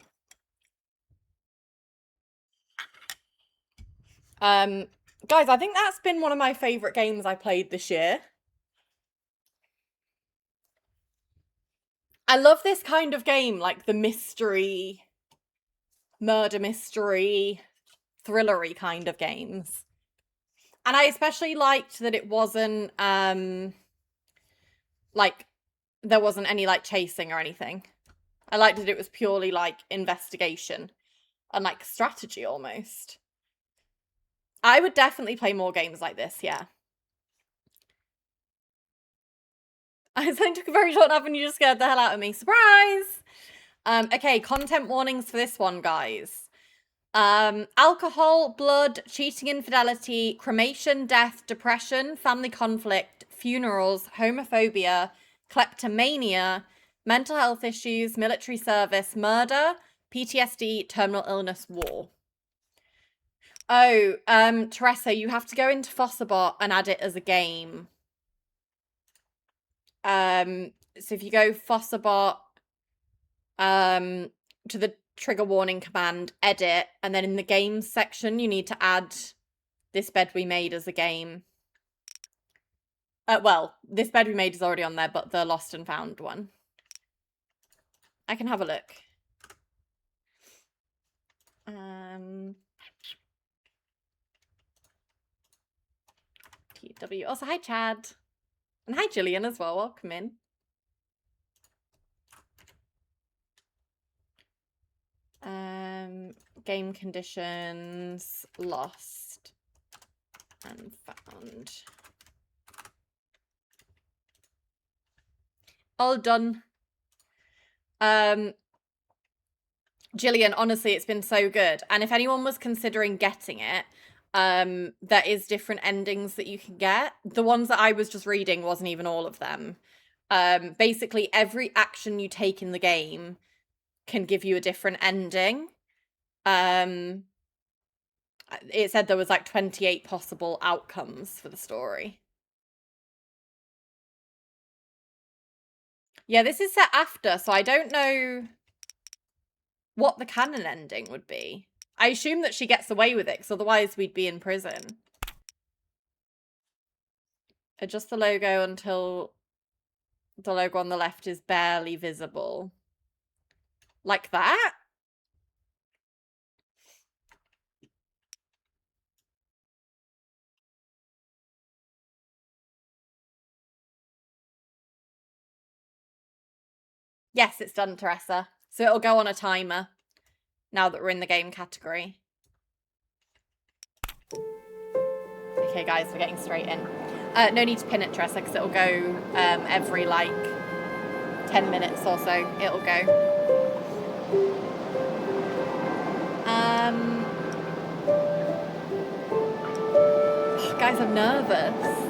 Guys, I think that's been one of my favourite games I played this year. I love this kind of game, like the mystery, murder mystery, thrillery kind of games. And I especially liked that it wasn't, like, there wasn't any, like, chasing or anything. I liked that it was purely, like, investigation and, like, strategy almost. I would definitely play more games like this, yeah. I took a very short nap and you just scared the hell out of me. Surprise! Okay, content warnings for this one, guys. Alcohol, blood, cheating, infidelity, cremation, death, depression, family conflict, funerals, homophobia, kleptomania, mental health issues, military service, murder, PTSD, terminal illness, war. Oh, Teresa, you have to go into Fossabot and add it as a game. So if you go Fossabot, to the trigger warning command, edit, and then in the games section, you need to add this bed we made as a game. Well, this bed we made is already on there, but the lost and found one. I can have a look. TW. Also, hi, Chad. And hi, Gillian, as well. Welcome in. Game conditions, lost and found. All done. Gillian, honestly, it's been so good. And if anyone was considering getting it, there is different endings that you can get. The ones that I was just reading wasn't even all of them. Basically, every action you take in the game can give you a different ending. It said there was like 28 possible outcomes for the story. Yeah, this is set after, so I don't know what the canon ending would be. I assume that she gets away with it, because otherwise we'd be in prison. Adjust the logo until the logo on the left is barely visible. Like that? Yes, it's done, Teresa. So it'll go on a timer now that we're in the game category. Okay, guys, we're getting straight in. No need to pin it, Teresa, because it'll go every, like, 10 minutes or so. It'll go. Oh, guys, I'm nervous.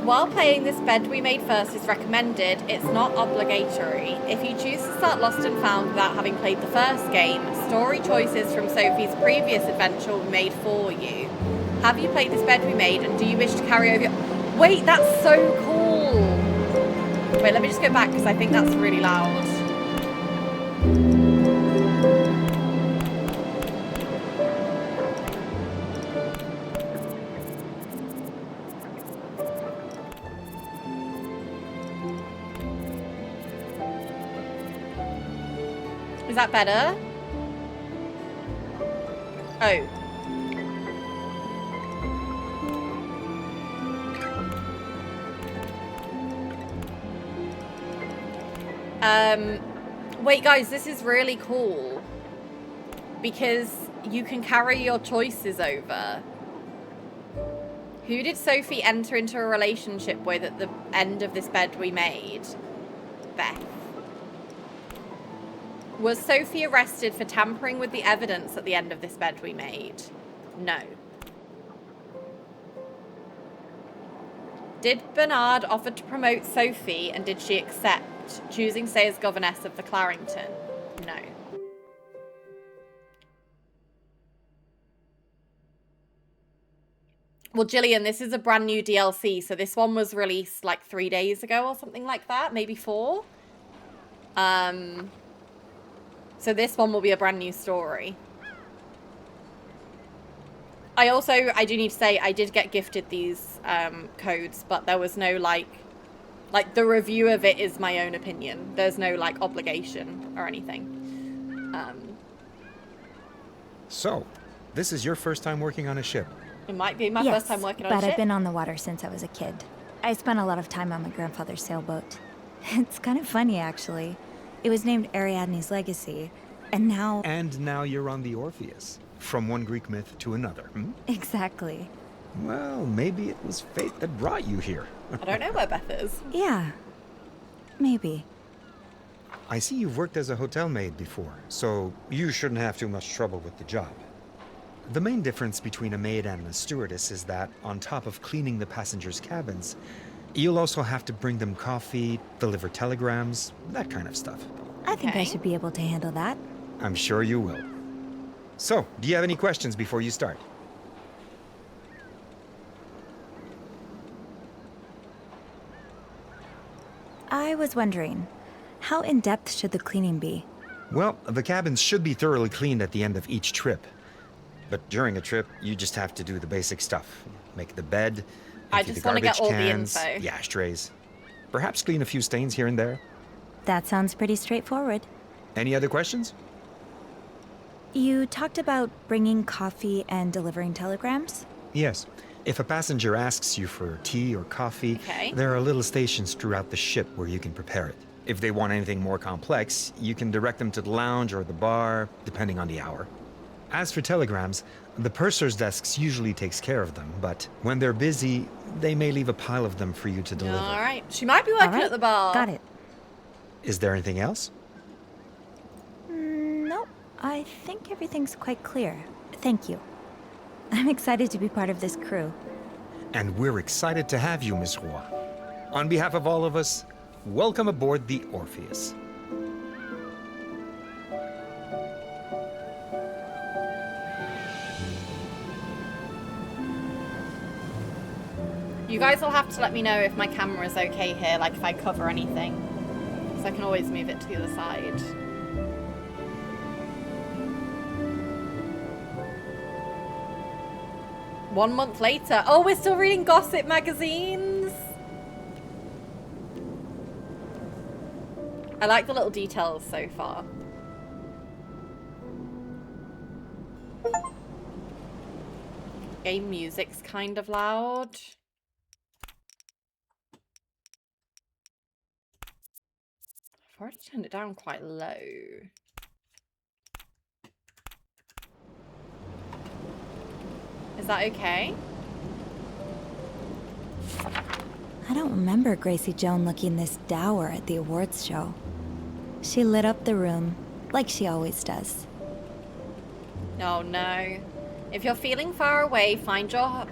While playing, this bed we made first is recommended. It's not obligatory. If you choose to start Lost and Found without having played the first game, story choices from Sophie's previous adventure will be made for you. Have you played this bed we made, and do you wish to carry over your... Wait, that's so cool! Wait, let me just go back, because I think that's really loud. Is that better? Oh. Wait, guys, this is really cool. Because you can carry your choices over. Who did Sophie enter into a relationship with at the end of this bed we made? Beth. Was Sophie arrested for tampering with the evidence at the end of this bed we made? No. Did Bernard offer to promote Sophie, and did she accept, choosing to stay as governess of the Clarrington? No. Well, Gillian, this is a brand new DLC, so this one was released like 3 days ago or something like that, maybe 4. So this one will be a brand new story. I do need to say, I did get gifted these codes, but there was no like the review of it is my own opinion. There's no like obligation or anything. So, this is your first time working on a ship? It might be my first time working on a ship. But I've been on the water since I was a kid. I spent a lot of time on my grandfather's sailboat. It's kind of funny, actually. It was named Ariadne's Legacy, and now... And now you're on the Orpheus. From one Greek myth to another, hmm? Exactly. Well, maybe it was fate that brought you here. I don't know where Beth is. Yeah. Maybe. I see you've worked as a hotel maid before, so you shouldn't have too much trouble with the job. The main difference between a maid and a stewardess is that, on top of cleaning the passengers' cabins, you'll also have to bring them coffee, deliver telegrams, that kind of stuff. I think I should be able to handle that. I'm sure you will. So, do you have any questions before you start? I was wondering, how in-depth should the cleaning be? Well, the cabins should be thoroughly cleaned at the end of each trip. But during a trip, you just have to do the basic stuff. Make the bed, empty the garbage cans, the ashtrays. Perhaps clean a few stains here and there. That sounds pretty straightforward. Any other questions? You talked about bringing coffee and delivering telegrams? Yes. If a passenger asks you for tea or coffee, there are little stations throughout the ship where you can prepare it. If they want anything more complex, you can direct them to the lounge or the bar, depending on the hour. As for telegrams, the purser's desks usually takes care of them, but when they're busy, they may leave a pile of them for you to deliver. All right. She might be working at the bar. Got it. Is there anything else? Nope. I think everything's quite clear. Thank you. I'm excited to be part of this crew. And we're excited to have you, Miss Roy. On behalf of all of us, welcome aboard the Orpheus. You guys will have to let me know if my camera's okay here, like if I cover anything. So I can always move it to the other side. One month later. Oh, we're still reading gossip magazines. I like the little details so far. Game music's kind of loud. I've already turned it down quite low. Is that okay? I don't remember Gracie Joan looking this dour at the awards show. She lit up the room, like she always does. Oh no. If you're feeling far away, find your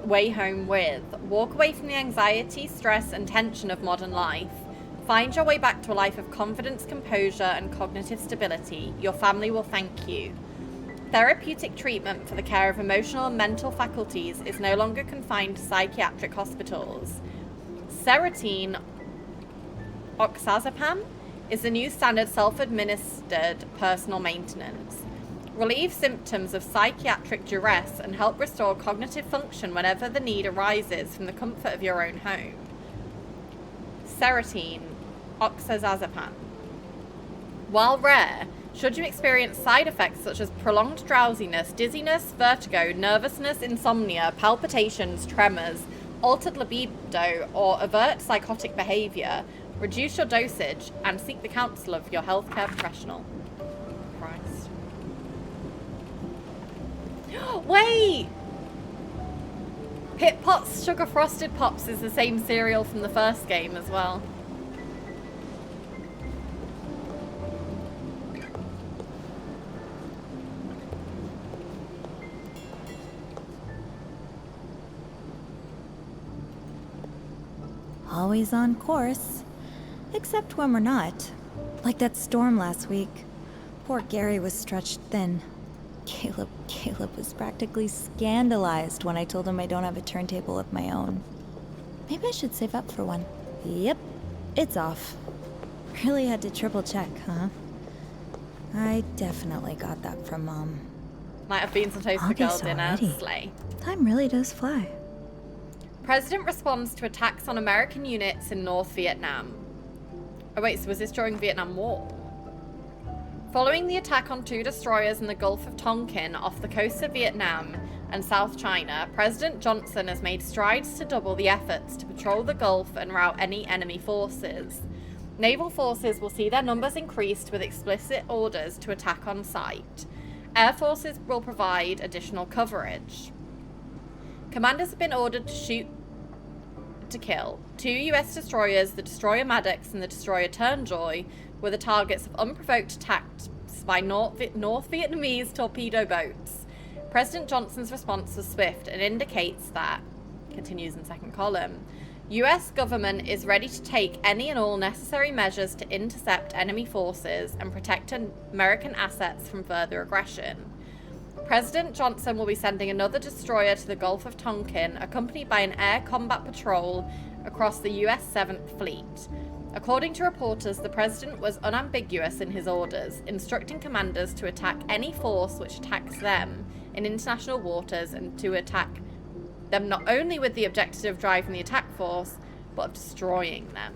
way home with. Walk away from the anxiety, stress, and tension of modern life. Find your way back to a life of confidence, composure, and cognitive stability. Your family will thank you. Therapeutic treatment for the care of emotional and mental faculties is no longer confined to psychiatric hospitals. Serotonin oxazepam is the new standard self-administered personal maintenance. Relieve symptoms of psychiatric duress and help restore cognitive function whenever the need arises from the comfort of your own home. Serotonin oxazepam. While rare, should you experience side effects such as prolonged drowsiness, dizziness, vertigo, nervousness, insomnia, palpitations, tremors, altered libido, or overt psychotic behavior, reduce your dosage and seek the counsel of your healthcare professional. Christ. Wait! Pit Pot's Sugar Frosted Pops is the same cereal from the first game as well. Always on course. Except when we're not. Like that storm last week. Poor Gary was stretched thin. Caleb was practically scandalized when I told him I don't have a turntable of my own. Maybe I should save up for one. Yep, it's off. Really had to triple check, huh? I definitely got that from Mom. Might have been some toast for girl August dinner. already. Slay. Time really does fly. President responds to attacks on American units in North Vietnam. Oh wait, so was this during Vietnam War? Following the attack on 2 destroyers in the Gulf of Tonkin off the coast of Vietnam and South China, President Johnson has made strides to double the efforts to patrol the Gulf and rout any enemy forces. Naval forces will see their numbers increased with explicit orders to attack on sight. Air forces will provide additional coverage. Commanders have been ordered to shoot to kill. 2 US destroyers, the destroyer Maddox and the destroyer Turnjoy, were the targets of unprovoked attacks by North Vietnamese torpedo boats. President Johnson's response was swift and indicates that, continues in second column, US government is ready to take any and all necessary measures to intercept enemy forces and protect American assets from further aggression. President Johnson will be sending another destroyer to the Gulf of Tonkin, accompanied by an air combat patrol across the US 7th Fleet. According to reporters, the president was unambiguous in his orders, instructing commanders to attack any force which attacks them in international waters and to attack them not only with the objective of driving the attack force, but of destroying them.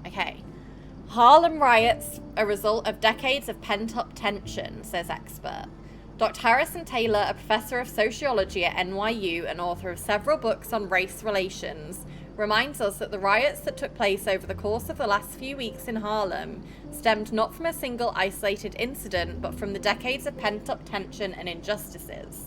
Okay. Harlem riots, a result of decades of pent-up tension, says expert. Dr. Harrison Taylor, a professor of sociology at NYU and author of several books on race relations, reminds us that the riots that took place over the course of the last few weeks in Harlem stemmed not from a single isolated incident, but from the decades of pent-up tension and injustices.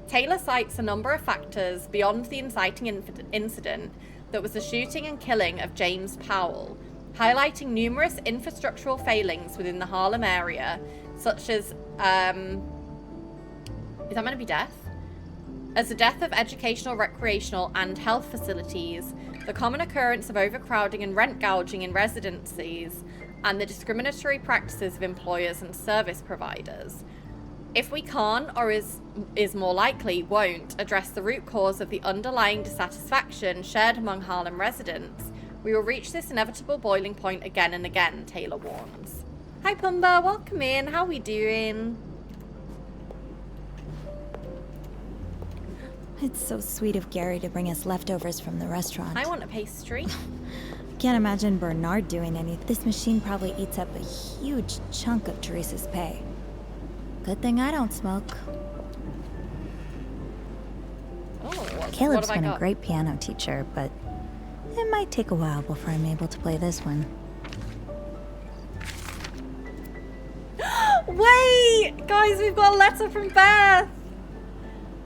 Taylor cites a number of factors beyond the inciting incident that was the shooting and killing of James Powell, highlighting numerous infrastructural failings within the Harlem area, such as, is that meant to be death? As the death of educational, recreational, and health facilities, the common occurrence of overcrowding and rent gouging in residencies, and the discriminatory practices of employers and service providers. If we can't, or is more likely won't, address the root cause of the underlying dissatisfaction shared among Harlem residents, we will reach this inevitable boiling point again and again, Taylor warns. Hi Pumba, welcome in, how we doing? It's so sweet of Gary to bring us leftovers from the restaurant. I want a pastry. Can't imagine Bernard doing anything. This machine probably eats up a huge chunk of Teresa's pay. Good thing I don't smoke. Oh, Caleb's been a great piano teacher, but it might take a while before I'm able to play this one. Wait! Guys, we've got a letter from Beth!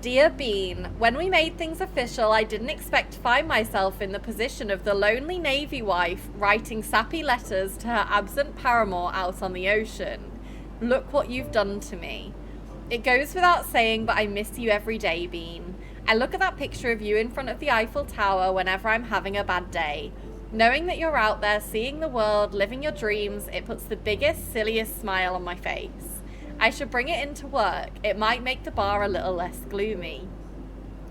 Dear Bean, when we made things official, I didn't expect to find myself in the position of the lonely Navy wife writing sappy letters to her absent paramour out on the ocean. Look what you've done to me. It goes without saying, but I miss you every day, Bean. I look at that picture of you in front of the Eiffel Tower whenever I'm having a bad day. Knowing that you're out there, seeing the world, living your dreams, it puts the biggest, silliest smile on my face. I should bring it into work. It might make the bar a little less gloomy.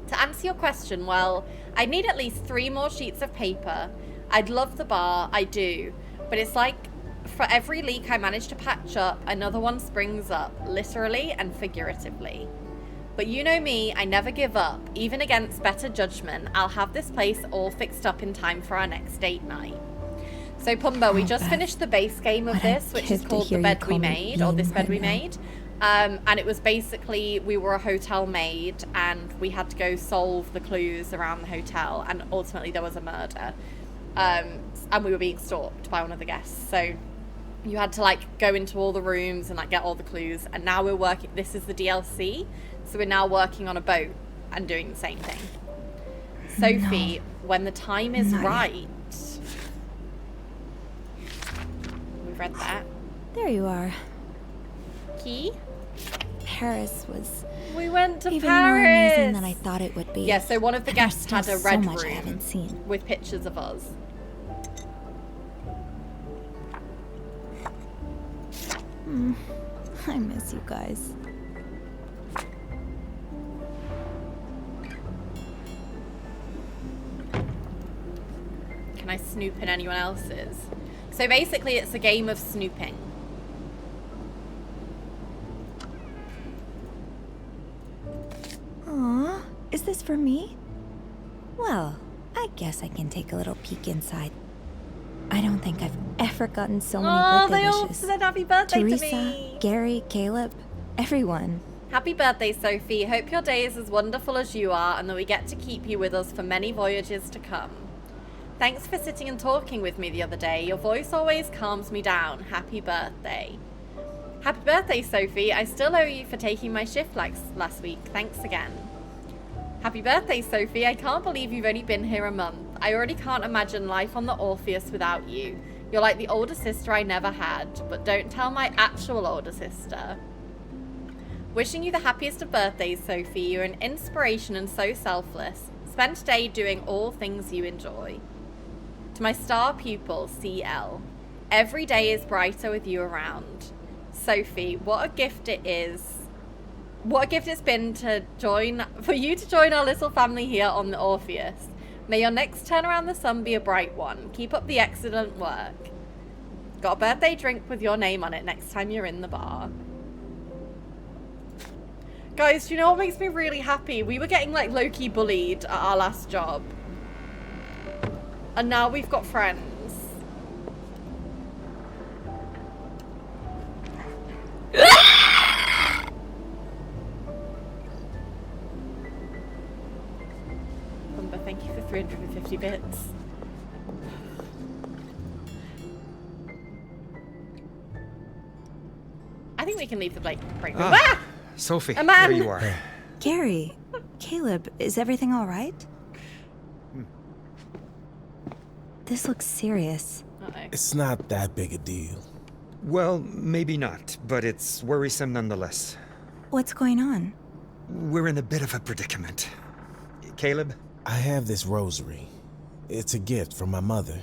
To answer your question, well, I need at least 3 more sheets of paper. I'd love the bar, I do. But it's like for every leak I manage to patch up, another one springs up, literally and figuratively. But you know me, I never give up. Even against better judgment, I'll have this place all fixed up in time for our next date night. So Pumba, we just finished the base game of this, which is called The Bed We Made, or This Bed We Made. And it was basically, we were a hotel maid and we had to go solve the clues around the hotel, and ultimately there was a murder. And we were being stalked by one of the guests. So you had to like go into all the rooms and like get all the clues. And now we're working, this is the DLC. So we're now working on a boat and doing the same thing. Sophie, when the time is right. We've read that. There you are. Key? Paris was we went to even Paris. More amazing than I thought it would be. Yeah, so one of the guests had a red room I haven't seen. with pictures of us. I miss you guys. Can I snoop in anyone else's? So basically it's a game of snooping. Aw, is this for me? Well, I guess I can take a little peek inside. I don't think I've ever gotten so many birthday they all wishes. said happy birthday Teresa, to me. Gary, Caleb, everyone. Happy birthday, Sophie. Hope your day is as wonderful as you are and that we get to keep you with us for many voyages to come. Thanks for sitting and talking with me the other day. Your voice always calms me down. Happy birthday. Happy birthday, Sophie. I still owe you for taking my shift last week. Thanks again. Happy birthday, Sophie. I can't believe you've only been here a month. I already can't imagine life on the Orpheus without you. You're like the older sister I never had, but don't tell my actual older sister. Wishing you the happiest of birthdays, Sophie. You're an inspiration and so selfless. Spend today doing all things you enjoy. To my star pupil, CL. Every day is brighter with you around. Sophie, what a gift it is. What a gift it's been for you to join our little family here on the Orpheus. May your next turn around the sun be a bright one. Keep up the excellent work. Got a birthday drink with your name on it next time you're in the bar. Guys, do you know what makes me really happy? We were getting like low-key bullied at our last job. And now we've got friends. Bumba, thank you for 350 bits. I think we can leave the break room. Ah! Sophie, A man! there you are. Gary, Caleb, is everything all right? This looks serious. It's not that big a deal. Well, maybe not, but it's worrisome nonetheless. What's going on? We're in a bit of a predicament. Caleb? I have this rosary. It's a gift from my mother.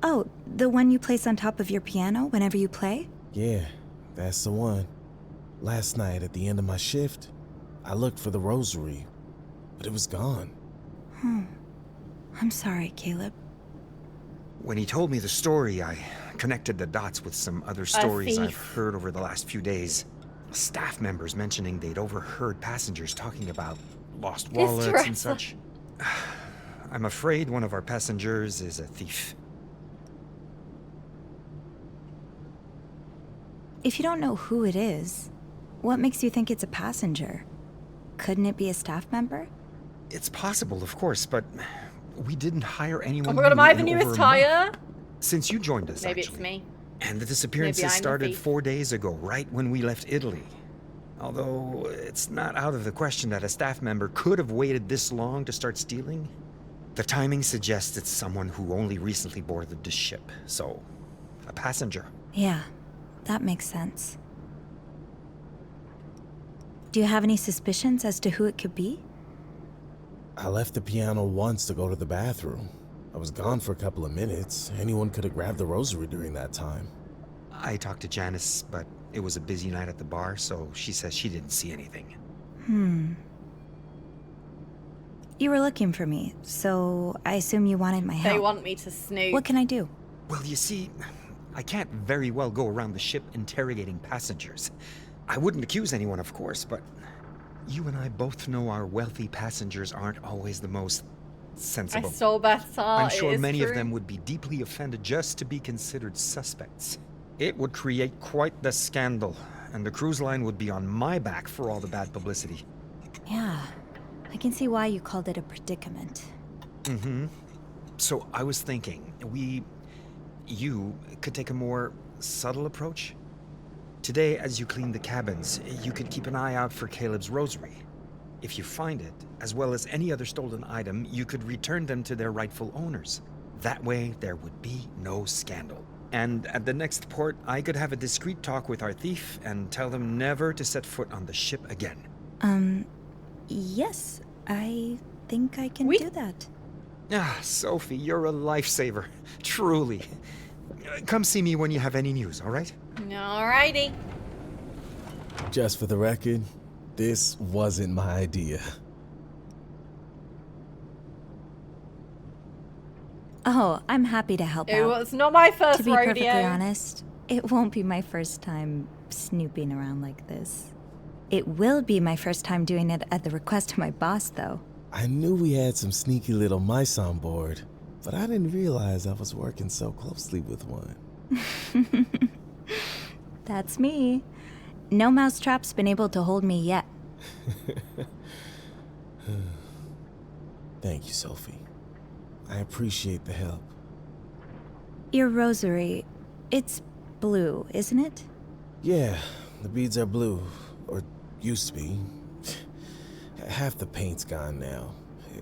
Oh, the one you place on top of your piano whenever you play? Yeah, that's the one. Last night, at the end of my shift, I looked for the rosary, but it was gone. I'm sorry, Caleb. When he told me the story, I connected the dots with some other stories I've thief. heard over the last few days. Staff members mentioning they'd overheard passengers talking about lost wallets and such. I'm afraid one of our passengers is a thief. If you don't know who it is, what makes you think it's a passenger? Couldn't it be a staff member? It's possible, of course, but we didn't hire anyone. Oh my god, am new I the in newest over a month. hire? Since you joined us, Maybe actually. it's me. And the disappearances Maybe I'm the started thief. 4 days ago, right when we left Italy. Although, it's not out of the question that a staff member could have waited this long to start stealing. The timing suggests it's someone who only recently boarded the ship, so a passenger. Yeah, that makes sense. Do you have any suspicions as to who it could be? I left the piano once to go to the bathroom. I was gone for a couple of minutes. Anyone could have grabbed the rosary during that time. I talked to Janice, but it was a busy night at the bar, so she says she didn't see anything. You were looking for me, so I assume you wanted my help. They want me to snoop. What can I do? Well, you see, I can't very well go around the ship interrogating passengers. I wouldn't accuse anyone, of course, but you and I both know our wealthy passengers aren't always the most sensible. I stole Beth's heart. I'm sure it is many true. of them would be deeply offended just to be considered suspects. It would create quite the scandal, and the cruise line would be on my back for all the bad publicity. Yeah, I can see why you called it a predicament. So I was thinking, you could take a more subtle approach. Today, as you clean the cabins, you could keep an eye out for Caleb's rosary. If you find it, as well as any other stolen item, you could return them to their rightful owners. That way, there would be no scandal. And at the next port, I could have a discreet talk with our thief and tell them never to set foot on the ship again. Yes, I think I can do that. Ah, Sophie, you're a lifesaver. Truly. Come see me when you have any news, all right? Alrighty. Just for the record, this wasn't my idea. Oh, I'm happy to help It out. was not my first To be rodeo. perfectly honest, it won't be my first time snooping around like this. It will be my first time doing it at the request of my boss, though. I knew we had some sneaky little mice on board, but I didn't realize I was working so closely with one. That's me. No mousetrap's been able to hold me yet. Thank you, Sophie. I appreciate the help. Your rosary, it's blue, isn't it? Yeah, the beads are blue, or used to be. Half the paint's gone now.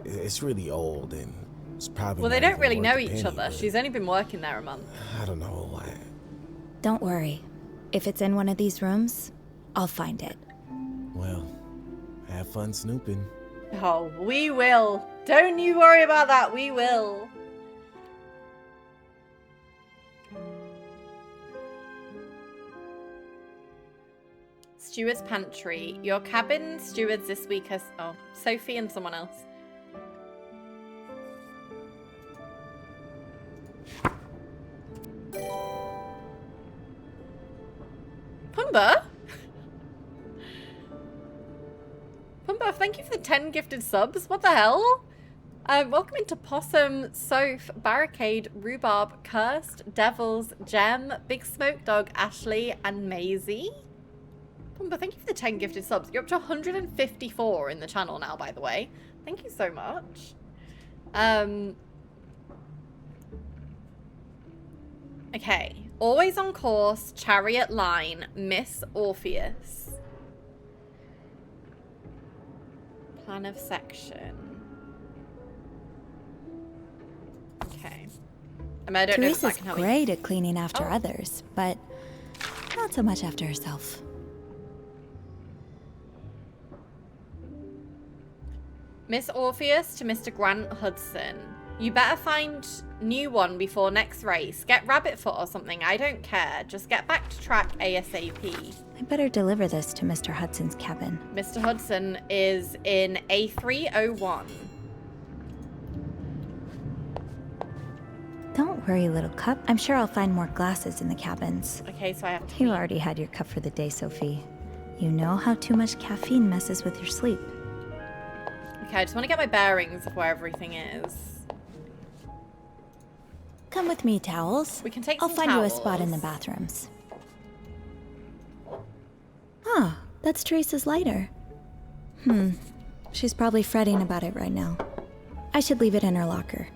It's really old and it's probably Well, they not don't even really worth know a each penny, other. but She's only been working there a month. I don't know. Don't worry. If it's in one of these rooms, I'll find it. Well, have fun snooping. Oh, we will. Don't you worry about that. We will. Steward's pantry. Your cabin stewards this week has... Oh, Sophie and someone else. Pumba? Pumba, thank you for the 10 gifted subs. What the hell? Welcome into Possum, Soph, Barricade, Rhubarb, Cursed, Devils, Gem, Big Smoke Dog, Ashley, and Maisie. Pumba, thank you for the 10 gifted subs. You're up to 154 in the channel now, by the way. Thank you so much. Okay. Always on course, Chariot Line, Miss Orpheus. Plan of section. Okay. I mean, I don't know if that Teresa's can help me. great at cleaning after Oh. others, but not so much after herself. Miss Orpheus to Mr. Grant Hudson. You better find new one before next race. Get rabbit foot or something. I don't care. Just get back to track ASAP. I better deliver this to Mr. Hudson's cabin. Mr. Hudson is in A301. Don't worry, little cup. I'm sure I'll find more glasses in the cabins. Okay, so I have to... You already had your cup for the day, Sophie. You know how too much caffeine messes with your sleep. Okay, I just want to get my bearings of where everything is. Come with me, towels. We can take I'll some find you a spot in the towels. bathrooms. Ah, that's Teresa's lighter. She's probably fretting about it right now. I should leave it in her locker.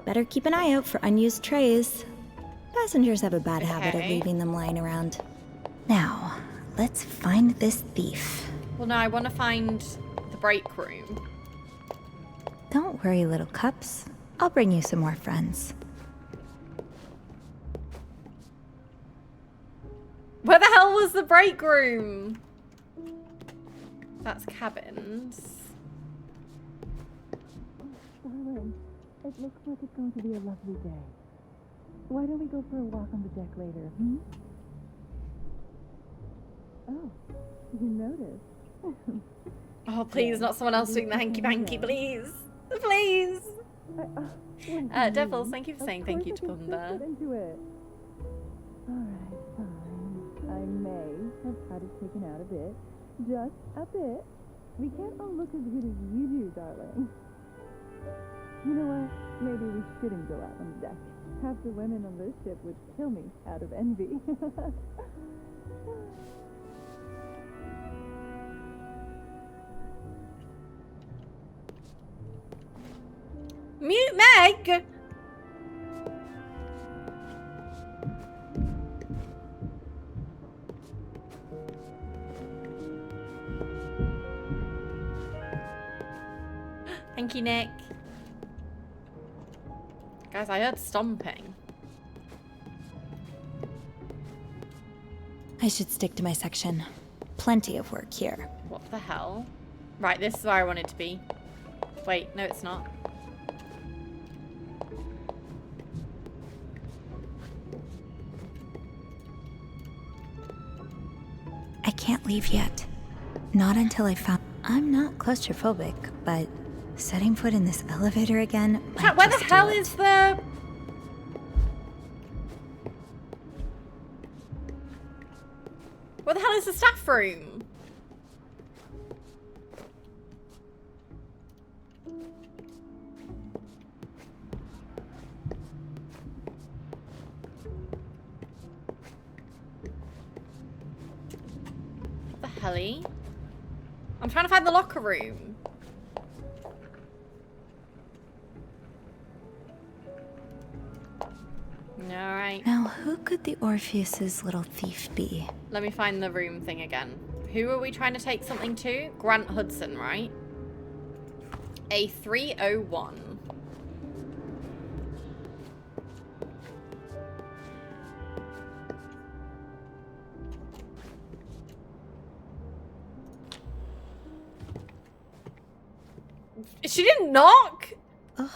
Better keep an eye out for unused trays. Passengers have a bad habit of Okay. leaving them lying around. Now, let's find this thief. Well, no, I want to find the break room. Don't worry, little cups. I'll bring you some more friends. Where the hell was the break room? That's cabins. Darling, it looks like it's going to be a lovely day. Why don't we go for a walk on the deck later, Oh, you noticed. Oh, please, not someone else doing the hanky-panky, please. Please. Devils, thank you for saying thank you to Pumba. Into it. Alright, fine. I may have had it taken out a bit. Just a bit. We can't all look as good as you do, darling. You know what? Maybe we shouldn't go out on the deck. Half the women on this ship would kill me out of envy. Mute Meg! Thank you, Nick. Guys, I heard stomping. I should stick to my section. Plenty of work here. What the hell? Right, this is where I wanted to be. Wait, no it's not. I can't leave yet. Not until I found... I'm not claustrophobic, but setting foot in this elevator again. Chat, where the hell is the... Where the hell is the staff room? What the helly? I'm trying to find the locker room. Alright. Now, who could the Orpheus's little thief be? Let me find the room thing again. Who are we trying to take something to? Grant Hudson, right? A 301. She didn't knock? Ugh.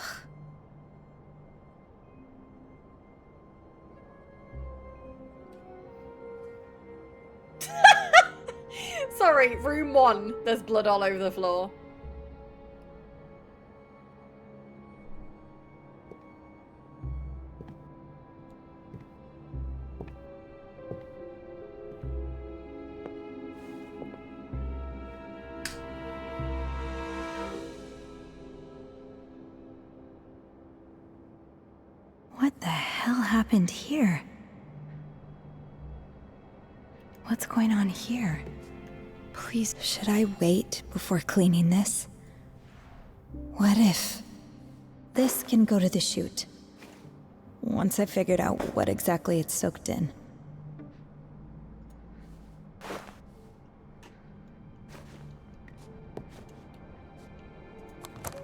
Sorry, room 1. There's blood all over the floor. What the hell happened here? What's going on here? Please, should I wait before cleaning this? What if this can go to the chute? Once I figured out what exactly it's soaked in.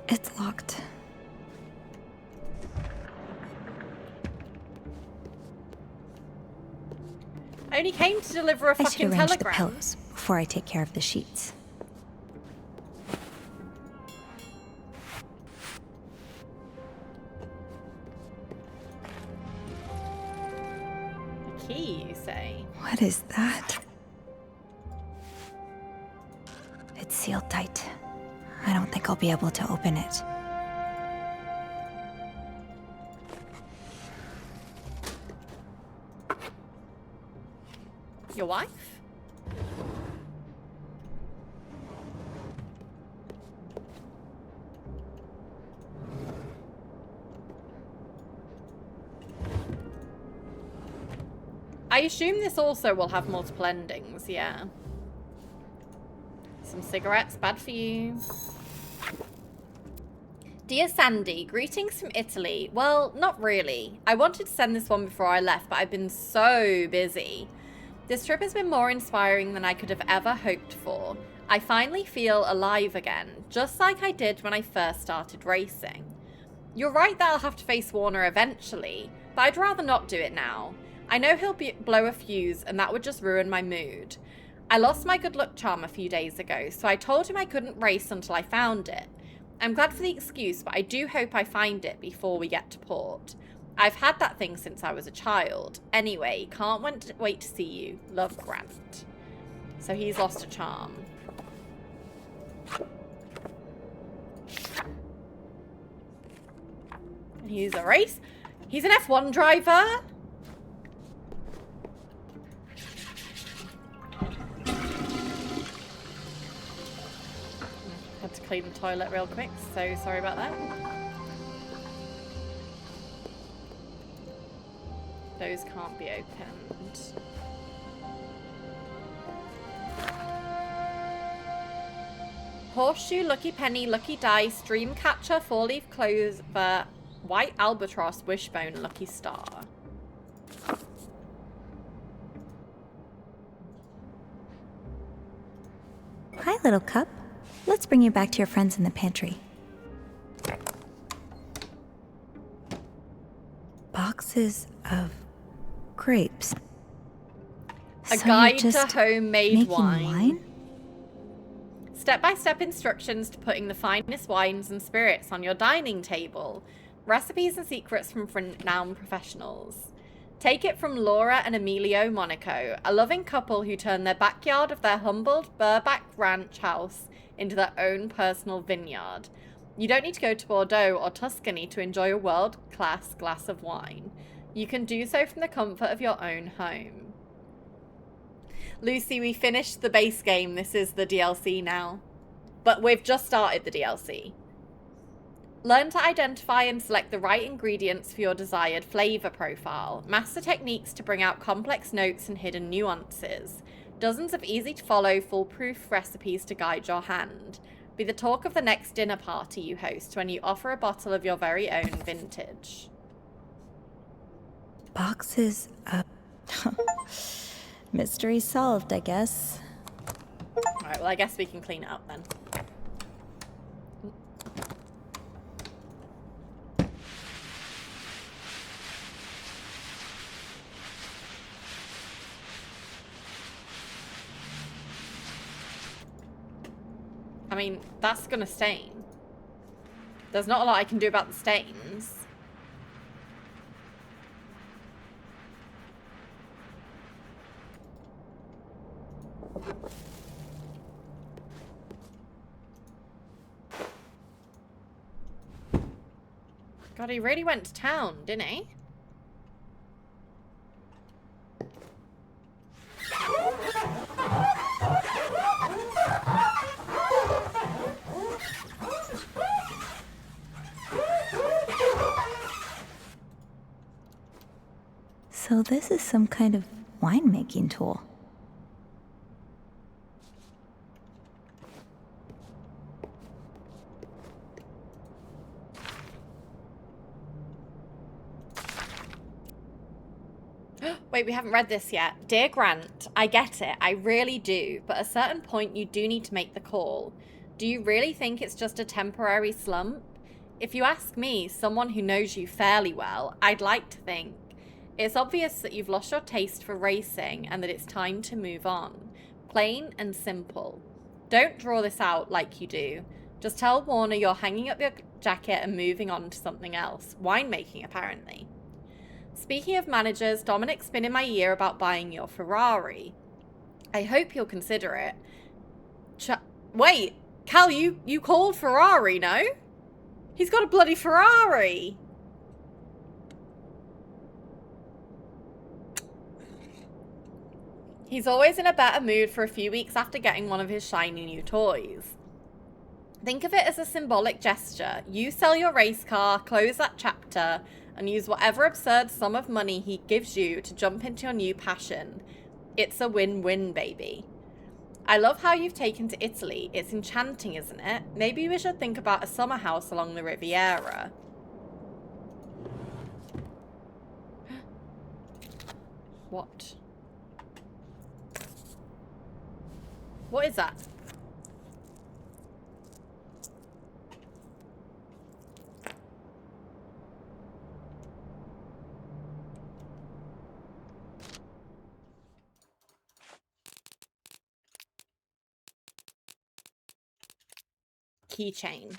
It's locked. I only came to deliver a I should fucking arrange telegram. the pillows before I take care of the sheets. The key, you say? What is that? It's sealed tight. I don't think I'll be able to open it. Your wife? I assume this also will have multiple endings, yeah. Some cigarettes, bad for you. Dear Sandy, greetings from Italy. Well, not really. I wanted to send this one before I left, but I've been so busy. This trip has been more inspiring than I could have ever hoped for. I finally feel alive again, just like I did when I first started racing. You're right that I'll have to face Warner eventually, but I'd rather not do it now. I know he'll blow a fuse and that would just ruin my mood. I lost my good luck charm a few days ago, so I told him I couldn't race until I found it. I'm glad for the excuse, but I do hope I find it before we get to port. I've had that thing since I was a child. Anyway, can't wait to see you. Love, Grant. So he's lost a charm. He's a race. He's an F1 driver. Had to clean the toilet real quick, so sorry about that. Those can't be opened. Horseshoe, Lucky Penny, Lucky Dice, Dreamcatcher, Four-Leaf Clover, White Albatross, Wishbone, Lucky Star. Hi, little cup. Let's bring you back to your friends in the pantry. Boxes of grapes. A So guide you're to just homemade making wine. Step-by-step instructions to putting the finest wines and spirits on your dining table. Recipes and secrets from renowned professionals. Take it from Laura and Emilio Monaco, a loving couple who turned their backyard of their humbled Burbank ranch house into their own personal vineyard. You don't need to go to Bordeaux or Tuscany to enjoy a world-class glass of wine. You can do so from the comfort of your own home. Lucy, we finished the base game. This is the DLC now. But we've just started the DLC. Learn to identify and select the right ingredients for your desired flavor profile. Master techniques to bring out complex notes and hidden nuances. Dozens of easy-to-follow, foolproof recipes to guide your hand. Be the talk of the next dinner party you host when you offer a bottle of your very own vintage. Boxes up. Mystery solved, I guess. Alright, well, I guess we can clean it up then. I mean, that's gonna stain. There's not a lot I can do about the stains. God, he really went to town, didn't he? So this is some kind of winemaking tool. Wait, we haven't read this yet. Dear Grant, I get it. I really do. But at a certain point, you do need to make the call. Do you really think it's just a temporary slump? If you ask me, someone who knows you fairly well, I'd like to think. It's obvious that you've lost your taste for racing and that it's time to move on. Plain and simple. Don't draw this out like you do. Just tell Warner you're hanging up your jacket and moving on to something else. Winemaking, apparently. Speaking of managers, Dominic's been in my ear about buying your Ferrari. I hope you'll consider it. Wait, Cal, you called Ferrari, no? He's got a bloody Ferrari. He's always in a better mood for a few weeks after getting one of his shiny new toys. Think of it as a symbolic gesture. You sell your race car, close that chapter, and use whatever absurd sum of money he gives you to jump into your new passion. It's a win-win, baby. I love how you've taken to Italy. It's enchanting, isn't it? Maybe we should think about a summer house along the Riviera. What? What is that? Keychain.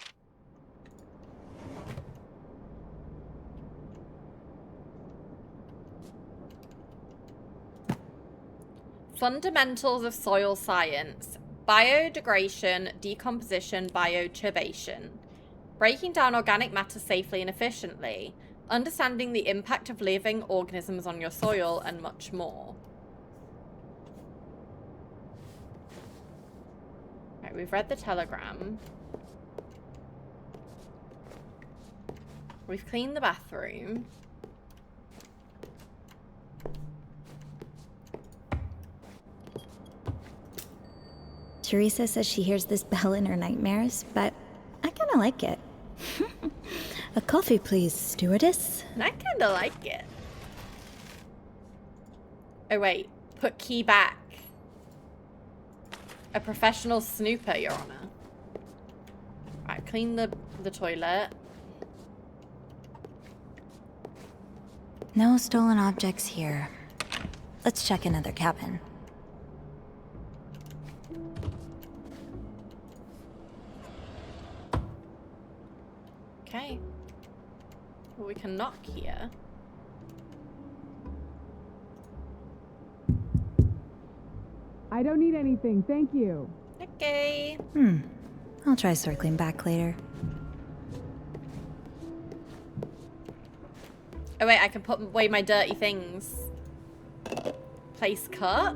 Fundamentals of soil science. Biodegradation, decomposition, bioturbation. Breaking down organic matter safely and efficiently. Understanding the impact of living organisms on your soil, and much more. Right, we've read the telegram. We've cleaned the bathroom. Teresa says she hears this bell in her nightmares, but I kind of like it. A coffee, please, stewardess. I kind of like it. Oh, wait. Put key back. A professional snooper, Your Honor. Right, clean the toilet. No stolen objects here. Let's check another cabin. Okay. Well, we can knock here. I don't need anything, thank you. Okay. I'll try circling back later. Oh wait, I can put away my dirty things. Place cut.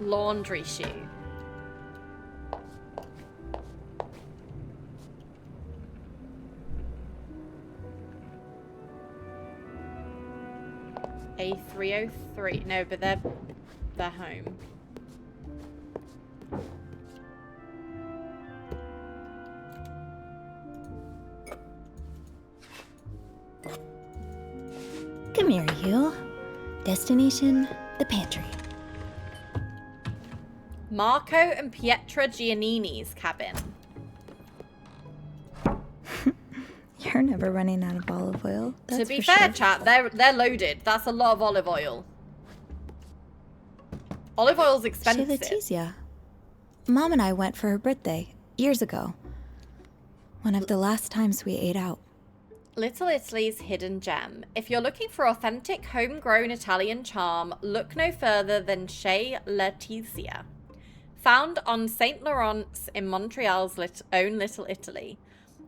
Laundry shoe. A303. No, but they're home. Come here, you. Destination, the pantry. Marco and Pietra Giannini's cabin. You're never running out of olive oil. That's To be for fair, sure. chat, they're loaded. That's a lot of olive oil. Olive oil's expensive. Letizia. Mom and I went for her birthday years ago. One of the last times we ate out. Little Italy's hidden gem. If you're looking for authentic, homegrown Italian charm, look no further than Chez Letizia. Found on St. Laurent's in Montreal's own Little Italy.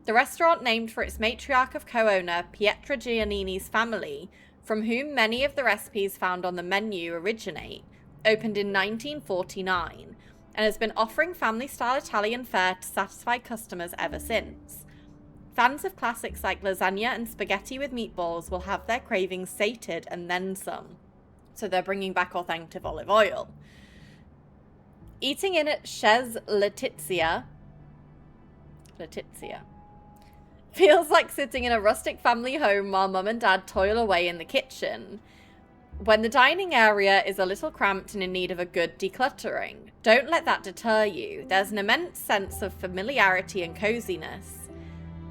The restaurant, named for its matriarch of co-owner Pietra Giannini's family, from whom many of the recipes found on the menu originate, opened in 1949 and has been offering family-style Italian fare to satisfy customers ever since. Fans of classics like lasagna and spaghetti with meatballs will have their cravings sated and then some. So they're bringing back authentic olive oil. Eating in at Chez Letizia feels like sitting in a rustic family home while mum and dad toil away in the kitchen. When the dining area is a little cramped and in need of a good decluttering, don't let that deter you. There's an immense sense of familiarity and coziness,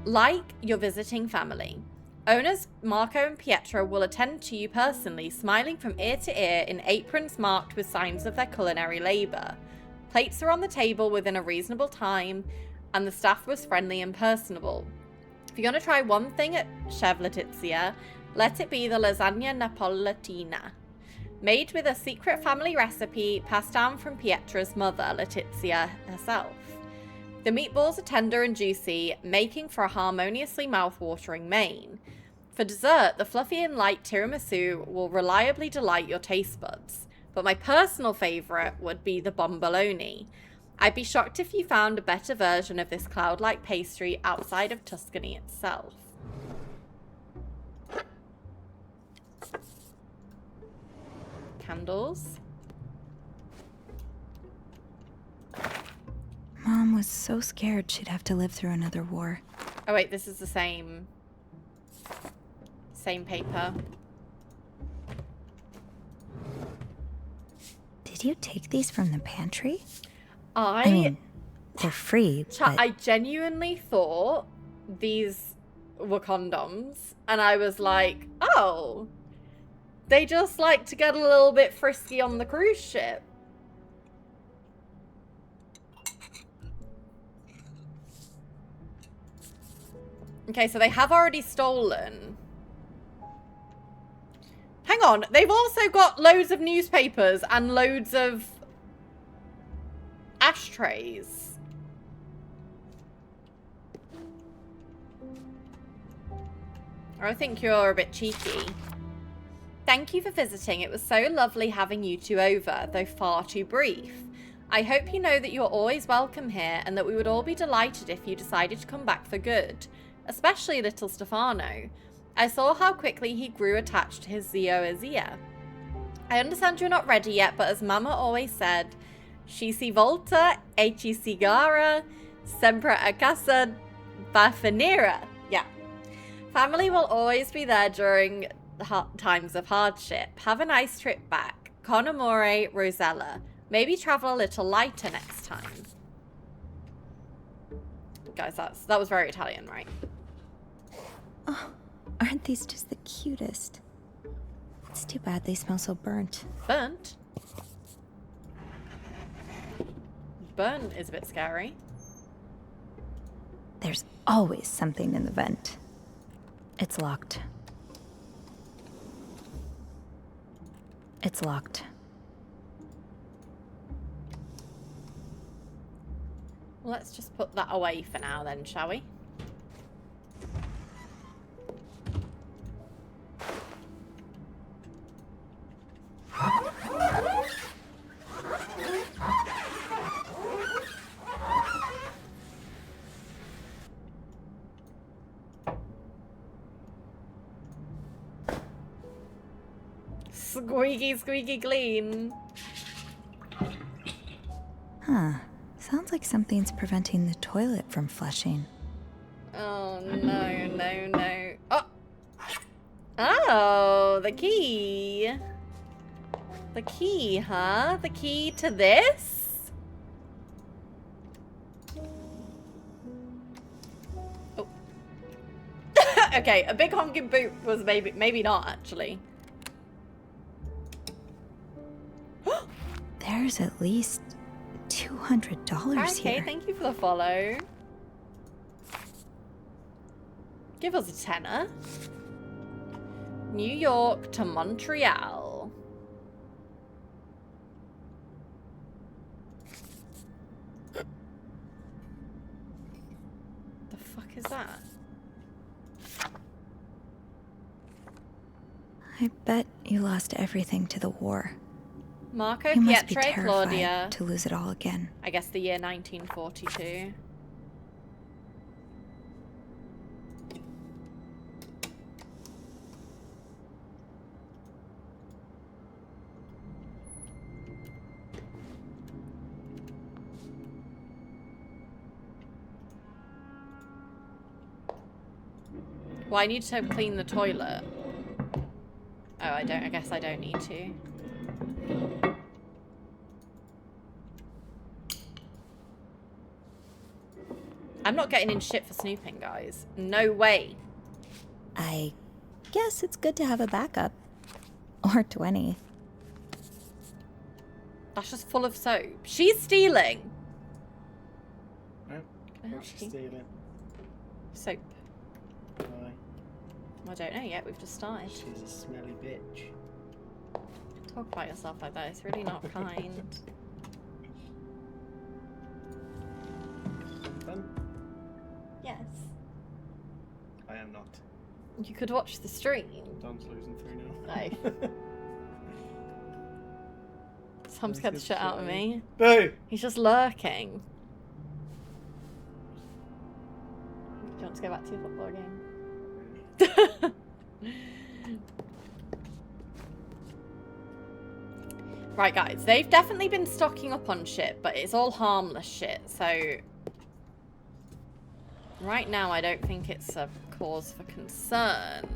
like you're visiting family. Owners Marco and Pietra will attend to you personally, smiling from ear to ear in aprons marked with signs of their culinary labor. Plates are on the table within a reasonable time, and the staff was friendly and personable. If you're going to try one thing at Chez Letizia, let it be the lasagna napolitina, made with a secret family recipe passed down from Pietra's mother, Letizia herself. The meatballs are tender and juicy, making for a harmoniously mouth-watering main. For dessert, the fluffy and light tiramisu will reliably delight your taste buds, but my personal favourite would be the bomboloni. I'd be shocked if you found a better version of this cloud-like pastry outside of Tuscany itself. Candles. Mom was so scared she'd have to live through another war. Oh wait, this is the same paper. Did you take these from the pantry? I mean, they're free, but... I genuinely thought these were condoms, and I was like, oh, they just like to get a little bit frisky on the cruise ship. Okay, so they have already stolen. Hang on, they've also got loads of newspapers and loads of ashtrays. I think you're a bit cheeky. Thank you for visiting. It was so lovely having you two over, though far too brief. I hope you know that you're always welcome here and that we would all be delighted if you decided to come back for good. Especially little Stefano. I saw how quickly he grew attached to his Zio Azia. I understand you're not ready yet, but as Mama always said, ci si volta e ci si gara, sempre a casa va finire. Yeah. Family will always be there during times of hardship. Have a nice trip back. Con amore, Rosella. Maybe travel a little lighter next time. Guys, that was very Italian, right? Oh, aren't these just the cutest? It's too bad they smell so burnt. Burnt? Burnt is a bit scary. There's always something in the vent. It's locked. It It's locked. Let's just put that away for now then, shall we? Squeaky, squeaky clean. Huh. Sounds like something's preventing the toilet from flushing. Oh, no, no, no. Oh! Oh, the key. The key, huh? The key to this? Oh. Okay, a big honking boot was maybe not, actually. There's at least $200 Okay, here. thank you for the follow. Give us a tenner. New York to Montreal. The fuck is that? I bet you lost everything to the war. Marco You must be Pietro terrified Claudia. to lose it all again. I guess the year 1942. Well, I need to clean the toilet. Oh, I guess I don't need to. I'm not getting in shit for snooping, guys. No way. I guess it's good to have a backup. Or 20. That's just full of soap. She's stealing. No. Can I help What's she you? stealing? Soap. Why? I don't know yet. We've just started. She's a smelly bitch. Talk about yourself like that. It's really not kind. Fun? Yes. I am not. You could watch the stream. Dom's losing 3-0. No. Tom scared the shit out of me. No! He's just lurking. Do you want to go back to your football game? Right, guys. They've definitely been stocking up on shit, but it's all harmless shit, so... Right now, I don't think it's a cause for concern.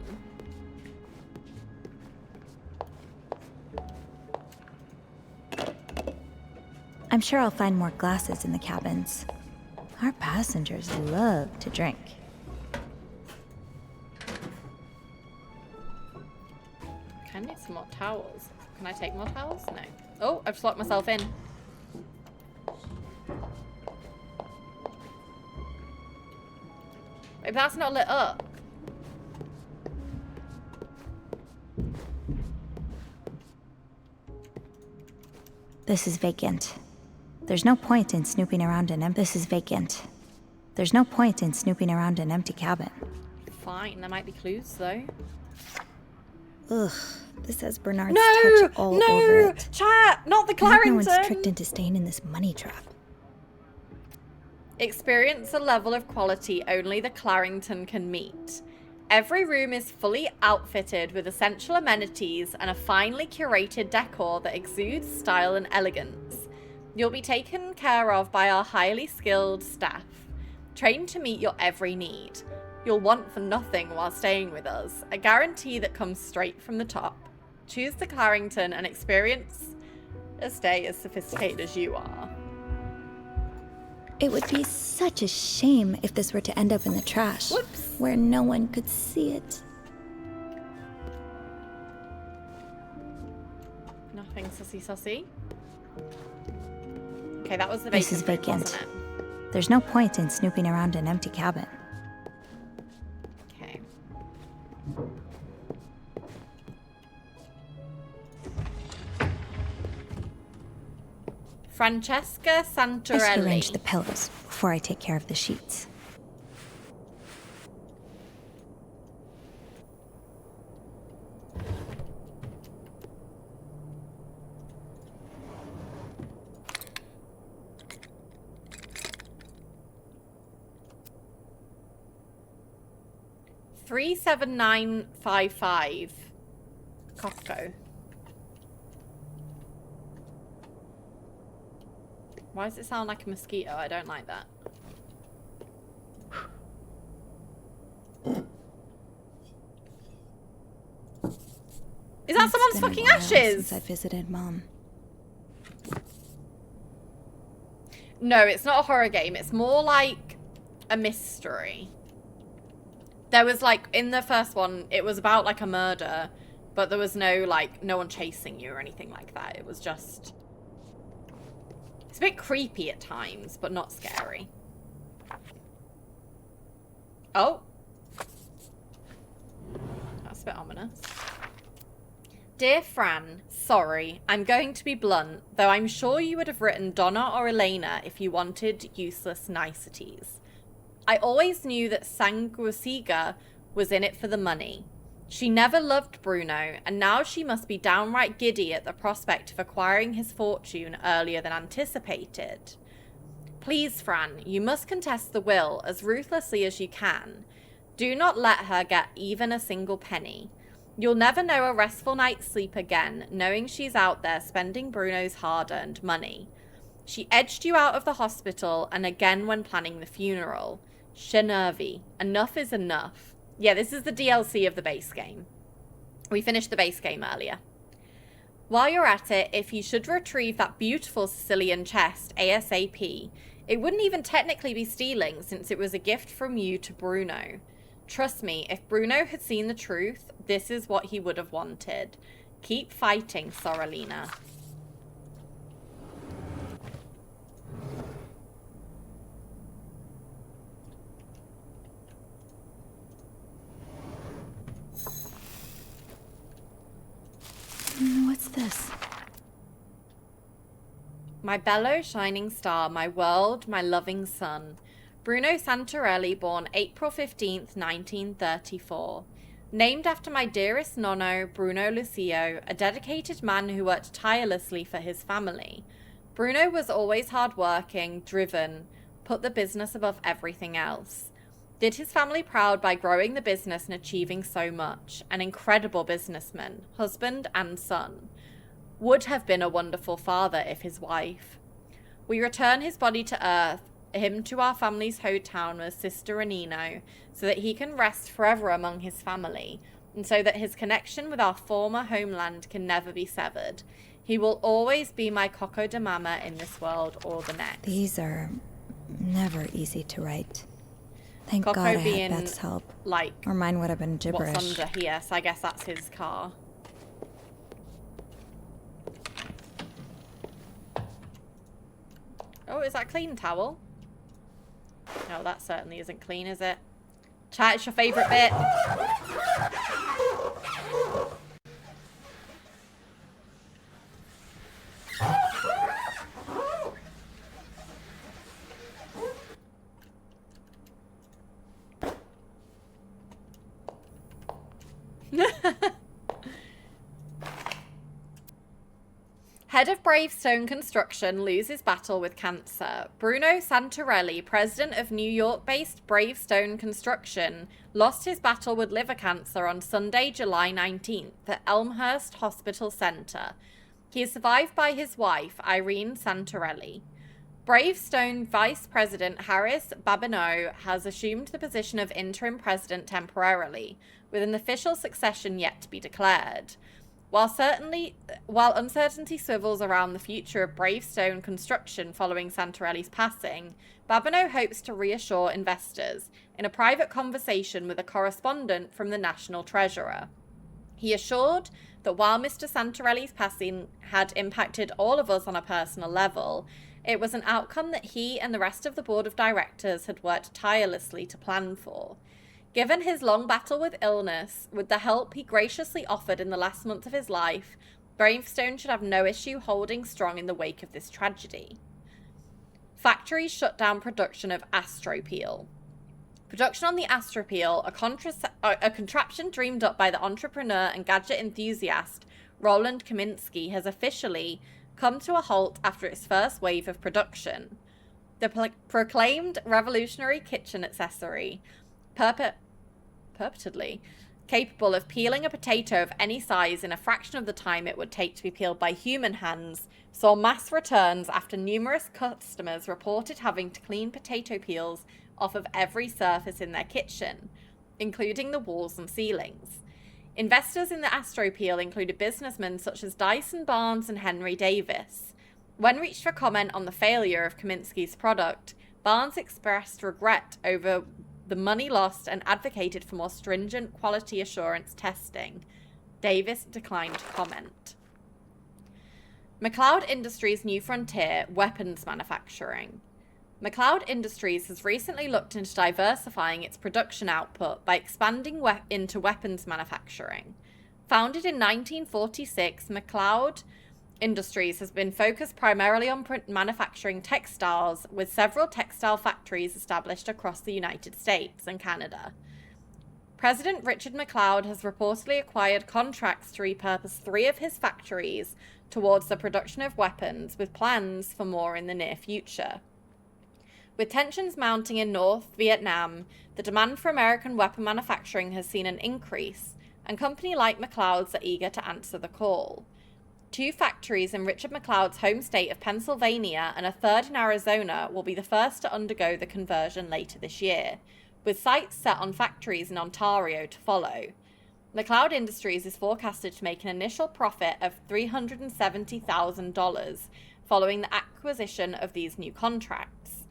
I'm sure I'll find more glasses in the cabins. Our passengers love to drink. I need some more towels. Can I take more towels? No. Oh, I've just locked myself in. Wait, that's not lit up. This is vacant. There's no point in snooping around an empty. This is vacant. There's no point in snooping around an empty cabin. Fine, there might be clues though. Ugh, this has Bernard's No! touch all over it. Chat! Not the I hope no Clarrington! one's tricked into staying in this money trap. Experience a level of quality only the Clarrington can meet. Every room is fully outfitted with essential amenities and a finely curated decor that exudes style and elegance. You'll be taken care of by our highly skilled staff, trained to meet your every need. You'll want for nothing while staying with us, a guarantee that comes straight from the top. Choose the Clarrington and experience a stay as sophisticated as you are. It would be such a shame if this were to end up in the trash, Whoops. where no one could see it. Nothing sussy. Okay, that was the This is room, vacant. wasn't it? There's no point in snooping around an empty cabin. Okay. Francesca I should arrange Santorelli. the pillows before I take care of the sheets. $37955. Costco. Why does it sound like a mosquito? I don't like that. Is that someone's fucking ashes? Since I visited Mom. No, it's not a horror game. It's more like a mystery. There was like, in the first one, it was about like a murder, but there was no like, no one chasing you or anything like that. It was just... It's a bit creepy at times, but not scary. Oh. That's a bit ominous. Dear Fran, sorry, I'm going to be blunt, though I'm sure you would have written Donna or Elena if you wanted useless niceties. I always knew that Sanguisiga was in it for the money. She never loved Bruno, and now she must be downright giddy at the prospect of acquiring his fortune earlier than anticipated. Please, Fran, you must contest the will as ruthlessly as you can. Do not let her get even a single penny. You'll never know a restful night's sleep again, knowing she's out there spending Bruno's hard-earned money. She edged you out of the hospital, and again when planning the funeral. Shinervi, enough is enough. Yeah, this is the DLC of the base game. We finished the base game earlier. While you're at it, if you should retrieve that beautiful Sicilian chest ASAP, it wouldn't even technically be stealing since it was a gift from you to Bruno. Trust me, if Bruno had seen the truth, this is what he would have wanted. Keep fighting, Sorrelina. What's this? My bellow shining star, my world, my loving sun. Bruno Santorelli, born April 15th, 1934. Named after my dearest nonno, Bruno Lucio, a dedicated man who worked tirelessly for his family. Bruno was always hardworking, driven, put the business above everything else. Did his family proud by growing the business and achieving so much. An incredible businessman, husband and son. Would have been a wonderful father if his wife. We return his body to earth, him to our family's hometown with Sister Renino, so that he can rest forever among his family, and so that his connection with our former homeland can never be severed. He will always be my Coco de Mama in this world or the next. These are never easy to write. Thank Coco God I being, had Beth's help. Like, or mine would have been gibberish. What's under here, so I guess that's his car. Oh, is that a clean towel? No, that certainly isn't clean, is it? Chat, it's your favourite bit. Head of Bravestone Construction loses battle with cancer. Bruno Santorelli, president of New York-based Bravestone Construction, lost his battle with liver cancer on Sunday, July 19th at Elmhurst Hospital Center. He is survived by his wife, Irene Santorelli. Bravestone Vice President Harris Babineau has assumed the position of interim president temporarily, with an official succession yet to be declared. While uncertainty swivels around the future of Bravestone Construction following Santorelli's passing, Babineau hopes to reassure investors in a private conversation with a correspondent from the National Treasurer. He assured that while Mr. Santorelli's passing had impacted all of us on a personal level, it was an outcome that he and the rest of the board of directors had worked tirelessly to plan for. Given his long battle with illness, with the help he graciously offered in the last month of his life, Bravestone should have no issue holding strong in the wake of this tragedy. Factories shut down production of Astropeel. Production on the Astropeel, a contraption dreamed up by the entrepreneur and gadget enthusiast Roland Kaminsky, has officially come to a halt after its first wave of production. The proclaimed revolutionary kitchen accessory, purportedly capable of peeling a potato of any size in a fraction of the time it would take to be peeled by human hands, saw mass returns after numerous customers reported having to clean potato peels off of every surface in their kitchen, including the walls and ceilings. Investors in the Astropeel included businessmen such as Dyson Barnes and Henry Davis. When reached for comment on the failure of Kaminsky's product, Barnes expressed regret over the money lost and advocated for more stringent quality assurance testing. Davis declined to comment. McLeod Industries' new frontier, weapons manufacturing. McLeod Industries has recently looked into diversifying its production output by expanding into weapons manufacturing. Founded in 1946, McLeod Industries has been focused primarily on manufacturing textiles, with several textile factories established across the United States and Canada. President Richard McLeod has reportedly acquired contracts to repurpose 3 of his factories towards the production of weapons, with plans for more in the near future. With tensions mounting in North Vietnam, the demand for American weapon manufacturing has seen an increase, and companies like McLeod's are eager to answer the call. 2 factories in Richard McLeod's home state of Pennsylvania and a 3rd in Arizona will be the first to undergo the conversion later this year, with sights set on factories in Ontario to follow. McLeod Industries is forecasted to make an initial profit of $370,000 following the acquisition of these new contracts.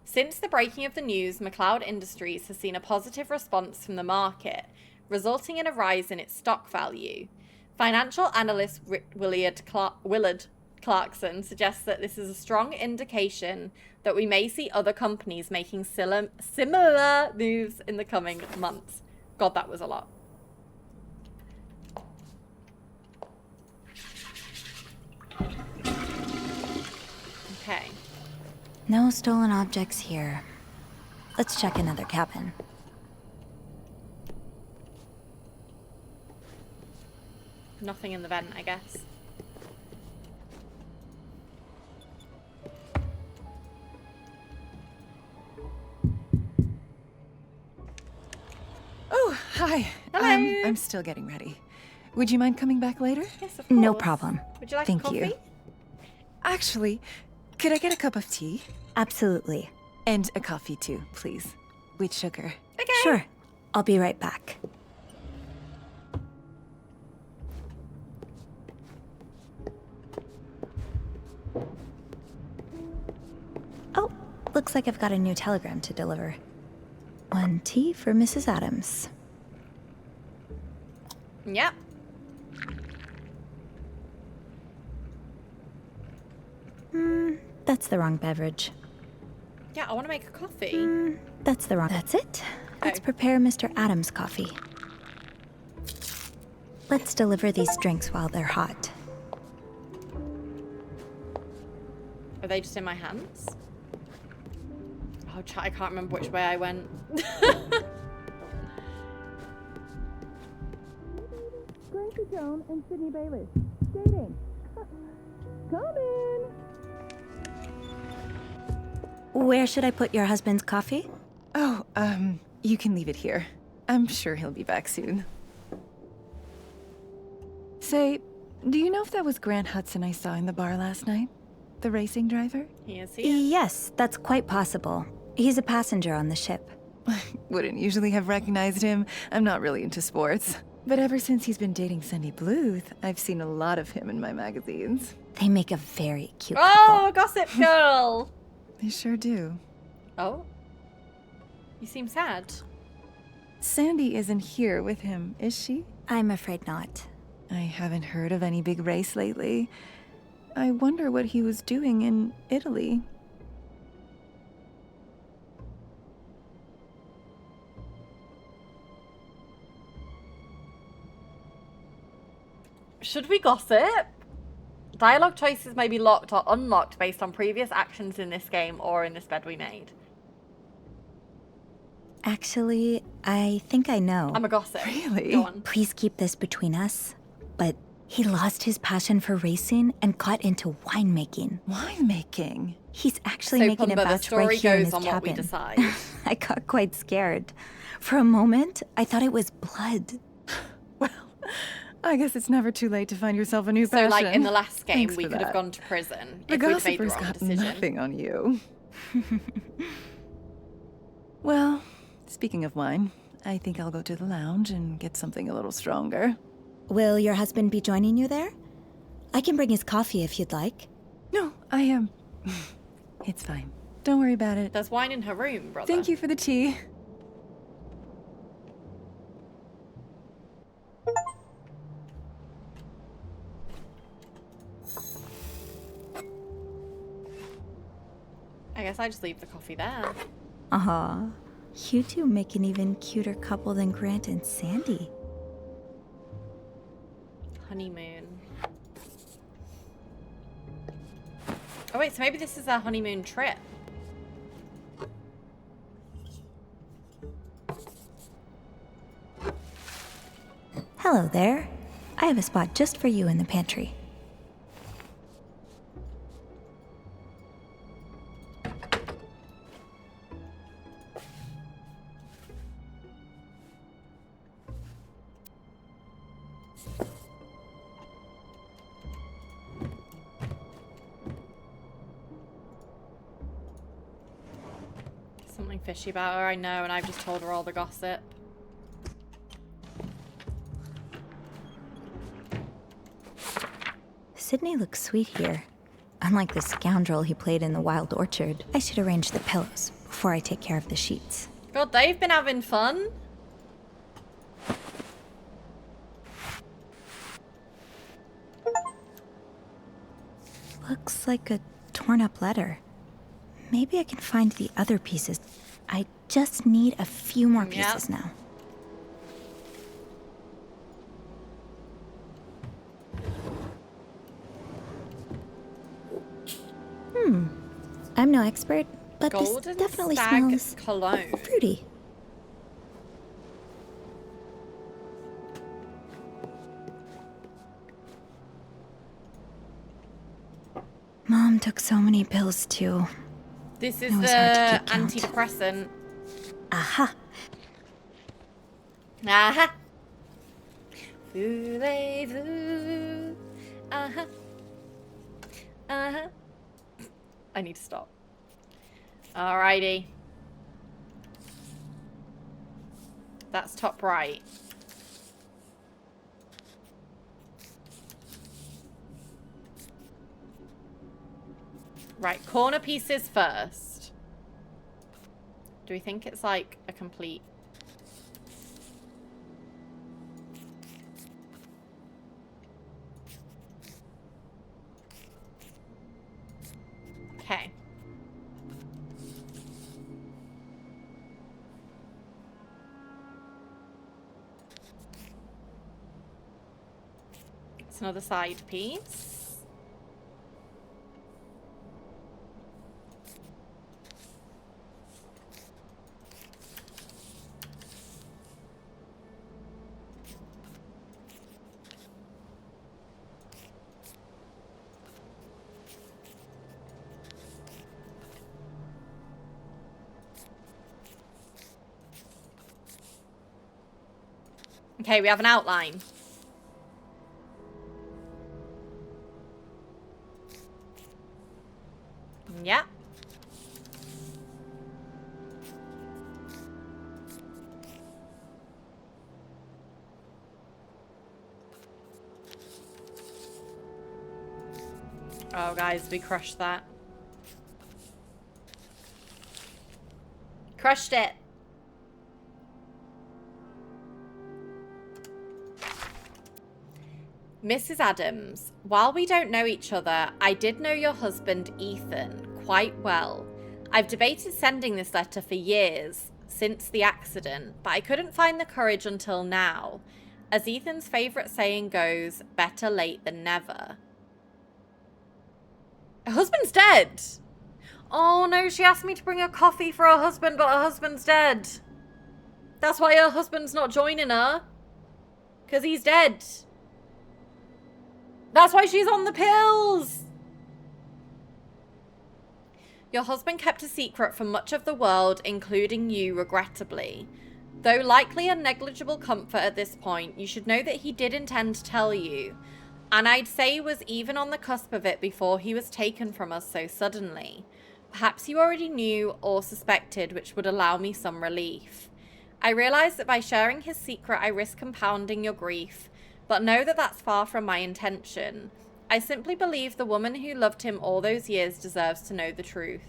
Since the breaking of the news, McLeod Industries has seen a positive response from the market, resulting in a rise in its stock value. Financial analyst Willard Clarkson suggests that this is a strong indication that we may see other companies making similar moves in the coming months. God, that was a lot. Okay. No stolen objects here. Let's check another cabin. Nothing in the vent, I guess. Oh, hi. Hello. I'm still getting ready. Would you mind coming back later? Yes, of course. No problem. Would you like Thank a coffee? you. Actually, could I get a cup of tea? Absolutely. And a coffee too, please. With sugar. Okay. Sure. I'll be right back. Oh, looks like I've got a new telegram to deliver. 1 tea for Mrs. Adams. Yep. That's the wrong beverage. Yeah, I want to make a coffee. That's the wrong. That's it. Let's Oh. prepare Mr. Adams' coffee. Let's deliver these drinks while they're hot. Are they just in my hands? Oh, I can't remember which way I went. Gracie Joan and Sydney Bayless. Dating. Come in. Where should I put your husband's coffee? Oh, you can leave it here. I'm sure he'll be back soon. Say, do you know if that was Grant Hudson I saw in the bar last night? The racing driver? He is here. Yes, that's quite possible. He's a passenger on the ship. Wouldn't usually have recognized him. I'm not really into sports. But ever since he's been dating Cindy Bluth, I've seen a lot of him in my magazines. They make a very cute Oh, couple. Gossip Girl! They sure do. Oh? You seem sad. Sandy isn't here with him, is she? I'm afraid not. I haven't heard of any big race lately. I wonder what he was doing in Italy. Should we gossip? Dialogue choices may be locked or unlocked based on previous actions in this game or in this bed we made. Actually, I think I know. I'm a gossip. Really? Go on. Please keep this between us. But he lost his passion for racing and got into winemaking. Winemaking? He's actually So, making a Pumba, the batch story right here in goes his on what we cabin. decide. I got quite scared. For a moment, I thought it was blood. Well, I guess it's never too late to find yourself a new So, passion. like, in the last game, Thanks we for could have that. gone to prison The if we'd made the gossiper's wrong got decision. nothing on you. Well, speaking of wine, I think I'll go to the lounge and get something a little stronger. Will your husband be joining you there? I can bring his coffee if you'd like. No, I am. It's fine. Don't worry about it. There's wine in her room, brother. Thank you for the tea. I guess I just leave the coffee there. Aw, you two make an even cuter couple than Grant and Sandy. Honeymoon. Oh wait, so maybe this is our honeymoon trip. Hello there. I have a spot just for you in the pantry. Something fishy about her, I know, and I've just told her all the gossip. Sydney looks sweet here. Unlike the scoundrel he played in the Wild Orchard, I should arrange the pillows before I take care of the sheets. God, they've been having fun. Looks like a torn up letter. Maybe I can find the other pieces. I just need a few more pieces now. I'm no expert, but Golden this definitely Stag smells cologne. fruity. Mom took so many pills too. This is It the was hard to keep count. antidepressant. Aha! Aha! Voulez-vous? Aha! Aha! I need to stop. Alrighty. That's top right. Right, corner pieces first. Do we think it's like a complete... Okay. It's another side piece. Okay, we have an outline. Yeah. Oh, guys, we crushed that. Crushed it. Mrs. Adams, while we don't know each other, I did know your husband, Ethan, quite well. I've debated sending this letter for years, since the accident, but I couldn't find the courage until now. As Ethan's favourite saying goes, better late than never. Her husband's dead. Oh no, she asked me to bring her coffee for her husband, but her husband's dead. That's why her husband's not joining her. Because he's dead. That's why she's on the pills. Your husband kept a secret from much of the world, including you, regrettably. Though likely a negligible comfort at this point, you should know that he did intend to tell you. And I'd say was even on the cusp of it before he was taken from us so suddenly. Perhaps you already knew or suspected, which would allow me some relief. I realize that by sharing his secret, I risk compounding your grief, but know that that's far from my intention. I simply believe the woman who loved him all those years deserves to know the truth.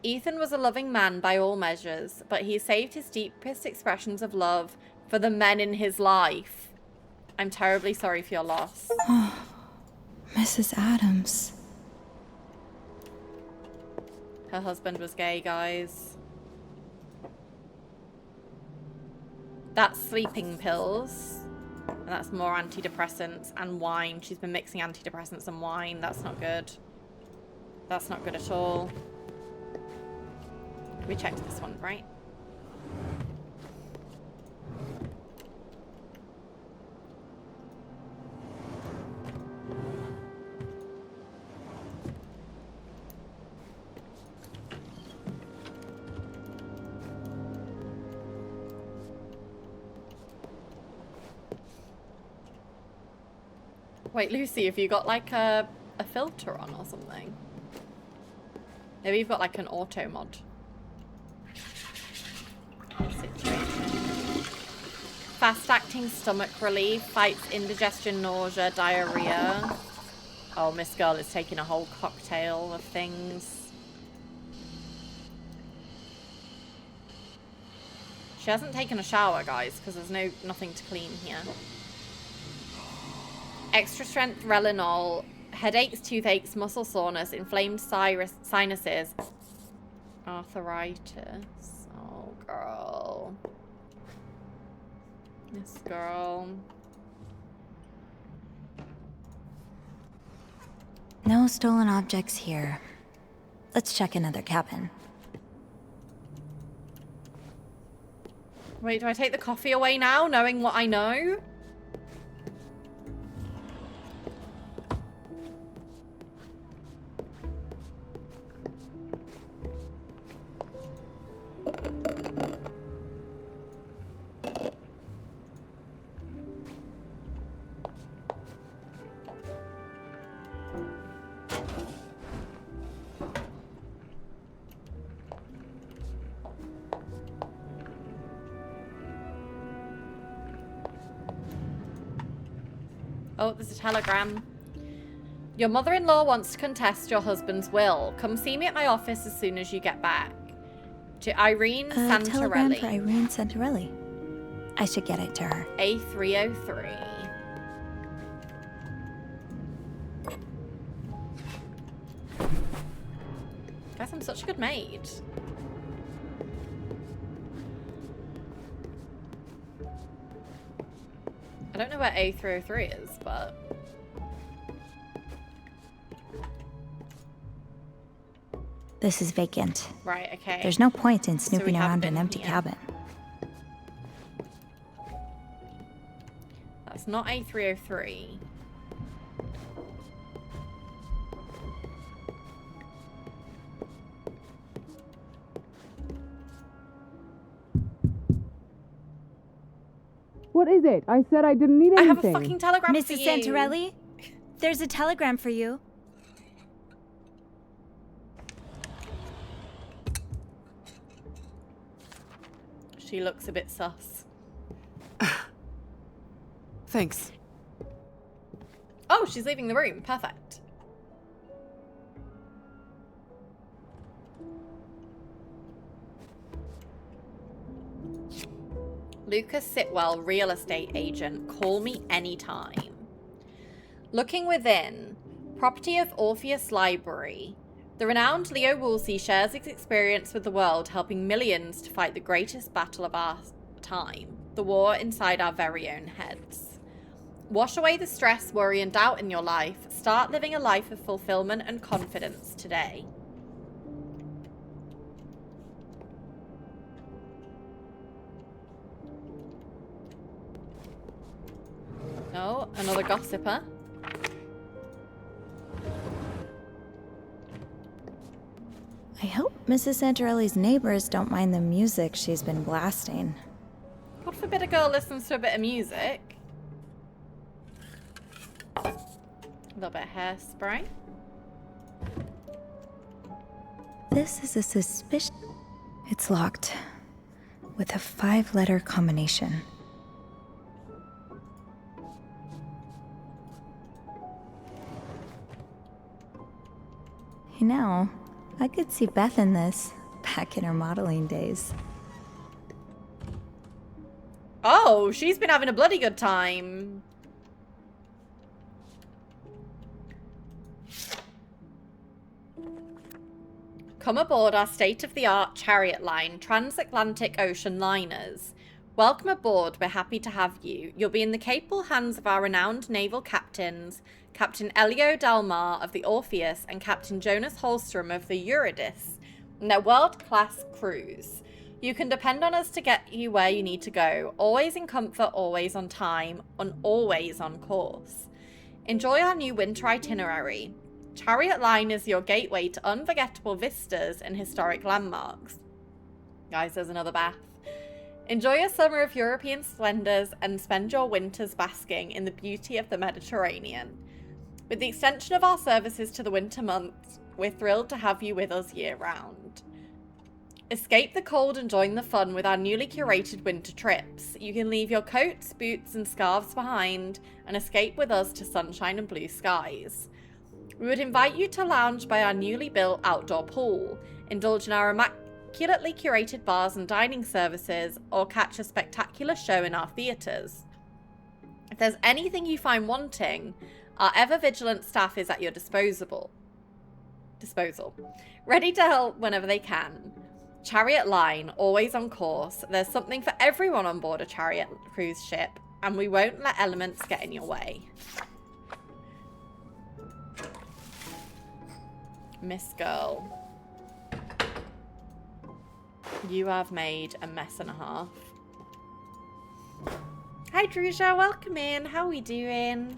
Ethan was a loving man by all measures, but he saved his deepest expressions of love for the men in his life. I'm terribly sorry for your loss. Oh, Mrs. Adams. Her husband was gay, guys. That's sleeping pills. And that's more antidepressants and wine. She's been mixing antidepressants and wine. That's not good. That's not good at all. We checked this one, right? Wait, Lucy, have you got like a filter on or something? Maybe you've got like an auto mod. Fast-acting stomach relief, fights indigestion, nausea, diarrhea. Oh, Miss Girl is taking a whole cocktail of things. She hasn't taken a shower, guys, because there's nothing to clean here. Extra strength Relinol, headaches, toothaches, muscle soreness, inflamed sinuses, arthritis. Oh, girl. This girl. No stolen objects here. Let's check another cabin. Wait, do I take the coffee away now, knowing what I know? Oh, there's a telegram. Your mother-in-law wants to contest your husband's will. Come see me at my office as soon as you get back. To Irene Santarelli. Telegram for Irene Santarelli. I should get it to her. A303. Guys, I'm such a good maid. I don't know where A303 is, but... This is vacant. Right, okay. There's no point in So snooping we have around an been empty here. cabin. That's not A303. What is it? I said I didn't need I anything. have a fucking telegram for Mrs. you. Santarelli? There's a telegram for you. She looks a bit sus. Thanks. Oh, she's leaving the room. Perfect. Lucas Sitwell, real estate agent. Call me anytime. Looking within. Property of Orpheus Library. The renowned Leo Woolsey shares his experience with the world, helping millions to fight the greatest battle of our time. The war inside our very own heads. Wash away the stress, worry, and doubt in your life. Start living a life of fulfillment and confidence today. Oh, another gossiper. I hope Mrs. Santorelli's neighbors don't mind the music she's been blasting. God forbid a girl listens to a bit of music. A little bit of hairspray. This is a suspicion. It's locked. With a 5-letter combination. You know, I could see Beth in this, back in her modeling days. Oh, she's been having a bloody good time. Come aboard our state-of-the-art chariot line, transatlantic ocean liners. Welcome aboard, we're happy to have you. You'll be in the capable hands of our renowned naval captains, Captain Elio Dalmar of the Orpheus and Captain Jonas Holstrom of the Eurydice, and their world-class crews. You can depend on us to get you where you need to go, always in comfort, always on time, and always on course. Enjoy our new winter itinerary. Chariot Line is your gateway to unforgettable vistas and historic landmarks. Guys, there's another bath. Enjoy your summer of European splendors and spend your winters basking in the beauty of the Mediterranean. With the extension of our services to the winter months, we're thrilled to have you with us year-round. Escape the cold and join the fun with our newly curated winter trips. You can leave your coats, boots, and scarves behind and escape with us to sunshine and blue skies. We would invite you to lounge by our newly built outdoor pool, indulge in our immaculately curated bars and dining services, or catch a spectacular show in our theatres. If there's anything you find wanting, our ever-vigilant staff is at your disposal. Ready to help whenever they can. Chariot Line, always on course. There's something for everyone on board a Chariot cruise ship, and we won't let elements get in your way. Miss Girl. You have made a mess and a half. Hi Drusha, welcome in. How are we doing?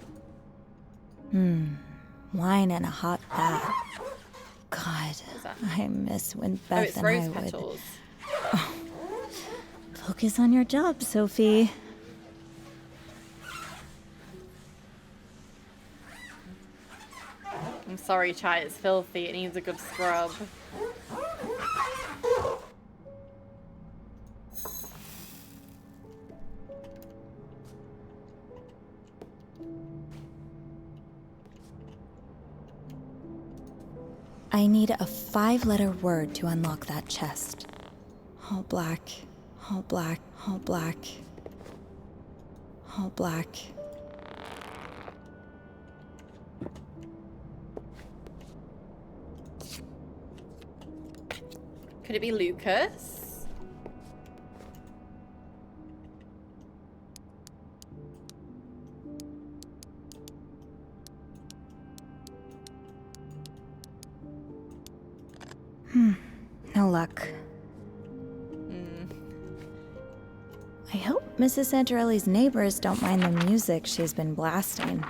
Wine and a hot bath. God, I miss when Beth it's and rose I would... petals. Oh. Focus on your job, Sophie. I'm sorry, Chai, it's filthy. It needs a good scrub. I need a 5-letter word to unlock that chest. All black, all black, all black, all black. Could it be Lucas? No luck. I hope Mrs. Santorelli's neighbors don't mind the music she's been blasting.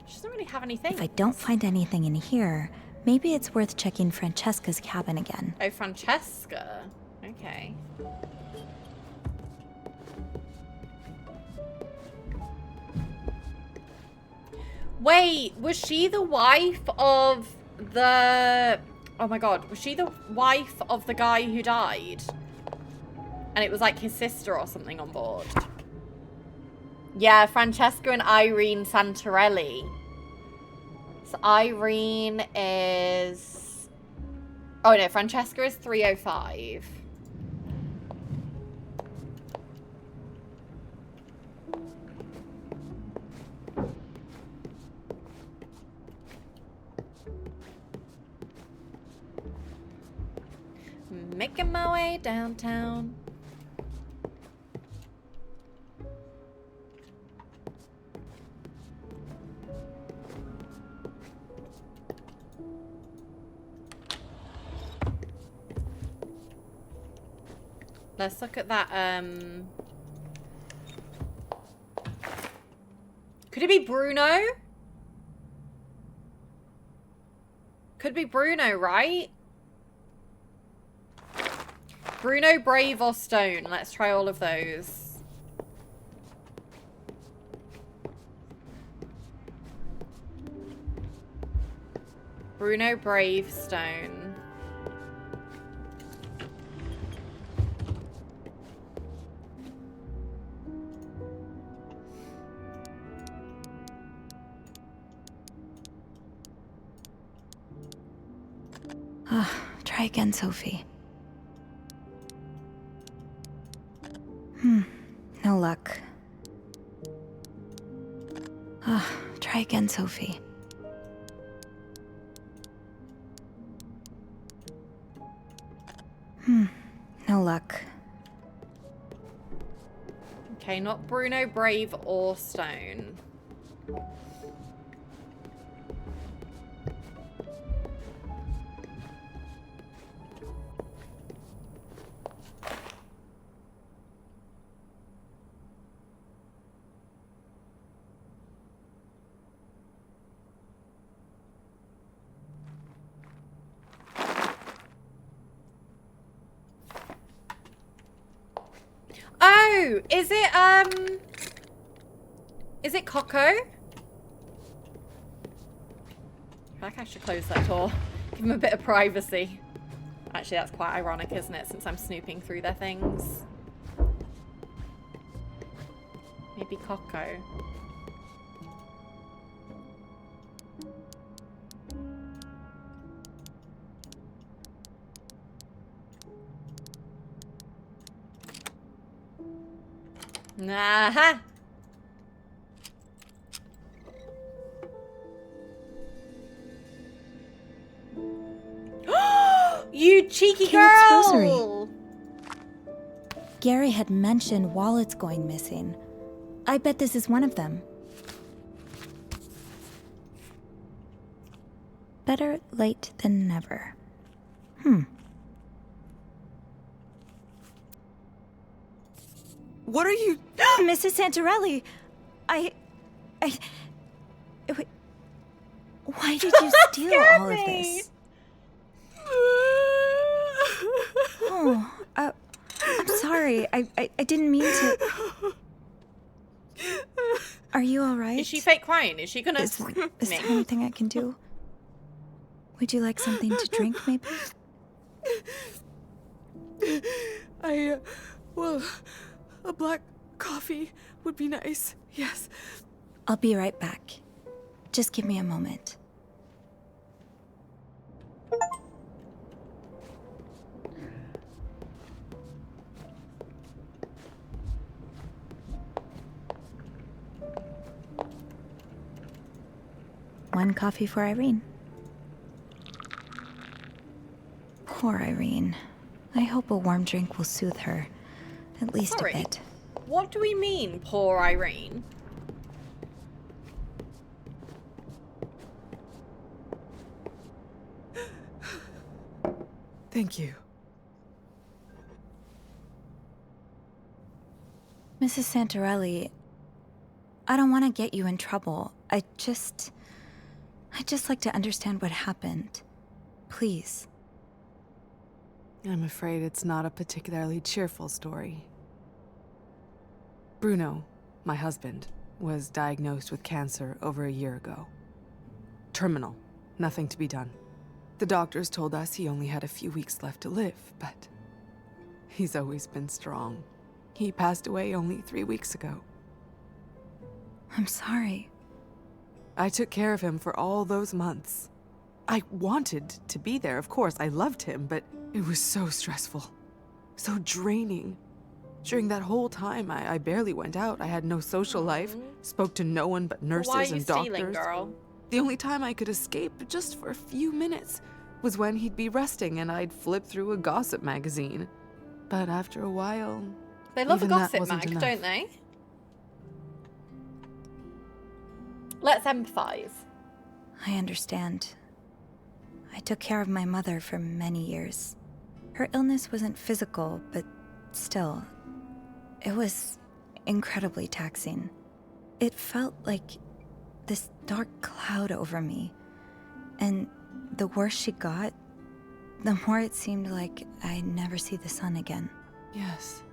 She doesn't really have anything. If I don't find anything in here, maybe it's worth checking Francesca's cabin again. Oh, Francesca. Okay. Wait, was she the wife of the... Oh my god, was she the wife of the guy who died? And it was like his sister or something on board. Yeah, Francesca and Irene Santorelli. So Irene is... Oh no, Francesca is 305. Making my way downtown. Let's look at that. Could it be Bruno? Could be Bruno, right? Bruno, Brave, or Stone. Let's try all of those. Bruno, Brave, Stone. Try again, Sophie. No luck. Try again, Sophie. No luck. Okay, not Bruno, Brave, or Stone. Oh, is it Coco? I feel like I should close that door. Give him a bit of privacy. Actually, that's quite ironic, isn't it? Since I'm snooping through their things. Maybe Coco. Nah. You cheeky Caleb's girl! rosary. Gary had mentioned wallets going missing. I bet this is one of them. Better late than never. What are you... Mrs. Santarelli, wait, why did you steal all of this? Oh, I'm sorry. I didn't mean to. Are you all right? Is she fake crying? Is she gonna... Is there anything I can do? Would you like something to drink, maybe? Well, a black coffee would be nice, yes. I'll be right back. Just give me a moment. One coffee for Irene. Poor Irene. I hope a warm drink will soothe her. At least Sorry. a bit. What do we mean, poor Irene? Thank you. Mrs. Santarelli, I don't want to get you in trouble. I'd just like to understand what happened. Please. I'm afraid it's not a particularly cheerful story. Bruno, my husband, was diagnosed with cancer over a year ago. Terminal. Nothing to be done. The doctors told us he only had a few weeks left to live, but he's always been strong. He passed away only 3 weeks ago. I'm sorry. I took care of him for all those months. I wanted to be there, of course. I loved him, but it was so stressful. So draining. During that whole time, I barely went out. I had no social life, spoke to no one but nurses Why are you and stealing, doctors. girl? The only time I could escape, just for a few minutes, was when he'd be resting and I'd flip through a gossip magazine. But after a while, They love a even that gossip wasn't mag, enough. don't they? Let's empathize. I understand. I took care of my mother for many years. Her illness wasn't physical, but still, it was incredibly taxing. It felt like this dark cloud over me. And the worse she got, the more it seemed like I'd never see the sun again. Yes,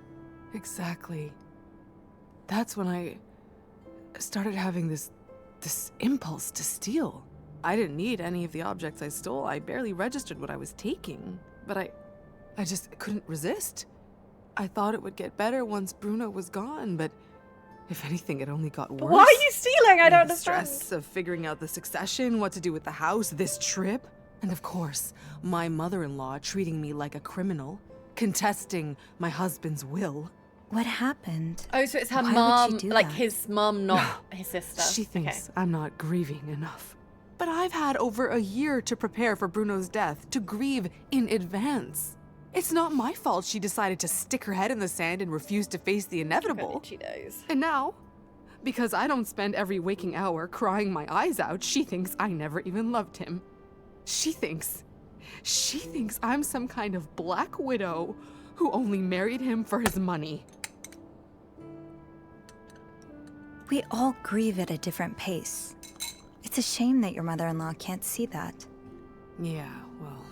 exactly. That's when I started having this impulse to steal. I didn't need any of the objects I stole. I barely registered what I was taking. But I just couldn't resist. I thought it would get better once Bruno was gone, but if anything, it only got worse. Why are you stealing? I don't The understand. stress of figuring out the succession, what to do with the house, this trip. And of course, my mother-in-law treating me like a criminal, contesting my husband's will. What happened? Oh, so it's her Why would mom, she do like that? his mom, not his sister. She thinks I'm not grieving enough. But I've had over a year to prepare for Bruno's death, to grieve in advance. It's not my fault she decided to stick her head in the sand and refuse to face the inevitable. And now, because I don't spend every waking hour crying my eyes out, she thinks I never even loved him. She thinks I'm some kind of black widow who only married him for his money. We all grieve at a different pace. It's a shame that your mother-in-law can't see that. Yeah, well,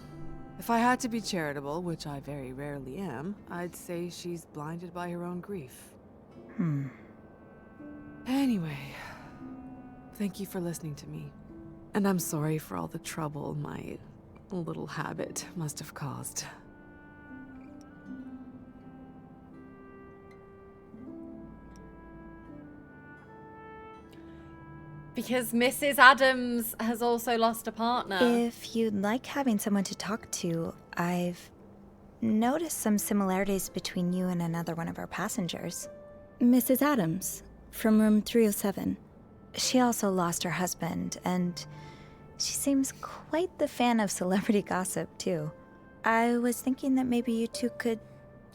if I had to be charitable, which I very rarely am, I'd say she's blinded by her own grief. Anyway, thank you for listening to me. And I'm sorry for all the trouble my little habit must have caused. Because Mrs. Adams has also lost a partner. If you'd like having someone to talk to, I've noticed some similarities between you and another one of our passengers. Mrs. Adams, from room 307. She also lost her husband, and she seems quite the fan of celebrity gossip, too. I was thinking that maybe you two could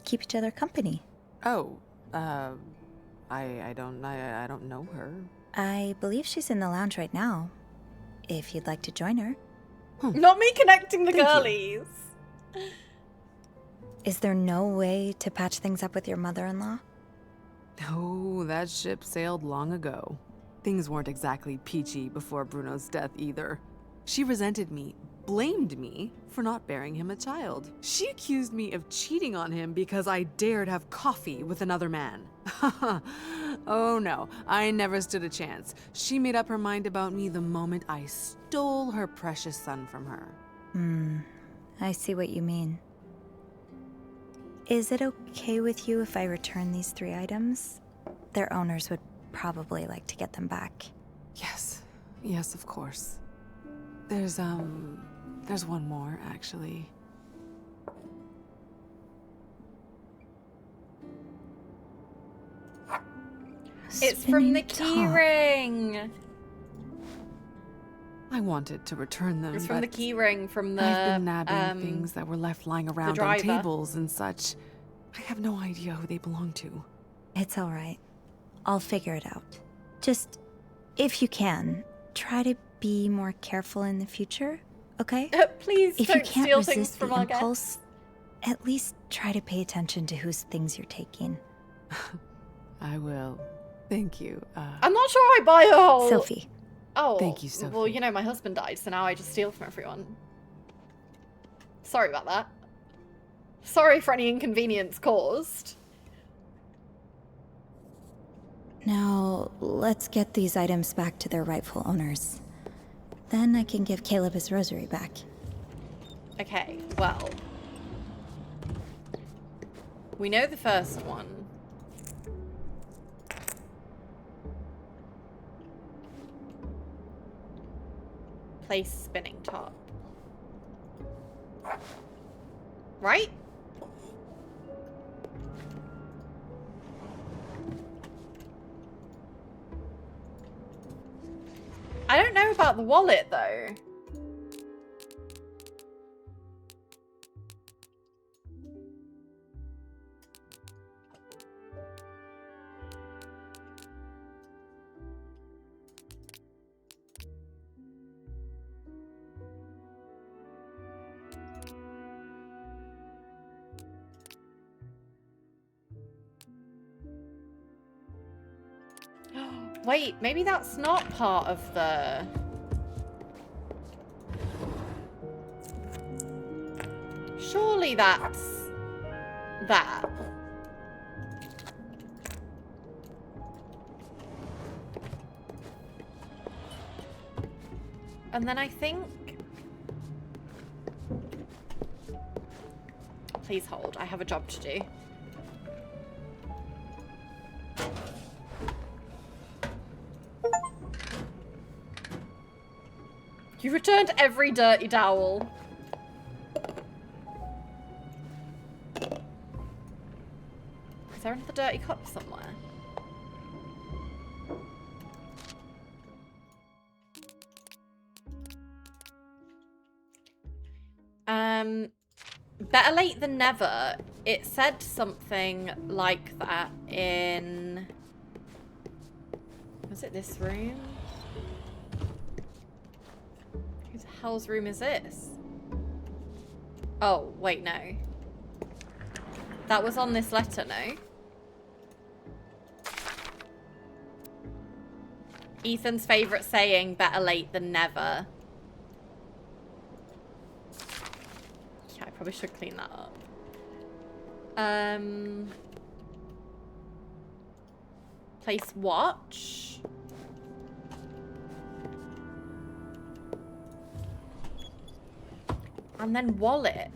keep each other company. Oh, I don't know her. I believe she's in the lounge right now, if you'd like to join her. Not me connecting the Thank you. girlies. Is there no way to patch things up with your mother-in-law? Oh, that ship sailed long ago. Things weren't exactly peachy before Bruno's death either. She resented me, blamed me for not bearing him a child. She accused me of cheating on him because I dared have coffee with another man. Oh no, I never stood a chance. She made up her mind about me the moment I stole her precious son from her. I see what you mean. Is it okay with you if I return these 3 items? Their owners would probably like to get them back. Yes, of course. There's one more, actually. It's from the key ring. I wanted to return them. It's from the but key ring from the I've been nabbing things that were left lying around on driver. tables and such. I have no idea who they belong to. It's all right. I'll figure it out. Just, if you can, try to be more careful in the future, okay? Please if you don't can't steal resist things from the our guests. impulse, at least try to pay attention to whose things you're taking. I will. Thank you. I'm not sure I buy a whole... Sophie. Oh, Thank you, Sophie. Well, you know, my husband died, so now I just steal from everyone. Sorry about that. Sorry for any inconvenience caused. Now, let's get these items back to their rightful owners. Then I can give Caleb his rosary back. Okay, well. We know the first one. Place spinning top. Right? I don't know about the wallet though. Wait, maybe that's not part of the... Surely that's... that. And then I think... Please hold, I have a job to do. You returned every dirty dowel. Is there another dirty cup somewhere? Better late than never. It said something like that in... Was it this room? Who the hell's room is this? Oh, wait, no. That was on this letter, no? Ethan's favourite saying, better late than never. Yeah, I probably should clean that up. Place watch. And then wallet.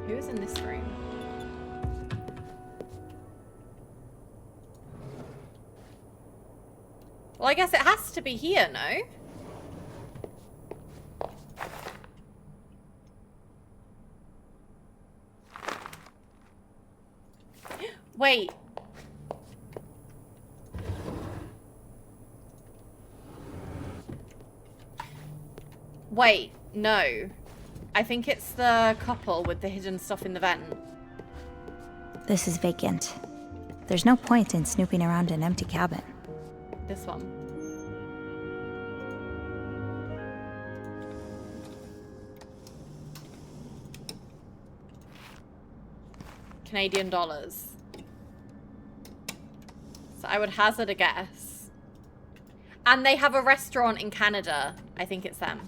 Who's in this room? Well, I guess it has to be here, no? Wait. Wait, no. I think it's the couple with the hidden stuff in the vent. This is vacant. There's no point in snooping around an empty cabin. This one. Canadian dollars. So I would hazard a guess. And they have a restaurant in Canada. I think it's them.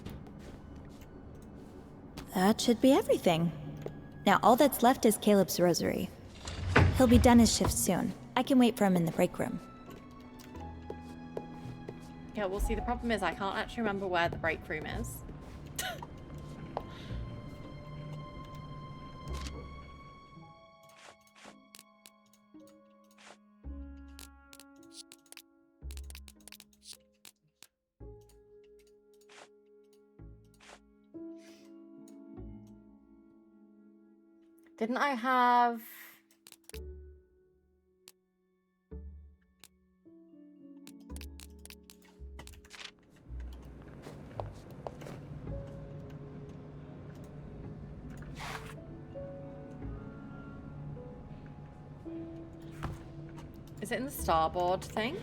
That should be everything. Now all that's left is Caleb's rosary. He'll be done his shift soon. I can wait for him in the break room. Yeah, we'll see. The problem is I can't actually remember where the break room is. Didn't I have... Is it in the starboard thing?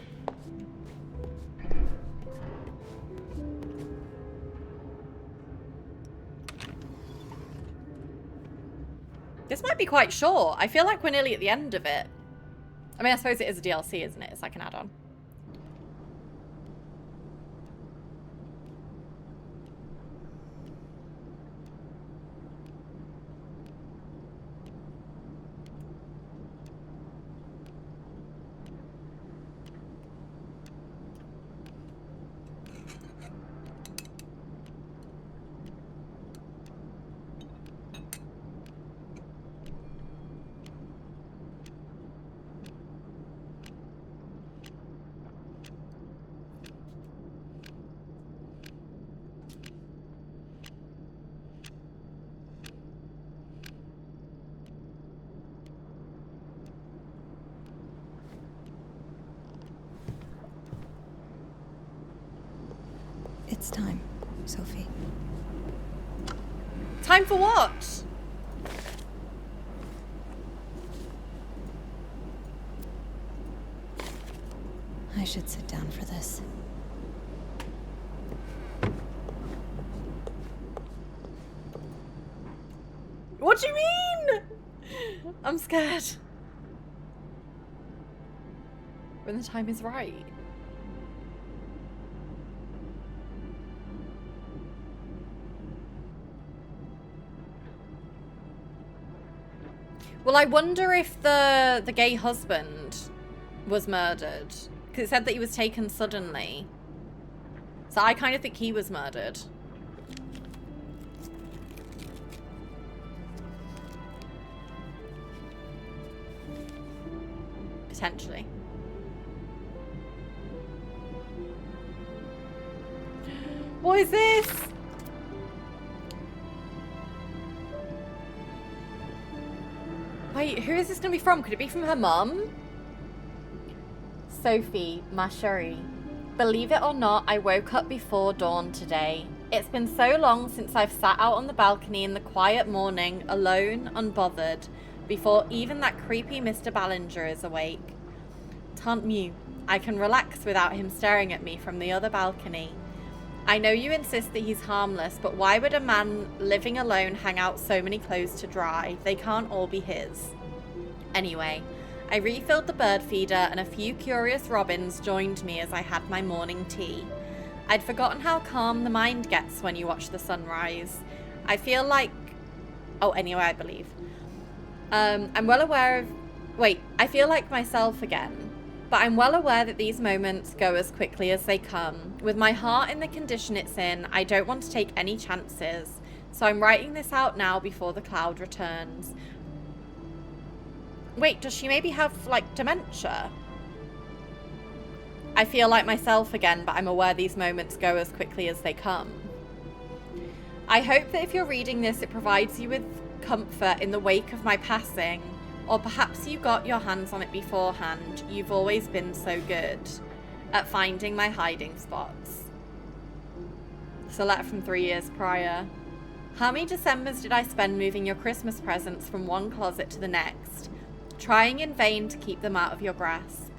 This might be quite short. I feel like we're nearly at the end of it. I mean, I suppose it is a DLC, isn't it? It's like an add-on. It's time, Sophie. Time for what? I should sit down for this. What do you mean? I'm scared. When the time is right. Well, I wonder if the gay husband was murdered. Because it said that he was taken suddenly. So I kind of think he was murdered. Potentially. What is this? Wait, who is this going to be from? Could it be from her mum? Sophie, Mashari. Believe it or not, I woke up before dawn today. It's been so long since I've sat out on the balcony in the quiet morning, alone, unbothered, before even that creepy Mr. Ballinger is awake. Tant mieux. I can relax without him staring at me from the other balcony. I know you insist that he's harmless, but why would a man living alone hang out so many clothes to dry? They can't all be his. Anyway, I refilled the bird feeder and a few curious robins joined me as I had my morning tea. I'd forgotten how calm the mind gets when you watch the sunrise. I feel like... Oh, anyway, I believe. I'm well aware of... Wait, I feel like myself again. But I'm well aware that these moments go as quickly as they come. With my heart in the condition it's in, I don't want to take any chances. So I'm writing this out now before the cloud returns. Wait, does she maybe have, like, dementia? I feel like myself again, but I'm aware these moments go as quickly as they come. I hope that if you're reading this, it provides you with comfort in the wake of my passing. Or perhaps you got your hands on it beforehand. You've always been so good at finding my hiding spots. It's a letter from 3 years prior. How many Decembers did I spend moving your Christmas presents from one closet to the next, trying in vain to keep them out of your grasp?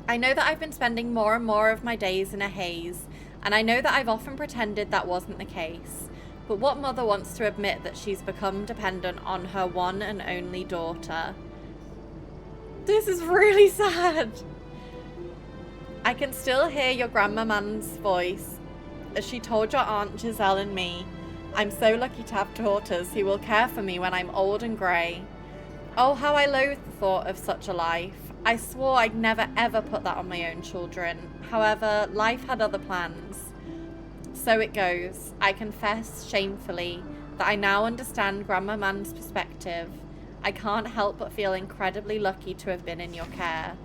I know that I've been spending more and more of my days in a haze, and I know that I've often pretended that wasn't the case. But what mother wants to admit that she's become dependent on her one and only daughter? This is really sad. I can still hear your grandma man's voice as she told your Aunt Giselle and me, I'm so lucky to have daughters who will care for me when I'm old and grey. Oh, how I loathe the thought of such a life. I swore I'd never ever put that on my own children. However, life had other plans. So it goes. I confess shamefully that I now understand Grandma Man's perspective. I can't help but feel incredibly lucky to have been in your care.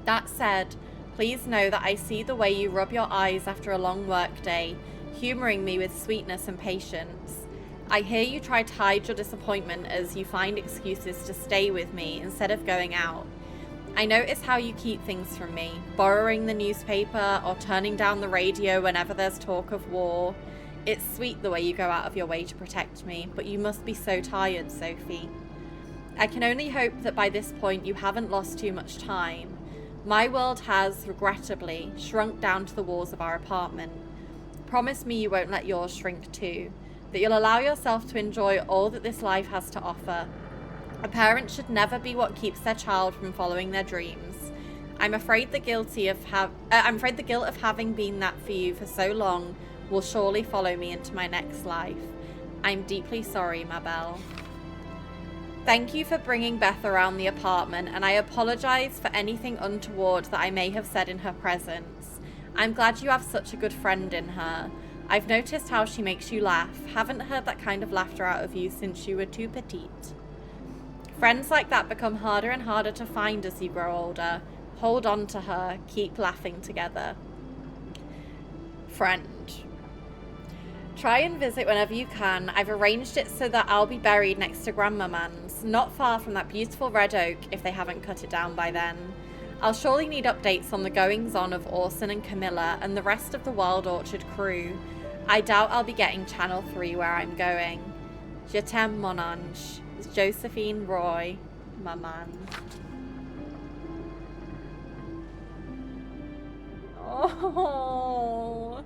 That said, please know that I see the way you rub your eyes after a long work day, humouring me with sweetness and patience. I hear you try to hide your disappointment as you find excuses to stay with me instead of going out. I notice how you keep things from me, borrowing the newspaper or turning down the radio whenever there's talk of war. It's sweet the way you go out of your way to protect me, but you must be so tired, Sophie. I can only hope that by this point you haven't lost too much time. My world has, regrettably, shrunk down to the walls of our apartment. Promise me you won't let yours shrink too, that you'll allow yourself to enjoy all that this life has to offer. A parent should never be what keeps their child from following their dreams. I'm afraid the guilt of having been that for you for so long will surely follow me into my next life. I'm deeply sorry, ma belle. Thank you for bringing Beth around the apartment, and I apologize for anything untoward that I may have said in her presence. I'm glad you have such a good friend in her. I've noticed how she makes you laugh. Haven't heard that kind of laughter out of you since you were too petite. Friends like that become harder and harder to find as you grow older. Hold on to her. Keep laughing together. Friend. Try and visit whenever you can. I've arranged it so that I'll be buried next to Grandma Man's, not far from that beautiful red oak if they haven't cut it down by then. I'll surely need updates on the goings-on of Orson and Camilla and the rest of the Wild Orchard crew. I doubt I'll be getting Channel 3 where I'm going. Je t'aime, mon ange. Josephine Roy, my man. Oh.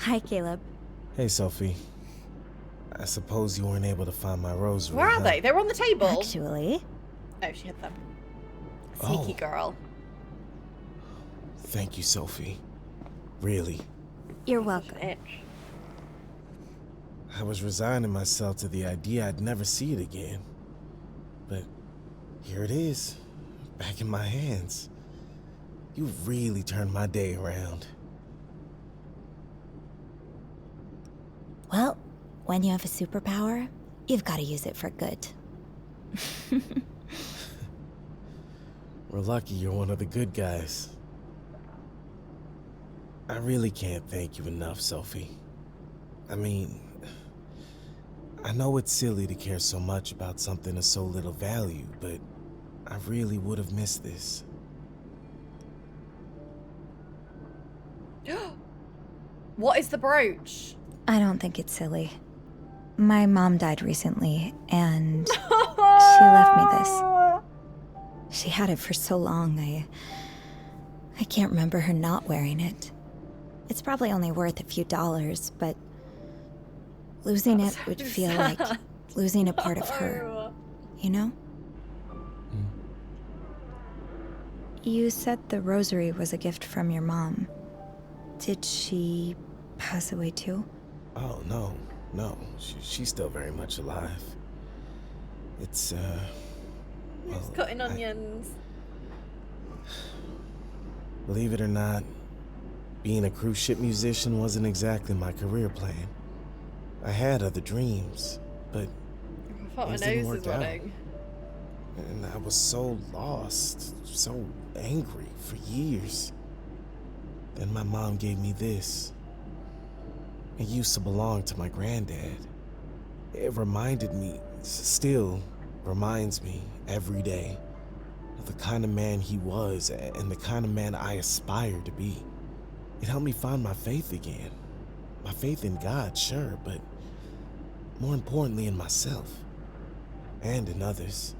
Hi, Caleb. Hey, Sophie. I suppose you weren't able to find my rosary. Where are they? They were on the table. Actually. Oh, she hid them. Sneaky girl. Thank you, Sophie. Really. You're welcome. I was resigning myself to the idea I'd never see it again. But here it is, back in my hands. You really turned my day around. Well, when you have a superpower, you've got to use it for good. We're lucky you're one of the good guys. I really can't thank you enough, Sophie. I mean, I know it's silly to care so much about something of so little value, but I really would have missed this. What is the brooch? I don't think it's silly. My mom died recently, and she left me this. She had it for so long, I can't remember her not wearing it. It's probably only worth a few dollars, but losing it would feel like losing a part of her, you know? You said the rosary was a gift from your mom. Did she pass away too? Oh, no. She's still very much alive. It's, It's cutting onions. Believe it or not, being a cruise ship musician wasn't exactly my career plan. I had other dreams, but I thought my things didn't nose work was out. running. And I was so lost, so angry for years. Then my mom gave me this. It used to belong to my granddad. It reminded me, still reminds me every day, of the kind of man he was and the kind of man I aspired to be. It helped me find my faith again. My faith in God, sure, but more importantly in myself and in others.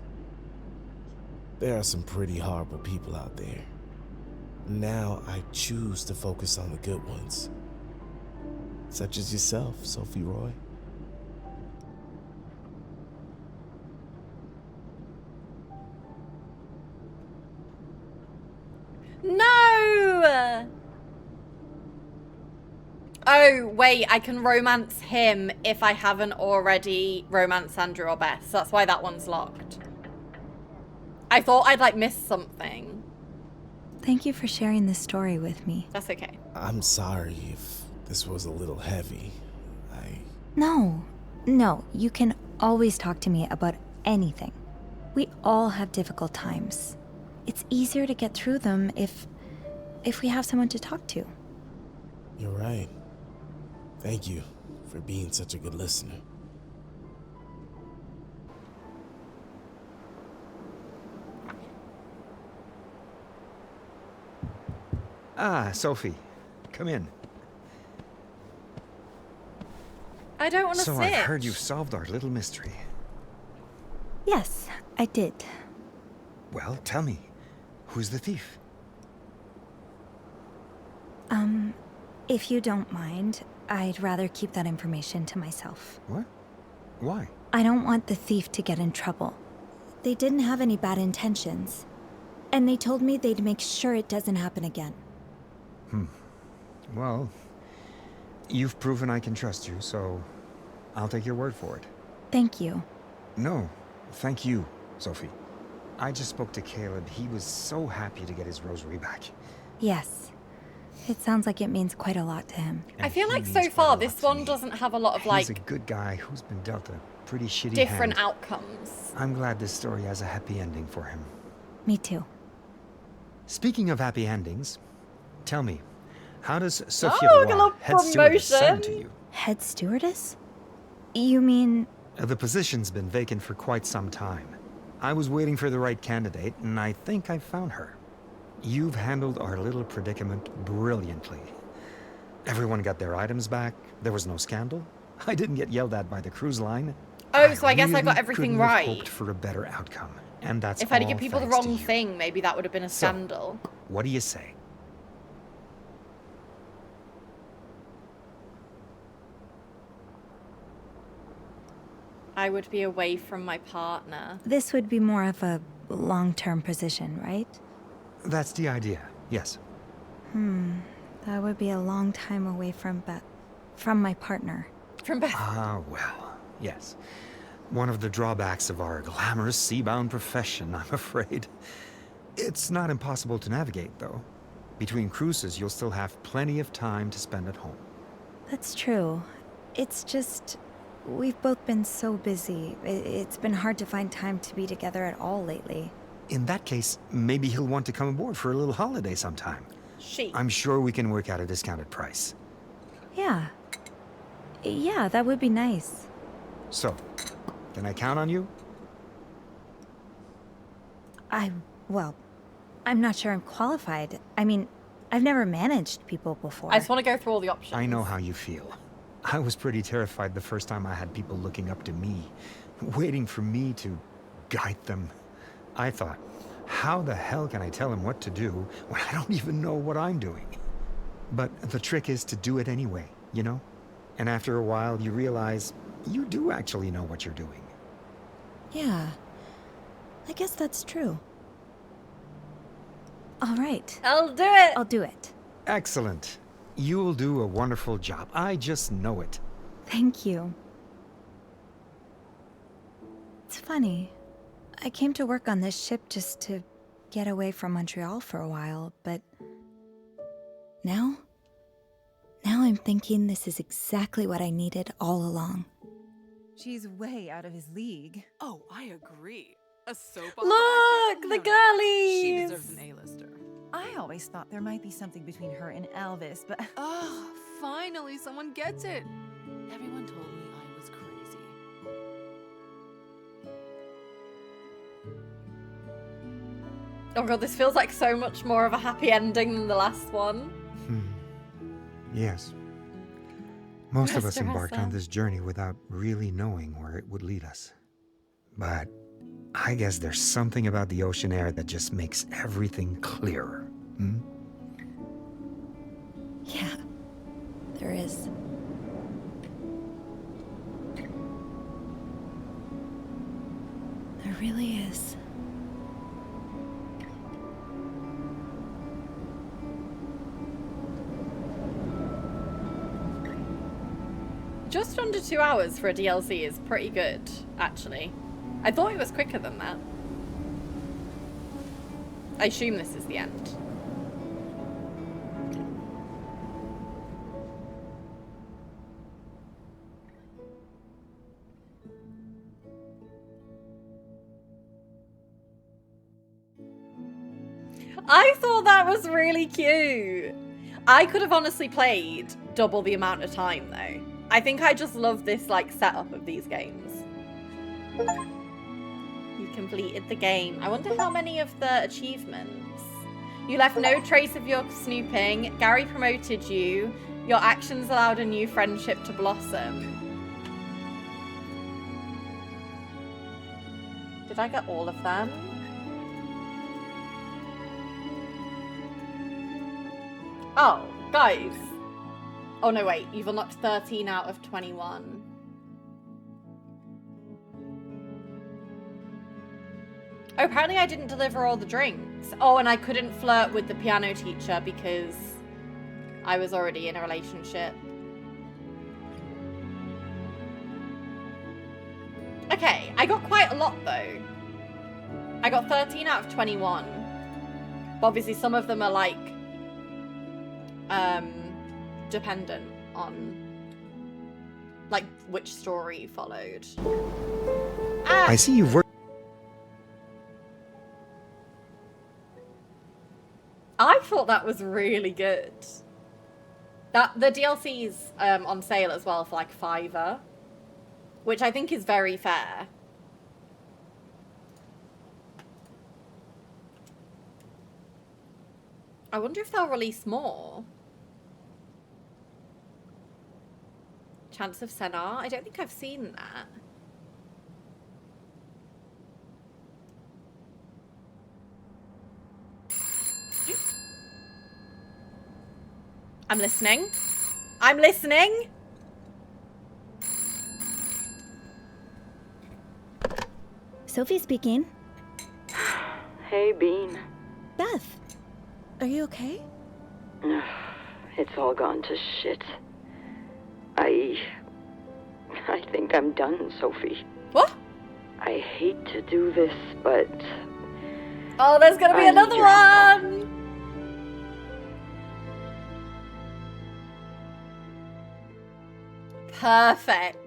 There are some pretty horrible people out there. Now I choose to focus on the good ones. Such as yourself, Sophie Roy. No! Oh, wait, I can romance him if I haven't already romanced Andrew or Bess. That's why that one's locked. I thought I'd, like, missed something. Thank you for sharing this story with me. That's okay. I'm sorry if this was a little heavy. No, you can always talk to me about anything. We all have difficult times. It's easier to get through them if we have someone to talk to. You're right. Thank you for being such a good listener. Ah, Sophie, come in. I don't want to sit. So I've heard you've solved our little mystery. Yes, I did. Well, tell me, who's the thief? If you don't mind, I'd rather keep that information to myself. What? Why? I don't want the thief to get in trouble. They didn't have any bad intentions. And they told me they'd make sure it doesn't happen again. Well, you've proven I can trust you, so I'll take your word for it. Thank you. No, thank you, Sophie. I just spoke to Caleb. He was so happy to get his rosary back. Yes. It sounds like it means quite a lot to him. I feel like so far this one doesn't have a lot of, like, He's a good guy who's been dealt a pretty shitty different hand. outcomes. I'm glad this story has a happy ending for him. Me too. Speaking of happy endings, tell me, how does Sophia Oh, head stewardess sound to you? Head stewardess? You mean... The position's been vacant for quite some time. I was waiting for the right candidate, and I think I found her. You've handled our little predicament brilliantly. Everyone got their items back, there was no scandal, I didn't get yelled at by the cruise line. Oh, so I guess I really got everything couldn't have right. hoped for a better outcome, and that's If I'd all give people the thanks to wrong you. thing, maybe that would have been a So, scandal. What do you say? I would be away from my partner. This would be more of a long-term position, right? That's the idea, yes. That would be a long time away from my partner. From Beth. Ah, well, yes. One of the drawbacks of our glamorous sea-bound profession, I'm afraid. It's not impossible to navigate, though. Between cruises, you'll still have plenty of time to spend at home. That's true. It's just, we've both been so busy. It's been hard to find time to be together at all lately. In that case, maybe he'll want to come aboard for a little holiday sometime. I'm sure we can work out a discounted price. Yeah. Yeah, that would be nice. So, can I count on you? Well, I'm not sure I'm qualified. I mean, I've never managed people before. I just want to go through all the options. I know how you feel. I was pretty terrified the first time I had people looking up to me, waiting for me to guide them. I thought, how the hell can I tell them what to do when I don't even know what I'm doing? But the trick is to do it anyway, you know? And after a while, you realize you do actually know what you're doing. Yeah. I guess that's true. All right. I'll do it. I'll do it. Excellent. You'll do a wonderful job. I just know it. Thank you. It's funny. I came to work on this ship just to get away from Montreal for a while, but now I'm thinking this is exactly what I needed all along. She's way out of his league. Oh, I agree. A soap opera Look, actor? the No, girlies. She deserves an A-lister. I always thought there might be something between her and Elvis, but... Oh, finally someone gets it. Everyone told me I was crazy. Oh god, this feels like so much more of a happy ending than the last one. Yes. Most of us Rest of us, embarked on this journey without really knowing where it would lead us. But I guess there's something about the ocean air that just makes everything clearer. Yeah, there is. There really is. Just under 2 hours for a DLC is pretty good, actually. I thought it was quicker than that. I assume this is the end. I thought that was really cute. I could have honestly played double the amount of time though. I think I just love this like setup of these games. You completed the game. I wonder how many of the achievements. You left no trace of your snooping. Gary promoted you. Your actions allowed a new friendship to blossom. Did I get all of them? Oh, guys. Oh no, wait. You've unlocked 13 out of 21. Oh, apparently I didn't deliver all the drinks. Oh, and I couldn't flirt with the piano teacher because I was already in a relationship. Okay, I got quite a lot though. I got 13 out of 21. But obviously some of them are like dependent on like which story you followed. I see you've worked. I thought that was really good. That the DLC's on sale as well for like $5, which I think is very fair. I wonder if they'll release more. Chance of Senar? I don't think I've seen that. I'm listening. I'm listening. Sophie speaking. Hey, Bean. Beth, are you okay? It's all gone to shit. I think I'm done, Sophie. What? I hate to do this, but... Oh, there's gonna be another one! Perfect.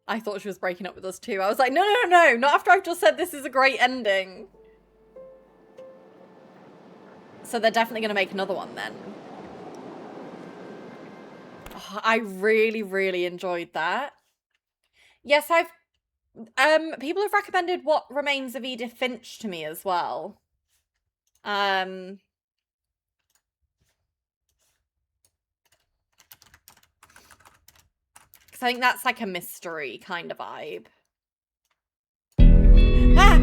I thought she was breaking up with us too. I was like, no, no, no, no, not after I've just said this is a great ending. So they're definitely gonna make another one then. Oh, I really, really enjoyed that. Yes, people have recommended What Remains of Edith Finch to me as well. Because I think that's like a mystery kind of vibe. Ah!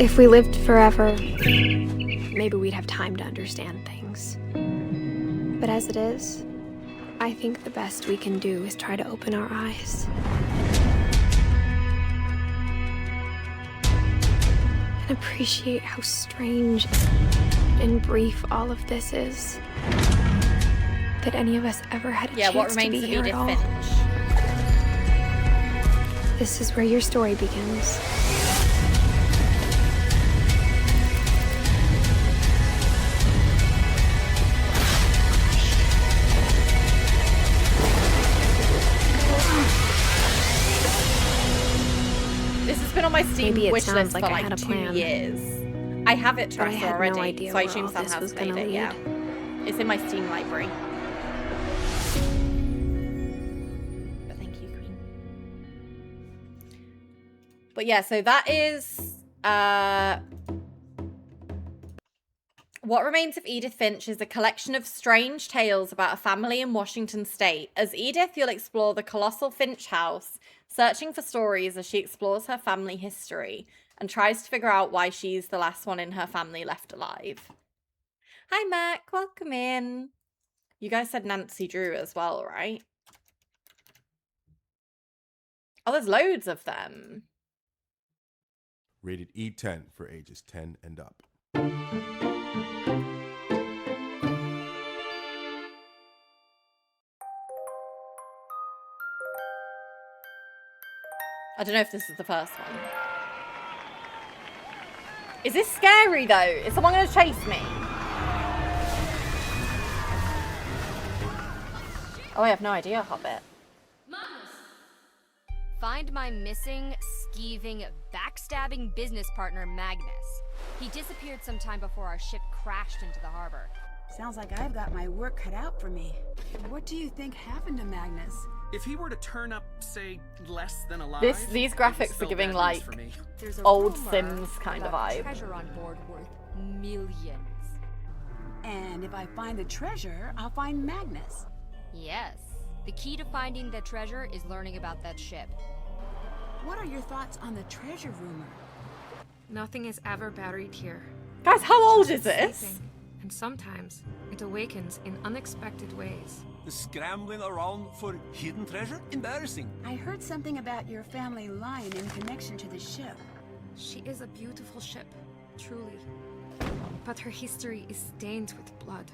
If we lived forever, maybe we'd have time to understand things. But as it is, I think the best we can do is try to open our eyes. And appreciate how strange and brief all of this is. That any of us ever had a chance to be here at all. This is where your story begins. On my Steam wish list like for like 2 years. I have it trust already, so I assume Sam has played it, yeah. It's in my Steam library. But thank you, Queen. But yeah, so that is What Remains of Edith Finch is a collection of strange tales about a family in Washington state. As Edith, you'll explore the colossal Finch house, searching for stories as she explores her family history and tries to figure out why she's the last one in her family left alive. Hi, Mac. Welcome in. You guys said Nancy Drew as well, right? Oh, there's loads of them. Rated E10 for ages 10 and up. I don't know if this is the first one. Is this scary though? Is someone going to chase me? Oh, I have no idea, Hobbit. Find my missing, skeeving, backstabbing business partner, Magnus. He disappeared sometime before our ship crashed into the harbor. Sounds like I've got my work cut out for me. What do you think happened to Magnus? If he were to turn up, say, less than alive... These graphics are giving, like, old Sims kind of vibe. Treasure on board worth millions. And if I find the treasure, I'll find Magnus. Yes. The key to finding the treasure is learning about that ship. What are your thoughts on the treasure rumor? Nothing is ever buried here. Guys, how old is this? Sleeping. And sometimes it awakens in unexpected ways. The scrambling around for hidden treasure? Embarrassing. I heard something about your family line in connection to the ship. She is a beautiful ship, truly. But her history is stained with blood.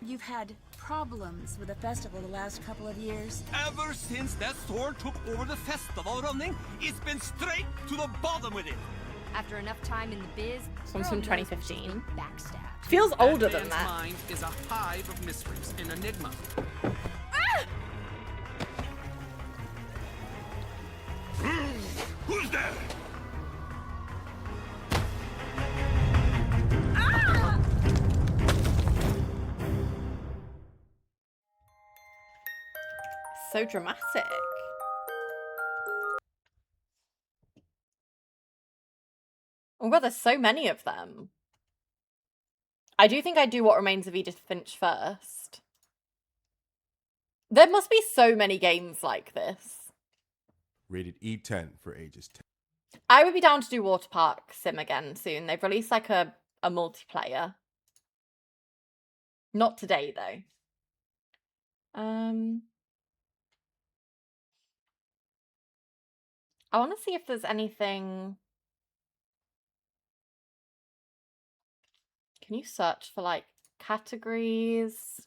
You've had problems with the festival the last couple of years? Ever since that store took over the festival running, it's been straight to the bottom with it. After enough time in the biz, this one's from 2015. Backstab. Feels older than that. Mind is a hive of mysteries, an enigma. Ah! Who's there? Ah! So dramatic. Oh god, there's so many of them. I do think I'd do What Remains of Edith Finch first. There must be so many games like this. Rated E10 for ages 10. I would be down to do Water Park Sim again soon. They've released like a multiplayer. Not today, though. I want to see if there's anything... Can you search for, like, categories?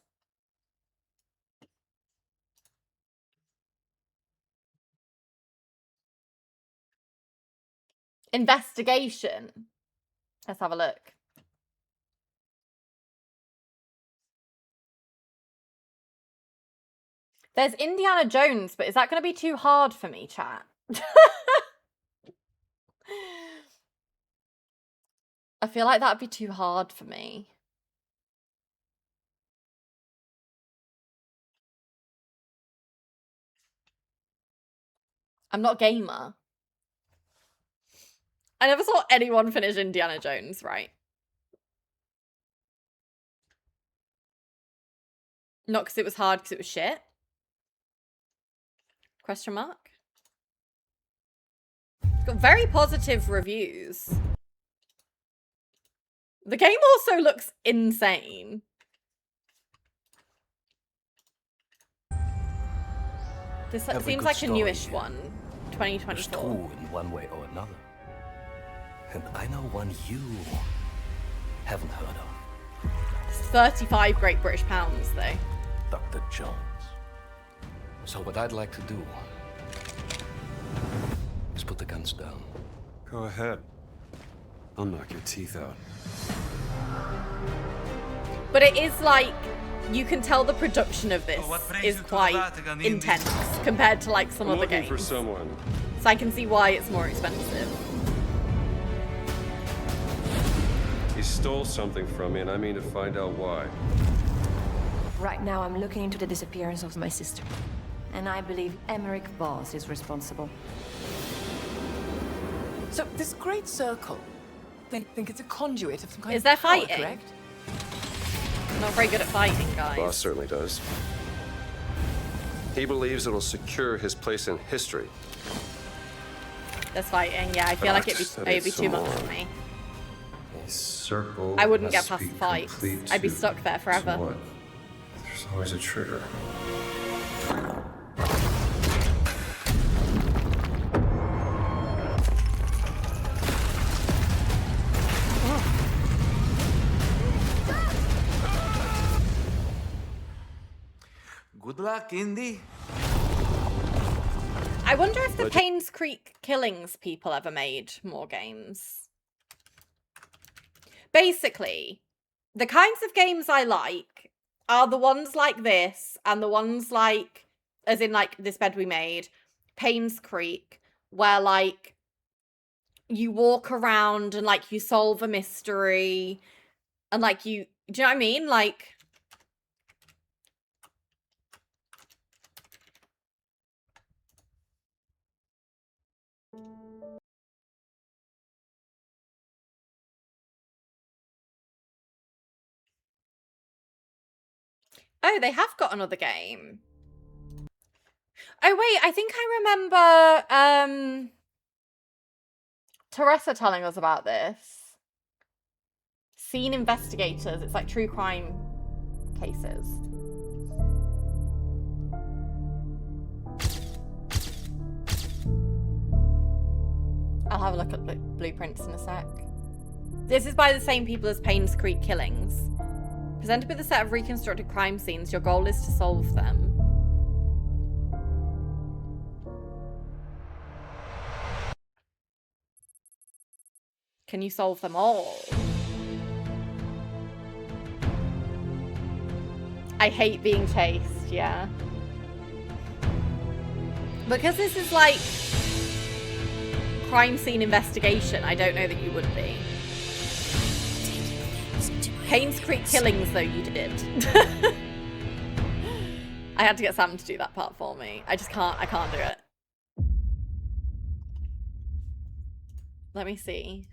Investigation. Let's have a look. There's Indiana Jones, but is that going to be too hard for me, chat? I feel like that would be too hard for me. I'm not a gamer. I never saw anyone finish Indiana Jones, right? Not because it was hard, because it was shit? Question mark? It's got very positive reviews. The game also looks insane. This seems like a newish one. 2024. It's true in one way or another. And I know one you haven't heard of. It's 35 Great British pounds, though. Dr. Jones. So what I'd like to do is put the guns down. Go ahead. I'll knock your teeth out. But it is like, you can tell the production of this is quite intense compared to like some other games. I'm looking for someone. So I can see why it's more expensive. He stole something from me and I mean to find out why. Right now I'm looking into the disappearance of my sister. And I believe Emmerich Voss is responsible. So this great circle, they think it's a conduit of some kind Is of there power, fighting? correct? I'm not very good at fighting, guys. Boss certainly does. He believes it'll secure his place in history. There's fighting, yeah. I feel like it'd be too much for me. A circle. I wouldn't get must past be the fights. complete I'd be to- stuck there forever. to what? There's always a trigger. Good luck, Indy. I wonder if the Paynes Creek Killings people ever made more games. Basically, the kinds of games I like are the ones like this and the ones like, as in like This Bed We Made, Paynes Creek, where like you walk around and like you solve a mystery and like do you know what I mean? Like, oh, they have got another game. Oh, wait, I think I remember Teresa telling us about this. Scene Investigators. It's like true crime cases. I'll have a look at blueprints in a sec. This is by the same people as Paynes Creek Killings. Presented with a set of reconstructed crime scenes, your goal is to solve them. Can you solve them all? I hate being chased, yeah. Because this is like crime scene investigation, I don't know that you would be. Paynes Creek Killings, though, you did. I had to get Sam to do that part for me. I can't do it. Let me see.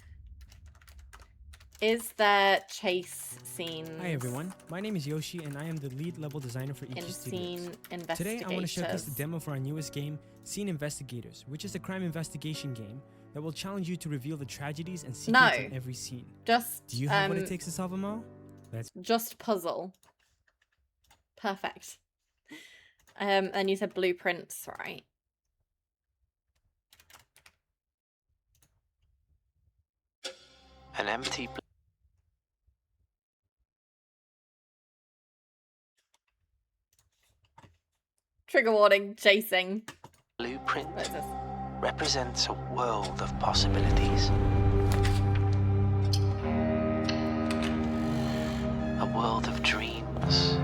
Is there chase scenes? Hi everyone, my name is Yoshi and I am the lead level designer for in Studios. Scene Today I want to showcase the Investigators. demo for our newest game, Scene Investigators, which is a crime investigation game that will challenge you to reveal the tragedies and secrets No. in every scene. Just, Do you have what it takes to solve them all? Let's Just puzzle. Perfect. And you said blueprints, right? An empty Trigger warning, chasing. blueprint What is this? represents a world of possibilities. A world of dreams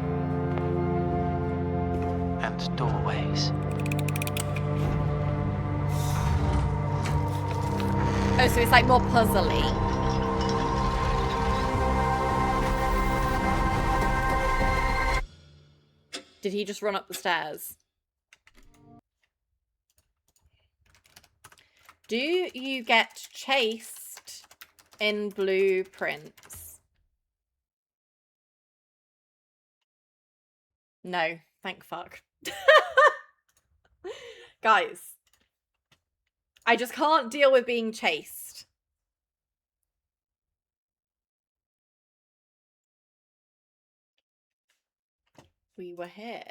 and doorways. Oh, so it's like more puzzly. Did he just run up the stairs? Do you get chased in blueprints? No, thank fuck. Guys, I just can't deal with being chased. We were here.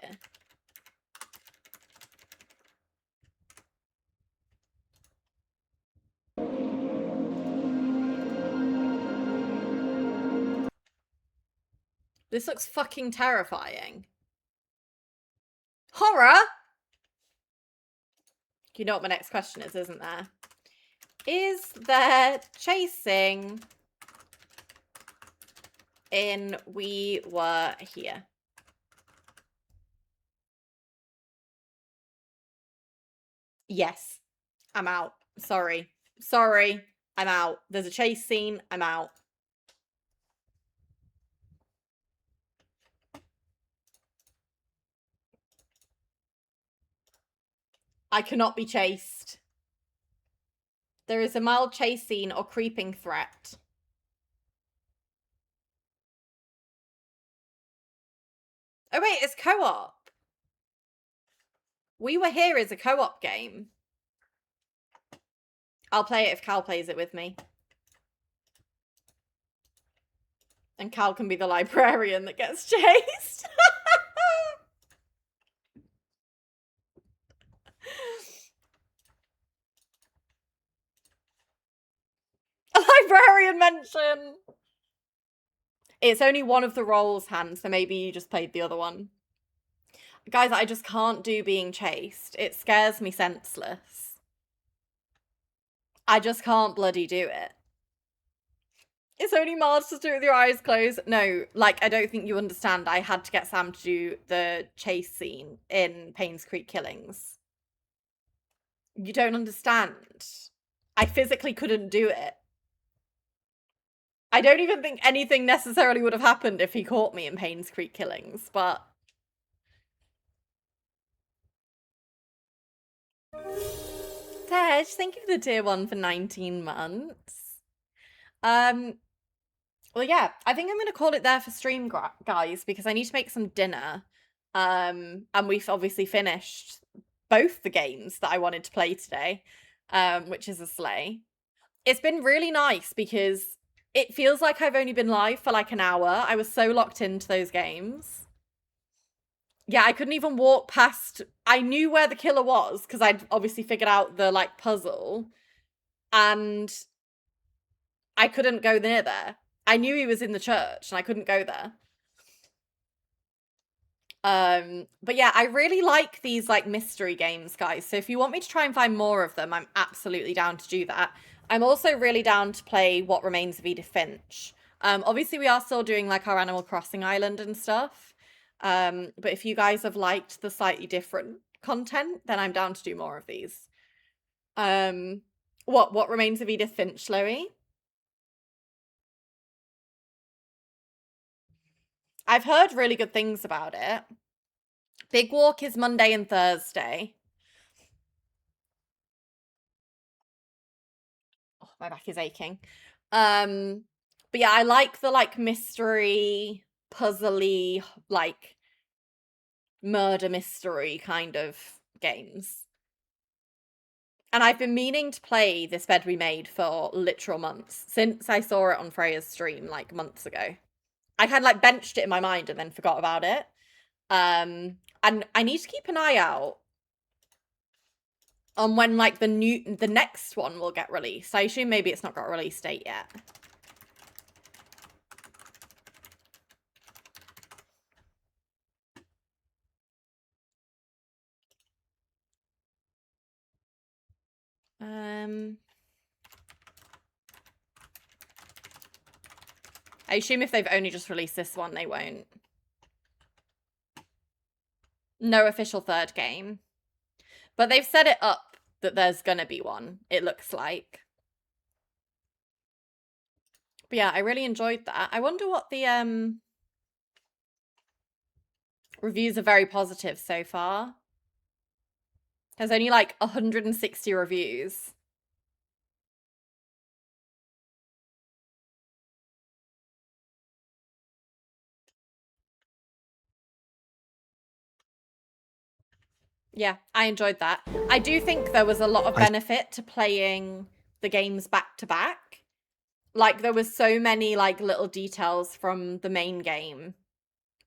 This looks fucking terrifying. Horror? You know what my next question is, isn't there? Is there chasing in We Were Here? Yes. I'm out. Sorry. Sorry. I'm out. There's a chase scene. I'm out. I cannot be chased. There is a mild chase scene or creeping threat. Oh wait, it's co-op. We Were Here is a co-op game. I'll play it if Cal plays it with me. And Cal can be the librarian that gets chased. A librarian mention. It's only one of the roles, Han, so maybe you just played the other one. Guys, I just can't do being chased. It scares me senseless. I just can't bloody do it. It's only Marge to do it with your eyes closed. No, like, I don't think you understand. I had to get Sam to do the chase scene in Payne's Creek Killings. You don't understand. I physically couldn't do it. I don't even think anything necessarily would have happened if he caught me in Payne's Creek Killings, but... Tej, thank you for the tier 1 for 19 months. Well, yeah, I think I'm going to call it there for stream, guys, because I need to make some dinner. And we've obviously finished both the games that I wanted to play today, which is a slay. It's been really nice because it feels like I've only been live for like an hour. I was so locked into those games. Yeah, I couldn't even walk past... I knew where the killer was because I'd obviously figured out the, like, puzzle. And I couldn't go near there. I knew he was in the church and I couldn't go there. But yeah, I really like these, like, mystery games, guys. So if you want me to try and find more of them, I'm absolutely down to do that. I'm also really down to play What Remains of Edith Finch. Obviously, we are still doing, like, our Animal Crossing island and stuff. But if you guys have liked the slightly different content, then I'm down to do more of these. What Remains of Edith Finch, Chloe? I've heard really good things about it. Big Walk is Monday and Thursday. Oh, my back is aching. But yeah, I like the, like, mystery, puzzly, like, murder mystery kind of games. And I've been meaning to play This Bed We Made for literal months, since I saw it on Freya's stream, like, months ago. I kind of, like, benched it in my mind and then forgot about it. And I need to keep an eye out on when like the next one will get released. I assume maybe it's not got a release date yet. I assume if they've only just released this one, they won't. No official third game. But they've set it up that there's gonna be one, it looks like. But yeah, I really enjoyed that. I wonder what the reviews are very positive so far. There's only like 160 reviews. Yeah, I enjoyed that. I do think there was a lot of benefit to playing the games back to back. Like there was so many like little details from the main game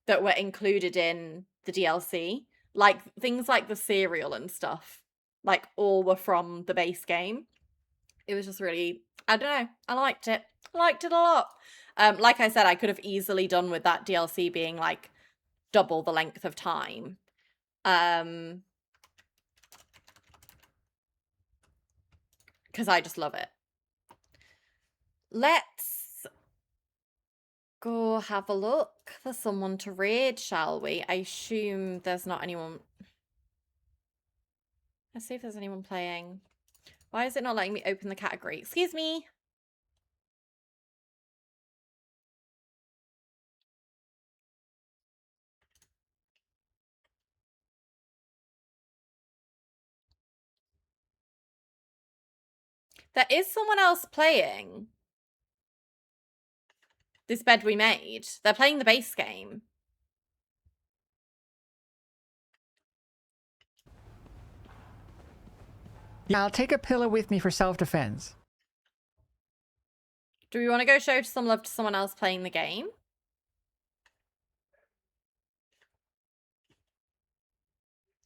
that were included in the DLC. Like things like the cereal and stuff, like all were from the base game. It was just really, I don't know, I liked it. I liked it a lot. Like I said, I could have easily done with that DLC being like double the length of time. Because I just love it. Let's go have a look for someone to raid, shall we? I assume there's not anyone. Let's see if there's anyone playing. Why is it not letting me open the category? Excuse me. There is someone else playing This Bed We Made. They're playing the base game. Yeah, I'll take a pillow with me for self-defense. Do we want to go show some love to someone else playing the game?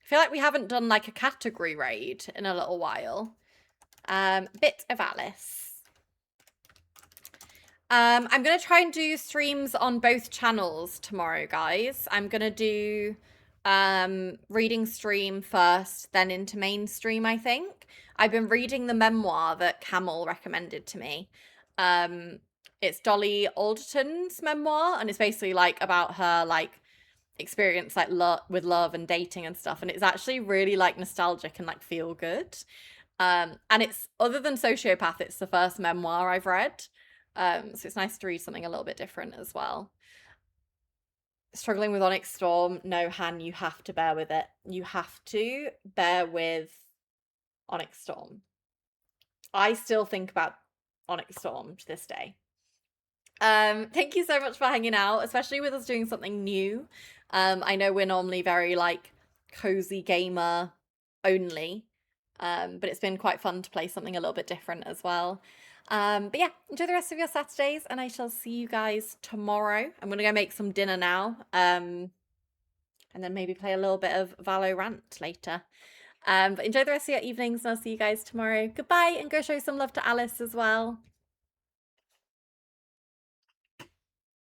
I feel like we haven't done like a category raid in a little while. Bit of Alice. I'm going to try and do streams on both channels tomorrow, guys. I'm going to do reading stream first, then into mainstream, I think. I've been reading the memoir that Camel recommended to me. It's Dolly Alderton's memoir, and it's basically like about her like experience like with love and dating and stuff, and it's actually really like nostalgic and like feel good. And it's, other than Sociopath, it's the first memoir I've read. So it's nice to read something a little bit different as well. Struggling with Onyx Storm. No, Han, you have to bear with it. You have to bear with Onyx Storm. I still think about Onyx Storm to this day. Thank you so much for hanging out, especially with us doing something new. I know we're normally very like cozy gamer only, but it's been quite fun to play something a little bit different as well. But yeah, enjoy the rest of your Saturdays, and I shall see you guys tomorrow. I'm gonna go make some dinner now, and then maybe play a little bit of Valorant later. But enjoy the rest of your evenings, and I'll see you guys tomorrow. Goodbye, and go show some love to Alice as well.